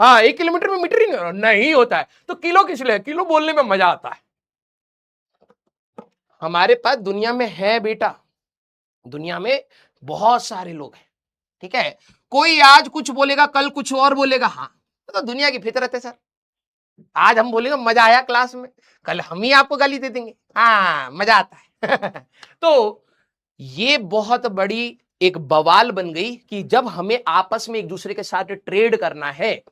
हाँ 1 किलोमीटर में मीटर ही नहीं होता है, तो किलो किस लिए, किलो बोलने में मजा आता है। हमारे पास दुनिया में है बेटा, दुनिया में बहुत सारे लोग हैं, ठीक है। कोई आज कुछ बोलेगा कल कुछ और बोलेगा, हाँ तो दुनिया की फितरत है सर। आज हम बोलेंगे मजा आया क्लास में, कल हम ही आपको गाली दे देंगे, हाँ मजा आता है। तो ये बहुत बड़ी एक बवाल बन गई कि जब हमें आपस में एक दूसरे के साथ ट्रेड करना है,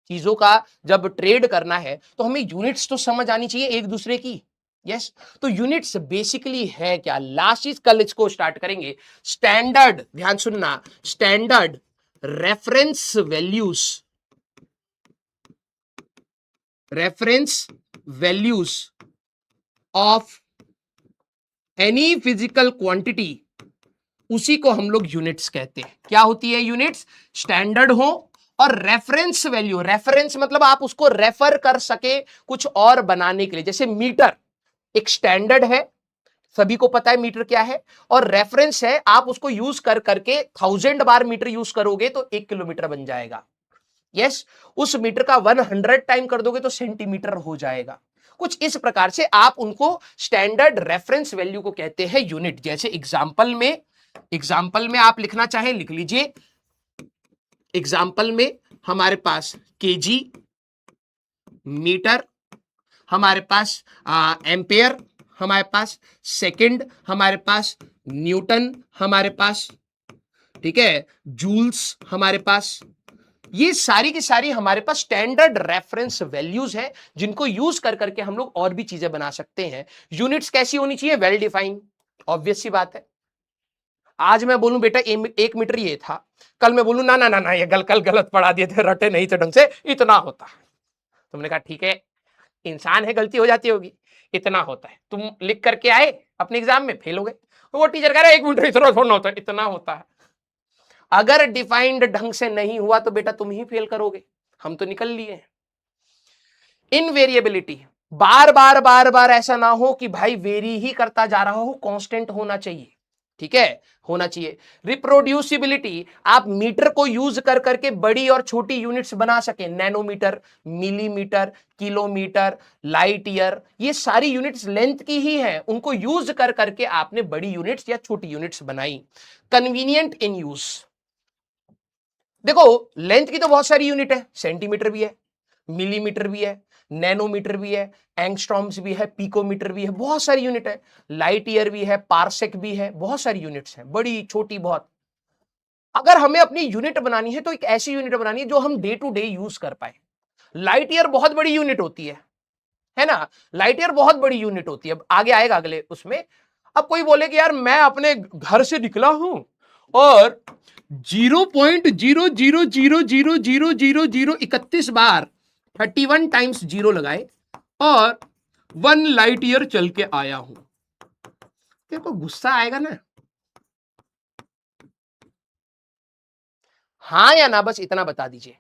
चीजों का जब ट्रेड करना है, तो हमें यूनिट्स तो समझ आनी चाहिए एक दूसरे की। यस तो यूनिट्स बेसिकली है क्या, लास्ट चीज कल इसको स्टार्ट करेंगे। स्टैंडर्ड, ध्यान सुनना, standard reference values, reference values of any physical quantity, उसी को हम लोग यूनिट्स कहते हैं। क्या होती है यूनिट्स, स्टैंडर्ड हो और रेफरेंस वैल्यू, रेफरेंस मतलब आप उसको रेफर कर सके कुछ और बनाने के लिए। जैसे मीटर एक स्टैंडर्ड है, सभी को पता है मीटर क्या है, और रेफरेंस है, आप उसको यूज कर करके 1000 बार मीटर यूज करोगे तो 1 किलोमीटर बन जाएगा। यस उस मीटर का 100 टाइम कर दोगे तो सेंटीमीटर हो जाएगा। कुछ इस प्रकार से आप उनको स्टैंडर्ड रेफरेंस वैल्यू को कहते हैं यूनिट। जैसे एग्जाम्पल में आप लिखना चाहें लिख लीजिए। एग्जाम्पल में हमारे पास केजी, मीटर, हमारे पास एम्पेयर, हमारे पास सेकंड, हमारे पास न्यूटन, हमारे पास ठीक है जूल्स, हमारे पास, ये सारी की सारी हमारे पास स्टैंडर्ड रेफरेंस वैल्यूज है जिनको यूज कर करके हम लोग और भी चीजें बना सकते हैं। यूनिट्स कैसी होनी चाहिए, वेल डिफाइंड, ऑब्वियस सी बात है। आज मैं बोलूं बेटा 1 मीटर ये था, कल मैं बोलूं ना ना ना ना ये कल गलत पढ़ा दिए थे, रटे नहीं थे ढंग से, इतना होता है। तुमने कहा ठीक है, इंसान है गलती हो जाती होगी, इतना होता है। तुम लिख करके आए अपने एग्जाम में, फेल हो गए, वो टीचर कह रहा है 1 मीटर इतना थोड़ा होता है, इतना होता है। अगर डिफाइंड ढंग से नहीं हुआ तो बेटा तुम ही फेल करोगे, हम तो निकल लिए हैं। इनवेरिएबिलिटी, बार बार बार बार ऐसा ना हो कि भाई वेरी ही करता जा रहा हो, कांस्टेंट होना चाहिए, ठीक है, होना चाहिए। रिप्रोड्यूसिबिलिटी, आप मीटर को यूज कर करके बड़ी और छोटी यूनिट्स बना सके, nanometre, millimetre, kilometre, light year, ये सारी यूनिट्स लेंथ की ही है, उनको यूज कर करके आपने बड़ी यूनिट्स या छोटी यूनिट्स बनाई। कन्वीनियंट इन यूज, देखो लेंथ की तो बहुत सारी यूनिट है, सेंटीमीटर भी है, मिलीमीटर भी है, नैनोमीटर भी है, एंगस्ट्रॉम्स भी है, पिकोमीटर भी है, बहुत सारी यूनिट है, लाइट ईयर भी है, पारसेक भी है, बहुत सारी यूनिट्स हैं, बड़ी छोटी बहुत। अगर हमें अपनी यूनिट बनानी है तो एक ऐसी यूनिट बनानी है जो हम डे टू डे यूज कर पाए। लाइट ईयर बहुत बड़ी यूनिट होती है ना, लाइट ईयर बहुत बड़ी यूनिट होती है, आगे आएगा अगले उसमें। अब कोई बोले कि यार मैं अपने घर से निकला हूं और 0.000000031 बार 31 टाइम्स जीरो लगाए और 1 लाइट ईयर चल के आया हूं, देखो गुस्सा आएगा ना, हाँ या ना, बस इतना बता दीजिए।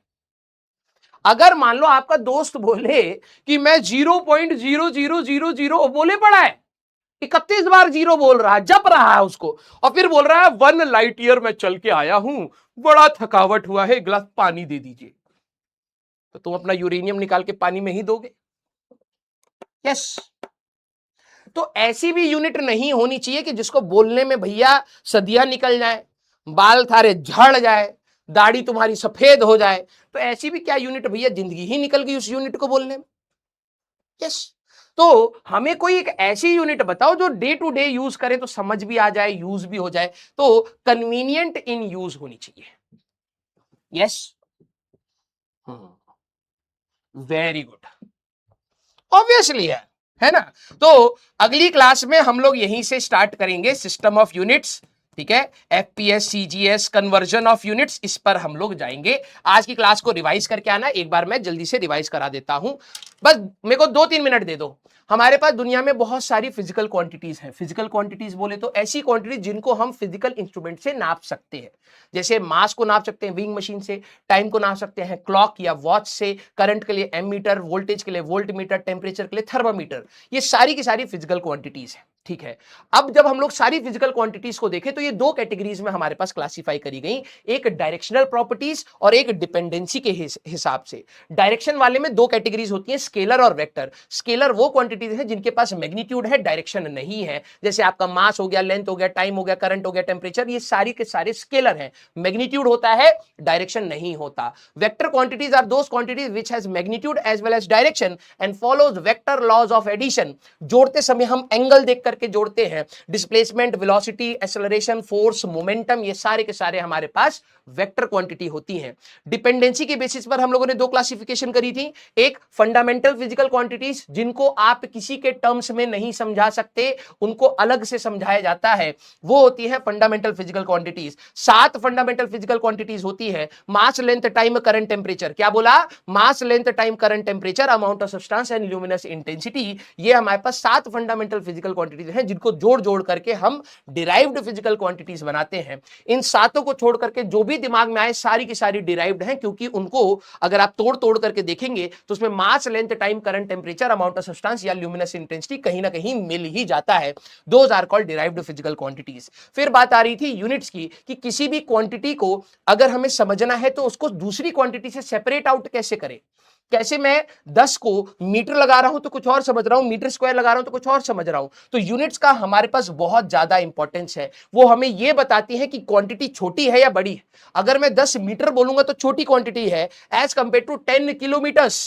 अगर मान लो आपका दोस्त बोले कि मैं 0.0000 बोले पड़ा है, 31 बार जीरो बोल रहा है, जप रहा है उसको, और फिर बोल रहा है 1 लाइट ईयर में चल के आया हूं, बड़ा थकावट हुआ है, एक गिलास पानी दे दीजिए, तो तुम अपना यूरेनियम निकाल के पानी में ही दोगे। यस तो ऐसी भी यूनिट नहीं होनी चाहिए कि जिसको बोलने में भैया सदियां निकल जाए, बाल थारे झड़ जाए, दाढ़ी तुम्हारी सफेद हो जाए, तो ऐसी भी क्या यूनिट भैया, जिंदगी ही निकल गई उस यूनिट को बोलने में। यस तो हमें कोई एक ऐसी यूनिट बताओ जो डे टू डे यूज करें तो समझ भी आ जाए, यूज भी हो जाए, तो कन्वीनियंट इन यूज होनी चाहिए। यस वेरी गुड, ऑब्वियसली है ना। तो अगली क्लास में हम लोग यहीं से स्टार्ट करेंगे सिस्टम ऑफ यूनिट्स, ठीक है, FPS, CGS, conversion of units, इस पर हम लोग जाएंगे। आज की क्लास को रिवाइज करके आना, एक बार मैं जल्दी से रिवाइज करा देता हूं, बस मेरे को 2-3 मिनट दे दो। हमारे पास दुनिया में बहुत सारी फिजिकल क्वांटिटीज हैं। फिजिकल क्वांटिटीज बोले तो ऐसी क्वांटिटीज जिनको हम फिजिकल इंस्ट्रूमेंट से नाप सकते हैं। जैसे मास को नाप सकते हैं विंग मशीन से, टाइम को नाप सकते हैं क्लॉक या वॉच से, करंट के लिए एमीटर, वोल्टेज के लिए वोल्ट मीटर, टेम्परेचर के लिए थर्मामीटर। ये सारी की सारी फिजिकल क्वांटिटीज है। ठीक है, अब जब हम लोग सारी फिजिकल क्वांटिटीज को देखें तो ये 2 कैटेगरीज में हमारे पास क्लासिफाई करी गई, एक डायरेक्शनल प्रॉपर्टीज और एक डिपेंडेंसी के हिसाब से। डायरेक्शन वाले में 2 कैटेगरीज होती हैं, स्केलर और वेक्टर। स्केलर वो क्वांटिटीज हैं जिनके पास मैग्नीट्यूड है, डायरेक्शन नहीं है। जैसे आपका मास हो गया, लेंथ हो गया, टाइम हो गया, करंट हो गया, टेम्परेचर, ये सारी के सारे स्केलर हैं। मैग्नीट्यूड होता है, डायरेक्शन नहीं होता। Vector quantities are those quantities which has magnitude as well as direction and follows vector laws of addition. जोड़ते समय हम एंगल देख करके जोड़ते हैं। Displacement, velocity, acceleration, force, momentum, ये सारे के सारे हमारे पास वेक्टर क्वांटिटी होती हैं। डिपेंडेंसी के बेसिस पर हम लोगों ने 2 क्लासिफिकेशन करी थी, एक फंडामेंटल फिजिकल क्वांटिटीज जिनको आप किसी के टर्म्स में नहीं समझा सकते, उनको अलग से समझाया जाता है, वो होती है fundamental physical quantities. 7 fundamental physical quantities होती है, mass, length, time, current, temperature. क्या बोला? Mass, length, time, current, temperature, amount of substance and luminous intensity. ये हमारे पास 7 फंडामेंटल फिजिकल क्वांटिटीज हैं जिनको जोड़ जोड़ करके हम डिराइव्ड फिजिकल क्वांटिटीज बनाते हैं। इन 7 को छोड़ करके जो भी दिमाग में आए सारी की सारी डिराइव्ड हैं, क्योंकि उनको अगर आप तोड़ तोड़ करके देखेंगे तो उसमें mass, length, time, current, temperature, amount of substance या ल्यूमिनस इंटेंसिटी कहीं ना कहीं मिल ही जाता है। Those are called derived physical quantities. फिर बात आ रही थी यूनिट्स की, कि किसी भी क्वांटिटी को अगर हमें समझना है तो उसको दूसरी क्वांटिटी से सेपरेट आउट कैसे करें। कैसे मैं 10 को मीटर लगा रहा हूं तो कुछ और समझ रहा हूं, मीटर स्क्वायर लगा रहा हूं तो कुछ और समझ रहा हूं। तो यूनिट्स का हमारे पास बहुत ज्यादा इंपॉर्टेंस है। वो हमें यह बताती है कि क्वांटिटी छोटी है या बड़ी है। अगर मैं 10 मीटर बोलूंगा तो छोटी क्वांटिटी है as compare to 10 kilometres.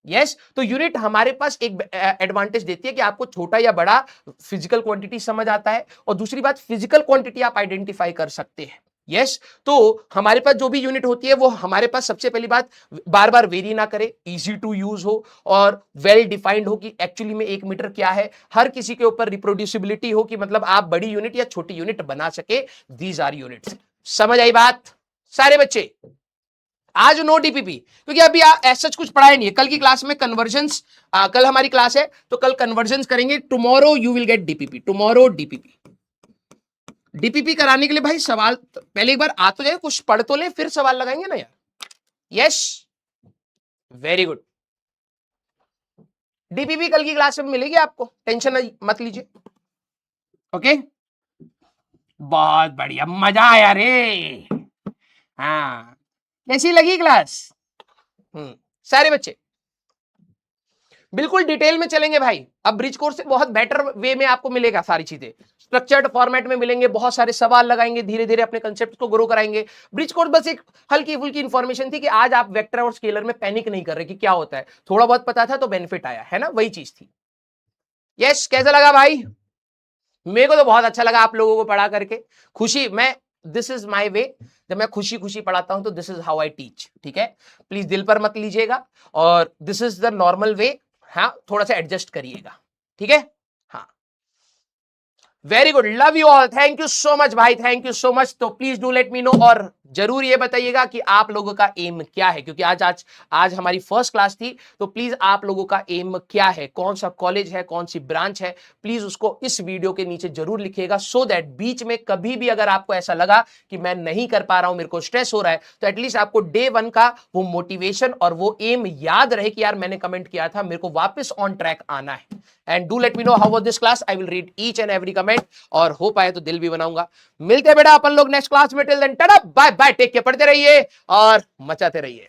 Yes, तो यूनिट हमारे पास एक एडवांटेज देती है कि आपको छोटा या बड़ा फिजिकल क्वांटिटी समझ आता है, और दूसरी बात फिजिकल क्वांटिटी आप आइडेंटिफाई कर सकते हैं। यस, तो हमारे पास जो भी यूनिट होती है वो हमारे पास सबसे पहली बात बार बार वेरी ना करे, इजी टू यूज हो और वेल डिफाइंड हो कि एक्चुअली में 1 मीटर क्या है। हर किसी के ऊपर रिप्रोड्यूसिबिलिटी हो कि मतलब आप बड़ी यूनिट या छोटी यूनिट बना सके। These are units. समझ आई बात सारे बच्चे? आज नो डीपीपी, क्योंकि अभी ऐसा कुछ पढ़ाया नहीं है। कल की क्लास में कन्वर्जन्स, कल हमारी क्लास है तो कल कन्वर्जन्स करेंगे। Tomorrow you will get DPP, tomorrow DPP. DPP कराने के लिए भाई सवाल पहले एक बार आ तो जाए, कुछ पढ़ तो ले, फिर सवाल लगाएंगे ना यार। Yes, very good. डीपीपी कल की क्लास में मिलेगी आपको, टेंशन मत लीजिए। ओके, बहुत बढ़िया, मजा आया रे। हाँ, कैसी लगी क्लास? सारे बच्चे बिल्कुल डिटेल में चलेंगे भाई। अब ब्रिज कोर्स से बहुत बेटर वे में आपको मिलेगा, सारी चीजें स्ट्रक्चर्ड फॉर्मेट में मिलेंगे, बहुत सारे सवाल लगाएंगे, धीरे धीरे अपने कंसेप्ट को ग्रो कराएंगे। ब्रिज कोर्स बस एक हल्की फुल्की इंफॉर्मेशन थी कि आज आप वेक्टर और स्केलर में पैनिक नहीं कर रहे कि क्या होता है, थोड़ा बहुत पता था तो बेनिफिट आया है ना, वही चीज थी। यस, कैसा लगा भाई? मेरे को तो बहुत अच्छा लगा आप लोगों को पढ़ा करके। खुशी, मैं दिस इज माई वे, जब मैं खुशी खुशी पढ़ाता हूं तो this is how I teach. ठीक है, प्लीज दिल पर मत लीजिएगा, और this is the normal way. हाँ, थोड़ा सा एडजस्ट करिएगा, ठीक है। हाँ, very good, love you all, thank you so much भाई, थैंक यू सो मच। तो please do let me know, और जरूर ये बताइएगा कि आप लोगों का एम क्या है, क्योंकि आज हमारी फर्स्ट क्लास थी। तो प्लीज आप लोगों का एम क्या है, कौन सा कॉलेज है, कौन सी ब्रांच है, प्लीज उसको इस वीडियो के नीचे जरूर लिखिएगा, सो दैट बीच में कभी भी अगर आपको ऐसा लगा कि मैं नहीं कर पा रहा हूं, मेरे को स्ट्रेस हो रहा है, तो एटलीस्ट आपको डे 1 का वो मोटिवेशन और वो एम याद रहे कि यार मैंने कमेंट किया था, मेरे को वापस ऑन ट्रैक आना है। And do let me know how was this class, I will read each and every comment, और हो पाए तो दिल भी बनाऊंगा। मिलते हैं बेटा अपन लोग नेक्स्ट क्लास में। Till then tata bye bye, take care, पढ़ते रहिए और मचाते रहिए।